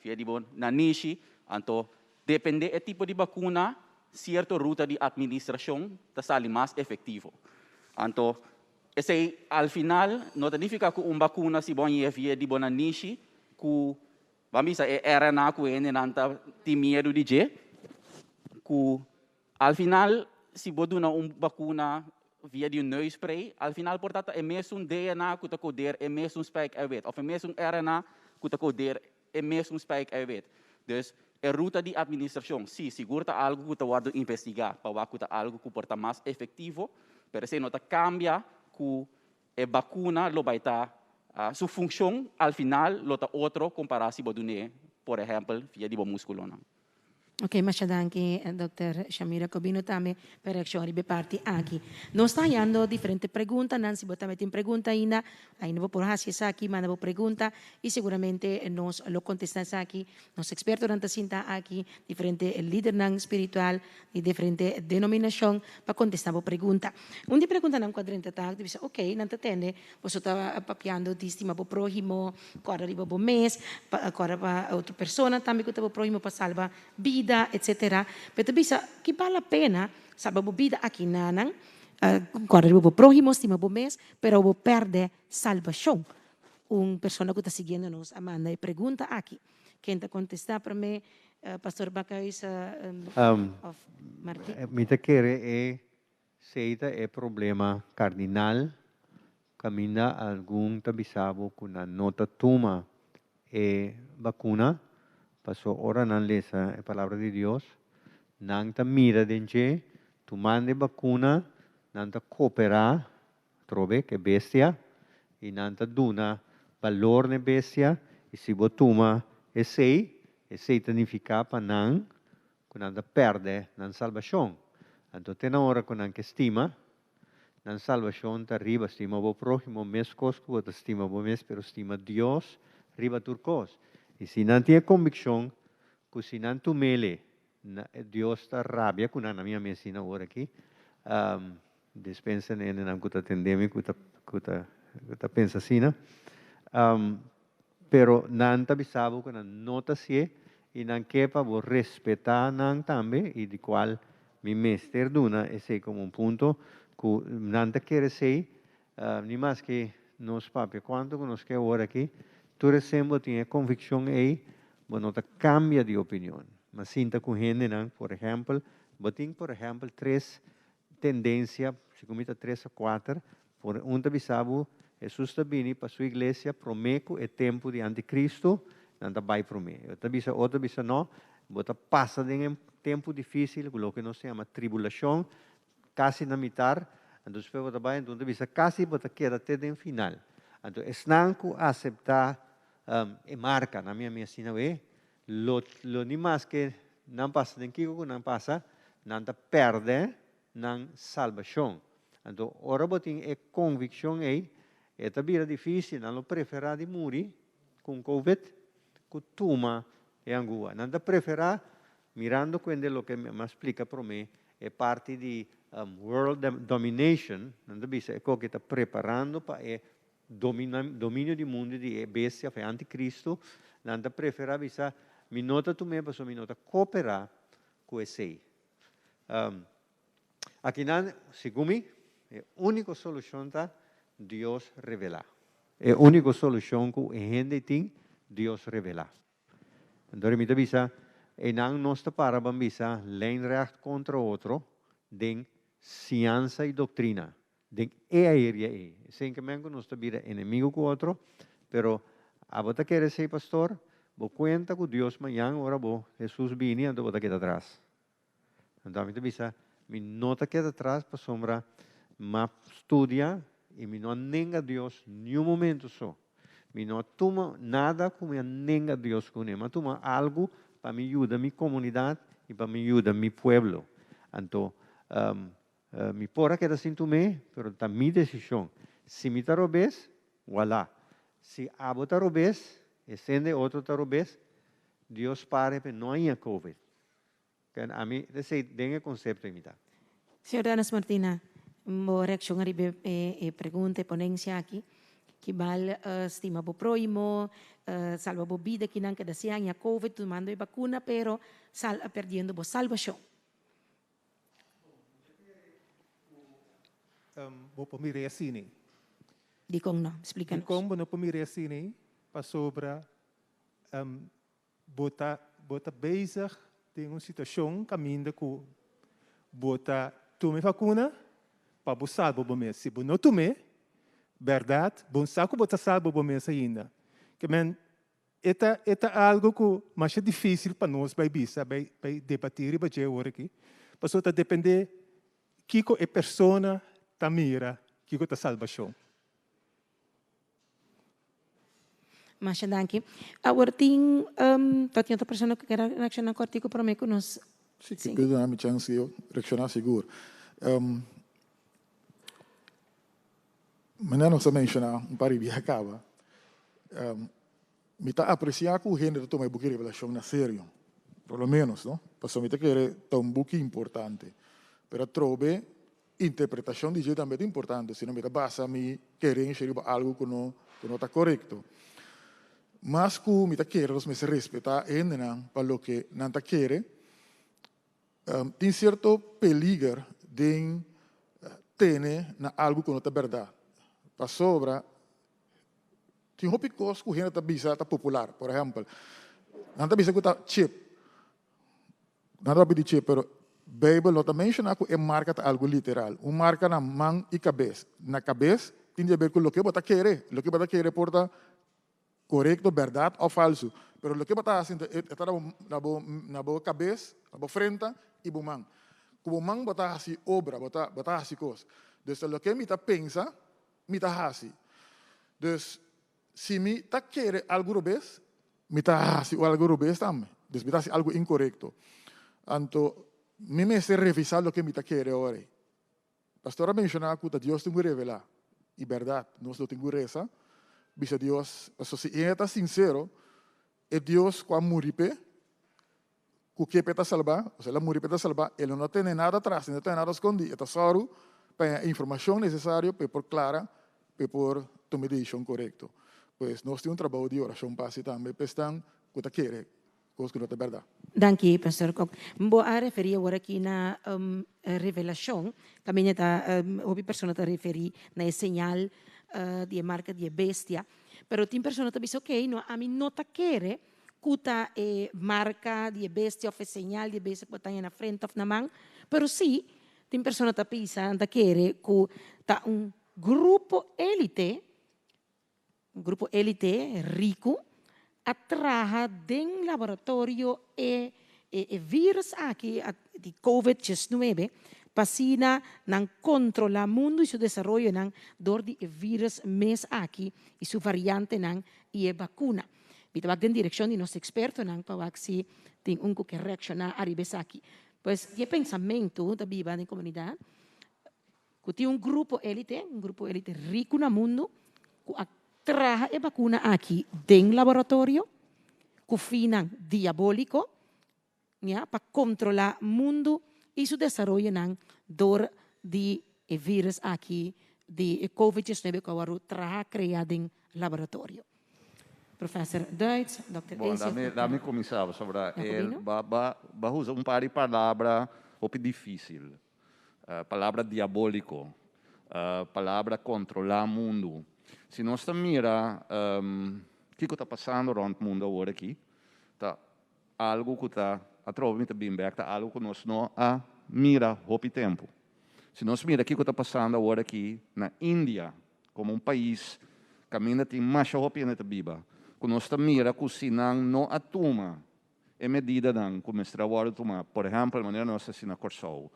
via de nanishi. Então, depende do tipo de vacuna, certa ruta de administração está mais efetivo. Então, esse, ao final, não significa que uma vacuna se vai via de nanishi, que vamos dizer, era na que não tem medo de G, que ao final, se você dá uma vacuna via de neuspray, al final, portanto, é mesmo DNA que está coder, é mesmo spike eiwit, ou é mesmo RNA que está coder, é mesmo spike eiwit. Dus, a ruta de administração, sim, segura algo que está investigar, para que algo que porta mais efetivo, mas se não cambia que a vacuna lo vai estar, sua função, al final, lo está outro comparado se você, por exemplo, via de musculona. Ok, masyadong kay Dr. Shamir Jacobino também para reaksyon ibe parti aqui. Nós está yando diferente pergunta, Nancy botamente tem pergunta ainda vou por hacia aqui, manda vou pergunta e seguramente nós lo contestamos aqui, nós expertos nanta sinta aqui, diferente líder nang espiritual e diferente denominação para contestar a pergunta. Undi pergunta nang quadrante tag, dice, ok, nanta tende, você está papiando di stima po prójimo, corre riba po mês, corre pa outra persona, também que po prójimo para salvar vida, etc. Pero bisa, que vale a pena salvar a vida aqui nanang, corre o próximo, estima o mês, pero o perde salvação. Pessoa que está seguindo nos Amanda e pergunta aqui, quem está contestar para mim, Pastor Bacais of Marquis. Mi te quiere seita é problema cardinal, camina algum tabisabo com a nota tuma vacuna. Passou ora nan lesa a palavra de Deus, nang ta mira denche, tu mande vacuna, nang ta coopera, trobe que bestia, e nang ta duna valor ne bestia, e se botuma e sei significa pa nang, que nang ta perde nan salvação. Anto tena ora con anche stima, nan salvação ta riba stima bo próximo mes cosco, ta stima bo mes, pero stima Deus, riba turcos. E se não tem convicção, que se não tumele, Deus está rabia, que na minha medicina agora aqui, dispensa nem não que está atendendo, que está pensa assim, pero não está bisabo que não nota se e não quer para respeitar não também e de qual mi mester duna e sei como un punto que nanta quiere sei ni más que nos papi quanto conosce ora aqui tu recebo tiene convicción aí bueno ta cambia de opinião mas sinta com gente não por exemplo botin por exemplo três tendência se comita 3 a 4 por um bisabo Jesus está vindo para sua igreja prometo é tempo de anticristo nanta vai prometo outra bisa não bota passa de um tempo difícil o que nós chama tribulação quase na metade então se bota vai então bisa quase bota queda até no final então é nanco aceitar e marca na minha sina lo ni mais que não passa nem que não passa nanta perde nan salvação então ora botin é convicção aí é também difícil não prefera de morrer com covid com tuma e angua nanta prefera mirando quando lo que me explica para mim é parte de world domination nanta bisa é o que está preparando para domínio do mundo de bestia e anticristo nanta prefera bisa minota tu me passo minota cooperar com esse aqui não segundo é a única solução tá Deus revelar é a única solução que a gente tem Deus revelar então me bisa e não nós para bambisa lijnrecht contra outro den ciência e doutrina den é área sem que mengo nós tabira inimigo com outro pero a bota quer ser pastor bo cuenta com Deus amanhã ora bo Jesus vini ando bota queda atrás então me bisa me nota queda atrás para sombra ma estudia e me não nega Deus nenhum momento só me não toma nada como nega Deus com ele mas toma algo para me ajudar minha comunidade e para me ajudar meu pueblo então me porra queda assim também pero tá minha decisão se me tarobes voilà se abo tarobes e sende outro tarobes Deus pare para não há covid a mim esse dengue conceito imitar Senhor Danas Martina, vou reaccionar a pergunta e ponência aqui, que vale estima bo proimo, salva bo vida que não queda se há COVID, tomando a vacuna, pero perdendo bo salvação. Vou pomire assim. Di kong no, explica-nos. Di kong vou pomire assim, para sobra, bota bezig tem uma situação caminho com bota tome vacuna para você salvo o mês. Se não tome, verdade, bom saco bota salvo o mês ainda. Que men é algo que mais é difícil para nós vai debater e vai dizer agora aqui. Passou a depender que a pessoa tá mira, que a salvação. Mas danke. Agora tem outra pessoa que quer reaccionar com o artigo para mim que nós. Sim, que perdão, a minha chance eu reaccionar seguro. Mas não só mencionar par de acaba. Me tá apreciar que o gênero toma buque revelação na sério, pelo menos, não? Passou me tá querer tão buque importante, pero trobe interpretação de jeito também importante, senão me tá basta me querer enxergar algo que não está correto. Mas que me tá querer me se respeitar ainda para o que não tá querer. Tem certo peligro de ter algo que não é verdade. Para sobra, tem uma coisa que a gente está popular. Por exemplo, não está bisa que está chip. Não está bisa chip, mas a Bíblia não menciona que é marca algo literal. Uma marca na mão e cabeça. Na cabeça, tem a ver com o que você quer. O que você quer porta correto, verdade ou falso. Mas o que você está fazendo na boa cabeça, na boa frente, e bumang. Bumang bota hasi obra, bota hasi coisa. Então, o que me tá pensa, me tá hasi. Então, se me tá querer algo rubes, me tá hasi algo rubes também. Então, me tá hasi algo incorreto. Então, me se revisar o que me tá querer agora. Pastora mencionou que Deus tem que revelar. E verdade, nós não temos reza. Bisa Deus, se ele está sincero, é Deus que muripe. Que peta salvar, ou seja, morrer peta salvar, ele não tem nada atrás, não tem nada escondido, é só para a informação necessária para por clara, para por tomar decisão correta. Pois nós temos trabalho de oração passe também, para estar que quer Gosto que não é verdade. Danke, Pastor Kok. Mbo a referi agora aqui na revelação, também está, ouvi pessoa está referi na señal de marca de bestia, pero tem pessoa que diz, ok, no, a mim não tá querer kuta marca de bestia ou señal de bestia que está na frente ou na mão, pero sim, tem pessoa que pensa, tá querer que tá grupo élite rico, atraja den laboratório e vírus aqui de COVID-19 pasina nang controla mundo e seu desenvolvimento nang dor de vírus mes aqui e sua variante nang e vacuna. Bita bag den direção de nosso experto nang pawag si tem que reaccionar a ribes aqui. Pois de pensamento da biba na comunidade que tem grupo élite rico no mundo que traga a vacuna aqui den laboratório com finan diabólico para controlar o mundo e seu desenvolvimento nang dor de vírus aqui de COVID-19 que agora traga criado em laboratório. Professor Duits, Dr. Bom, dá-me começar sobre usar par de palavras difícil. Palavra diabólico, palavra controlar o mundo. Se nós mira o que está passando no mundo agora aqui, tá algo que está através bem tá algo que nós não mira o tempo. Se nós mira o que está passando agora aqui na Índia, como país que ainda tem mais roupa na biba, que nós mira que se não atuma a medida não começar a tomar, por exemplo, a maneira nós na Corsol,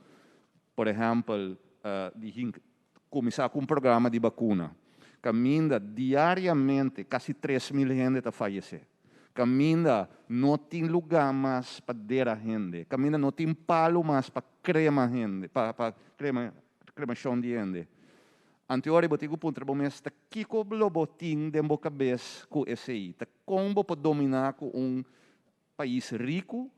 por exemplo, começar com programa de vacuna. Caminha diariamente, quase 3.000 gente a falecer. Caminha, não tem lugar mais para dar a gente. Caminha, não tem palo mais para cremar gente, para cremação de gente. Anteori, eu tenho ponto para mim, está aqui com o blobotim de boa cabeça com esse aí. Está como para dominar com país rico,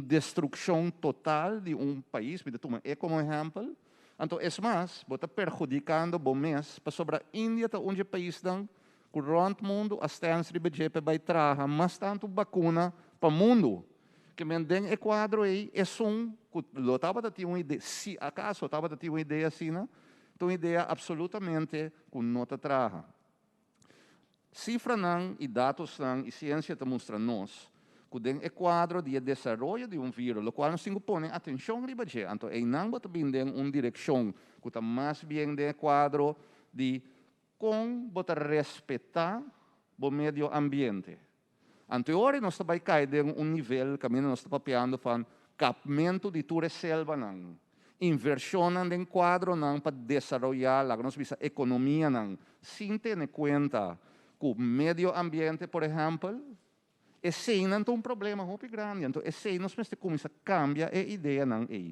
destruição total de país. É como exemplo. Então, é mais, está perjudicando o mês para sobre a Índia, onde o país não, que o mundo, a stância de BGP vai trazer mais tanto vacuna para o mundo. Que mendem é quadro aí, é som, que eu estava a ter uma ideia, se acaso eu estava a ter uma ideia assim, então uma ideia absolutamente que não te traz. Cifra não, e dados não, e ciência te mostra nós, que é quadro de desenvolvimento de vírus, o qual nos põe atenção riba de, então é não bota bem uma direção que está mais bem de quadro de com bota respeitar o meio ambiente. Anteriormente nós estamos cair de nível que nós estamos papeando para capamento de toda a selva não, inversão em quadro não para desenvolver a nossa economia não, sem ter em conta que o meio ambiente, por exemplo, esse não é problema muito grande. Então, esse nós precisamos começar a cambiar a ideia não é.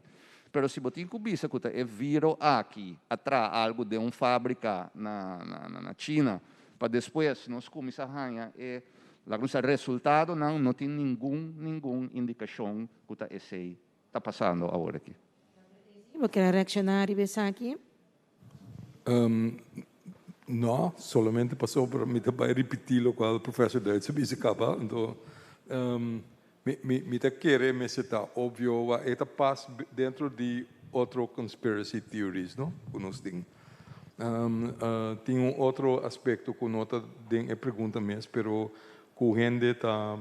Pero se você começa que é viro aqui, atrás algo de uma fábrica na China, para depois nós começar a ganhar o resultado não tem nenhuma indicação que esse está passando agora aqui. Você quer reaccionar e pensar aqui? Não, somente passou para me também repetir o que o professor Duits disse acaba. Então, me querer me está óbvio, é passa dentro de outro conspiracy theories, não? Que nós temos. Tem outro aspecto que nós tem a pergunta mesmo, pero que a gente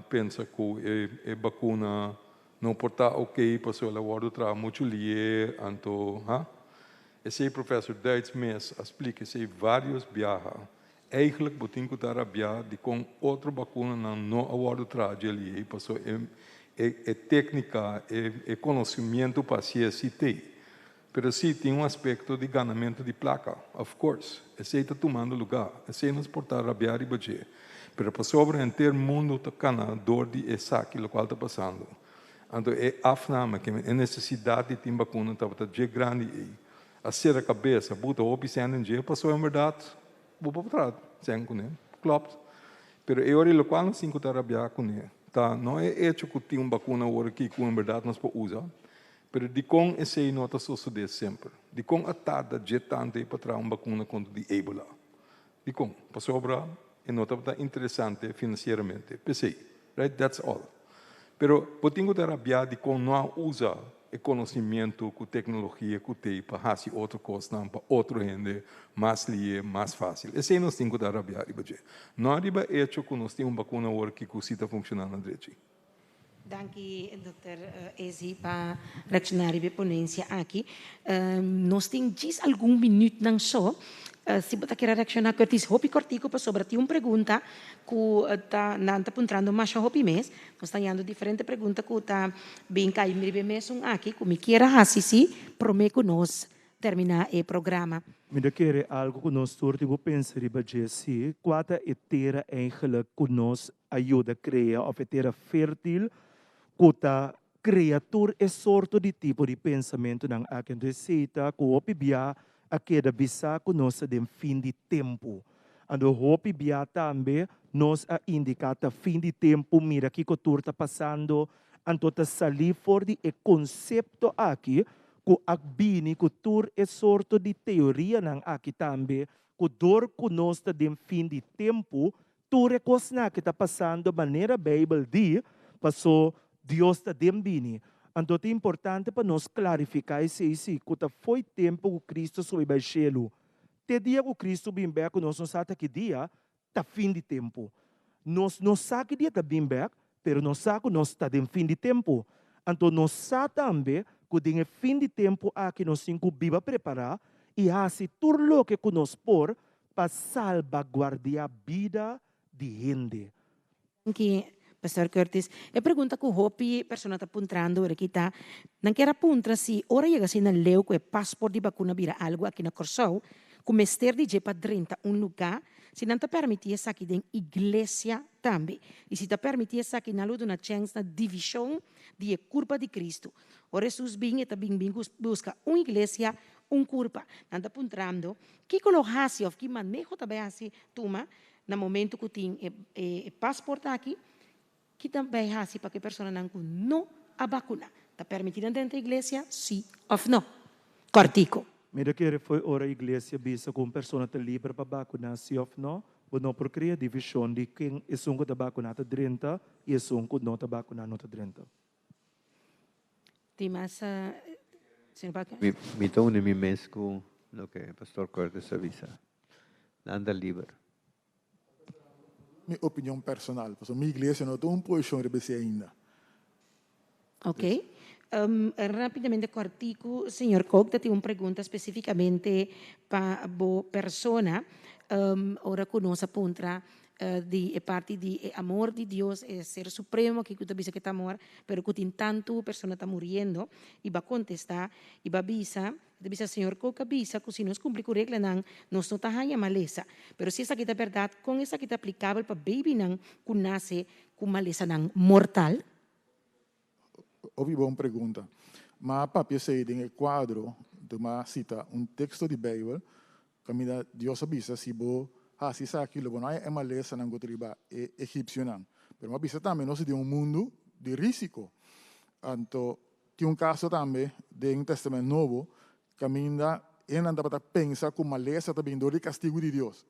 pensa que a vacuna não porta ok, passou a hora de muito lie, então, esse professor Duits mesmo explica que vários viagens. Eigenlijk botin que estar a viajar de com outra vacuna não agora traje ali e passou técnica e conhecimento para se tem. Pero sim tem aspecto de ganamento de placa, of course. Esse está tomando lugar. Esse não portar a viajar e bater. Pero para sobre o inteiro mundo está canador de essa aquilo qual está passando. Então é afname que a necessidade de ter vacuna está grande aí. A ser a cabeça, buta o pisando em dia, passou em verdade, vou para sem com ele, klopt. Pero eu olho o qual não se encontra a com ele, tá? Não é hecho que tem vacuna agora que com em verdade nós podemos usar, pero de com esse não está suceder sempre, de com a tarde jetante para trazer uma vacuna contra de Ebola, de com passou para e não está interessante financeiramente, pensei, right? That's all. Pero potingo da rabiadi com não usa o conhecimento, com tecnologia, com tem para fazer outra coisa, para outro rende, mais lié, mais fácil. Esse é nós temos que dar rabiadi, baje. Não arriba hecho que nós temos vacuna agora que está funcionando direito. Danke, Dr. Ezi, para reaccionar à ponência aqui. Nós temos algum minuto não só. Se você quer reaccionar, Curtis, hopi cortico para sobre ti pergunta que está nanta puntrando mais hopi mês. Nós estamos dando diferentes perguntas que está bem cair me mês aqui, que me queira assistir, prometo nós terminar o programa. Me quer algo que nós torti vou pensar riba Jesse, quata etera eigenlijk que nós ajuda a criar, of etera fértil, que criatura é sorto de tipo de pensamento não há quem receita, que hopi bia a queda bisa que nós de fim de tempo. Ando hopi bia também nós a indicata fim de tempo, mira que o tour está passando, antota salir fora de conceito aqui, que agbini que tour é sorto de teoria não aqui também, que dor que nós de fim de tempo, tour é coisa que está passando maneira Bíblia de passou Deus está dembini. Então é importante para nós clarificar isso, que foi tempo que Cristo subiu ao cielo. Te dia que Cristo vem back, nós não sabemos que dia está fim de tempo. Nós não sabemos que dia está bem back, mas nós sabemos que nós está em fim de tempo. Então nós sabemos também que tem fim de tempo aqui nós temos que viva preparar e assim tudo o que nós por para salvaguardar a vida de gente. Pastor Curtis, a pergunta que o Hopi persona está apuntando aqui está, não quer apuntar se ora chega assim na leu que o passaporte de vacuna vira algo aqui na Corsou, como ester de para 31 lugar, se não te permitir essa aqui em igreja também, e se te permitir essa aqui na luta na chance na divisão de curva de Cristo. Ora Jesus bem e também busca uma igreja, curva. Não está apuntando, que colocasse ou que manejo também assim, toma, no momento que tem o passaporte aqui, que também é assim para que a pessoa não a vacuna. Está permitido dentro da igreja, sim ou não? Cortico. Mira que foi hora a igreja bisa com pessoa te livre para vacunar, sim ou não? Ou não por criar divisão de quem é sungo da vacuna está 30 e é sungo não está vacuna não está 30. Tem mais... Me tomo mi mês com o que o pastor Curtis avisa. Anda livre. Minha opinião personal, porque minha igreja não tem uma posição de BC ainda. Ok. Rapidamente, cortico, senhor Cook, tem uma pergunta especificamente para a persona. Ora, conosco aponta de parte de amor de Deus, é ser supremo, que tu bisa que está amor, pero que tem tanto persona está morrendo, e vai contestar, e vai bisa senhor Coca bisa, que se nós cumprir com a regra não, nós não está maleza, pero se essa aqui é verdade, com essa aqui é aplicável para baby não, que nasce com maleza não mortal? Ouvi boa pergunta, mas papi sei em quadro de uma cita texto de Bíblia, que Deus avisa se bo assim aqui logo não é maleza não gotriba egípcio não, pero uma bisa também nós de mundo de risco, então tem caso também de Testamento Novo que ainda para pensar que maleza está vindo de castigo de Deus.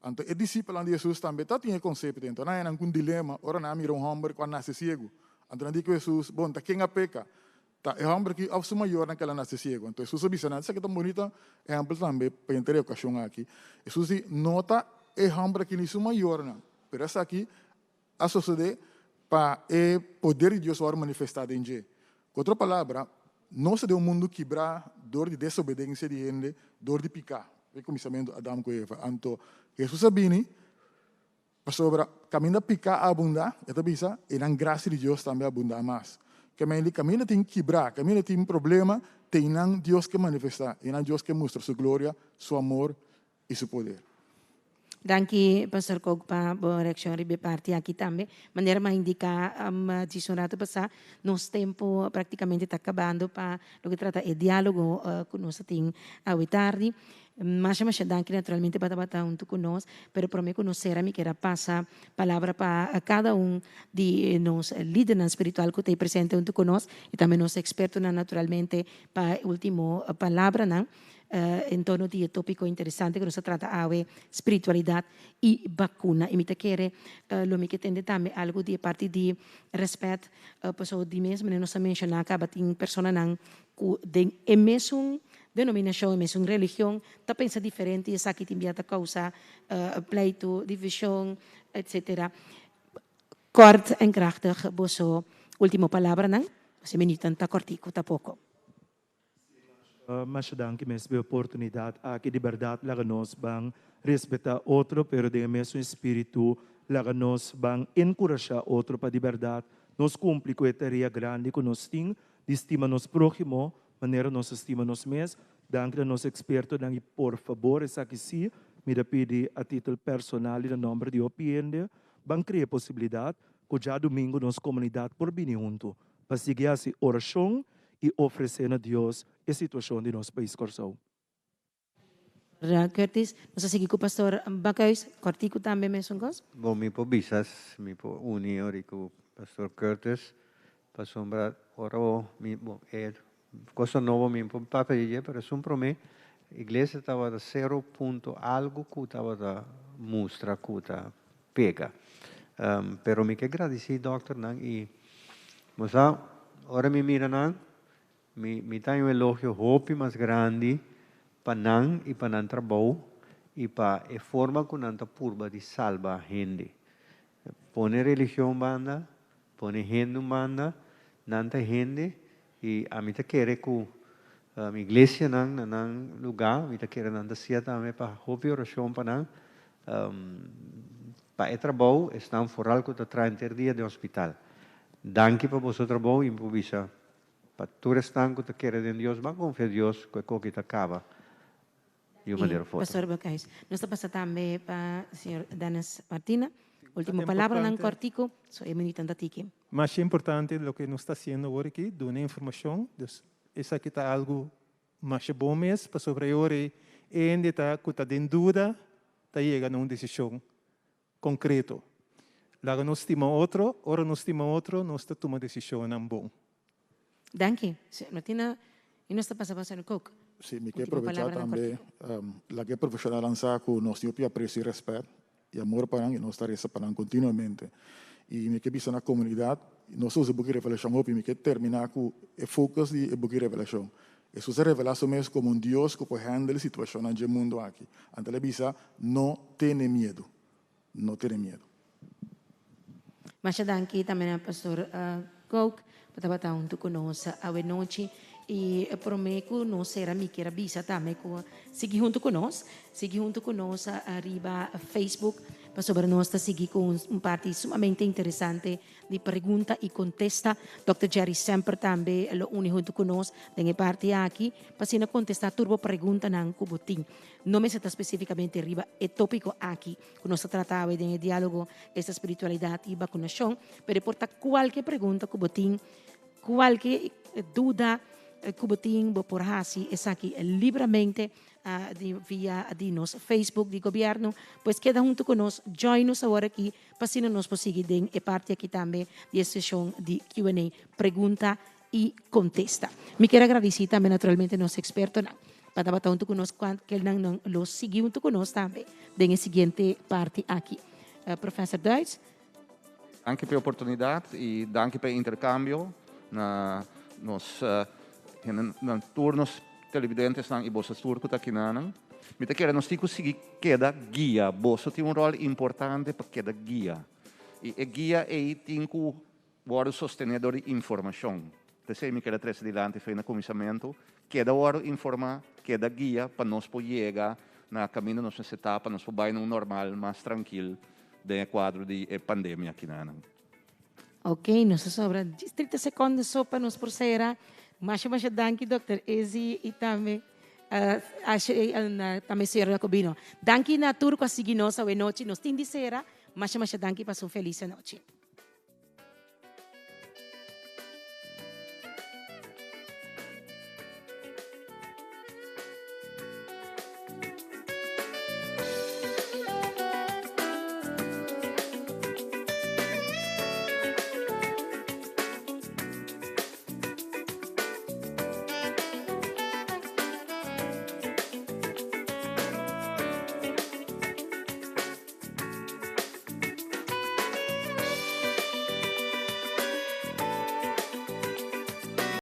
Então, o discípulo de Jesus também tinha conceito, então não é um dilema, ora não mira homem quando nasce cego. Então, diz Jesus, bom, tá quem a peca? Tá, é homem que é o maior naquela nasce cego. Então, Jesus avisa, isso aqui é tão bonito, exemplo também, para entender a ocasião aqui. Jesus diz, nota, é homem que não é o maior, não. Mas essa aqui, a sociedade, para o poder de Deus ser manifestado em Deus. Com outra palavra, não se deu um mundo quebrar, dor de desobediência de gente, dor de picar. É o começamento de Adão com Eva. Então, Jesus sabia, sobre caminho picar abundar, e na graça de Deus também abundar mais. Caminho tem que quebrar, caminho tem problema, tem Deus que manifestar, e Deus que mostra sua glória, seu amor e seu poder. Danke, Pastor Kog, para a reação de parte aqui também. Maneira mais indicar, dicionário passar, nosso tempo praticamente está acabando para o que trata o diálogo que nós temos à tarde. Mas danke naturalmente para bater junto conosco, pero prometo conhecer a mim que era passa palavra para cada de nós líderes espiritual que está presente junto conosco e também nosso experto naturalmente para a última palavra, não? em torno de tópico interessante que nos trata de espiritualidade e vacuna. E me quer lo me que tende também algo de parte de respeito pessoa de mesmo não se mencionar que batin persona não de mesmo denominação, mesmo religião, tá pensa diferente, essa que tem a causa pleito, divisão, etc. Kort en krachtig, boso última palavra não? Se minuto tá cortico, tá pouco. Mas danke mes be oportunidade aqui de verdade lá nós bang respeitar outro, pero de mesmo espírito lá nós bang encorajar outro para de verdade. Nós cumpre com a tarefa grande que nós tem, de estima nos próximo, maneira nós estima nos mes. Danke a nosso experto, danke por favor, essa aqui sim, me pede a título personal e o nome de opinião, bang criar possibilidade que já domingo nossa comunidade por vir junto, para seguir essa oração e oferecer a Deus a situação de nosso país Corsão. Curtis, nós seguimos com o pastor Bacchus, cortico também mesmo coisa? Bom, me po bisas, me po uni ori com o pastor Curtis, para sombra oro, me bom, coisa nova me po papel, para sombra me, igreja estava da 0 ponto algo que estava da mostra que tá pega. Pero me que agradeci, doctor, nang e mas ora me mira nang me tem um elogio hope mais grande para nang e para nan trabalho e para a forma que nan ta purba de salva a gente. Pone religião banda, pone gente banda, nan ta gente e a mim ta querer que a igreja nang lugar, me ta querer nan ta sia também para hope oração para nang para o trabalho, estão fora que está 30 dias de hospital. Danke para o seu trabalho e para visa. Para tu restan que te quer de Deus, mas confia em Deus que o que te acaba. E o maneira foto. Pastor Bacchus, nós estamos passando também para o senhor Danes Martina. Última palavra, não cortico, só é minuto da tiki. Mas é importante o que nós está fazendo agora aqui, dar informação. Essa aqui está algo mais bom mesmo, para sobre agora, e ainda está em dúvida, está chegando a uma decisão concreto. Lá nós estima outro, ora nós estima outro, nós está tomando decisão não bom. Danke. Martina, e nós está passando coco. Sim, me quer aproveitar também, a que profissional lançar com nós temos apreço e respeito e amor para nós, e nós estaremos para continuamente. E me quer pensar na comunidade, nós usamos o book revelação hope, me quer terminar com o foco de book revelação. Isso se revela mesmo como Deus que pode handlar a situação no mundo aqui. Então ele diz, não tenha medo. Não ter medo. Mas danke também ao pastor Coke, para estar junto conosco a noite e prometo não será me queira bisa também com seguir junto conosco arriba a Facebook para sobre nós seguir com parte sumamente interessante de pergunta e contesta. Dr. Jerry sempre também lo une junto conosco nella parte aqui para se contestar turbo pergunta nan kubutin. Não me seta especificamente arriba e tópico aqui que nós tratava de diálogo esta espiritualidade e vacunação, pero porta qualquer pergunta kubutin, qualquer dúvida kubutin por hasi essa aqui livremente via de nosso Facebook de governo, pois queda junto conosco, join-nos agora aqui, para se nos conseguir e parte aqui também de sessão de Q&A, pergunta e contesta. Me quero agradecer também naturalmente nosso experto, para estar junto conosco, que ele não lo seguiu junto conosco também, na seguinte parte aqui. Professor Duits. Danke pela oportunidade e danke pelo intercâmbio nos turnos televidentes nang ibosa surco ta kinanang. Mita kira nos tico sigi queda guia. Boso tem rol importante para queda guia. E guia é tinku waro sostenedor de informação. Te mi queda tres dilante foi na comissamento. Queda waro informar, queda guia para nós po llegar na caminho nós etapa, nós po vai num normal, mais tranquilo de quadro de pandemia kinanang. Ok, nos sobra 30 segundos só para nos proceder. Mas danke, Dr. Ezi, e também também Sr. Jacobino. Danke na turco a seguir nossa noite, nos tem de ser, mas danke para sua feliz noite.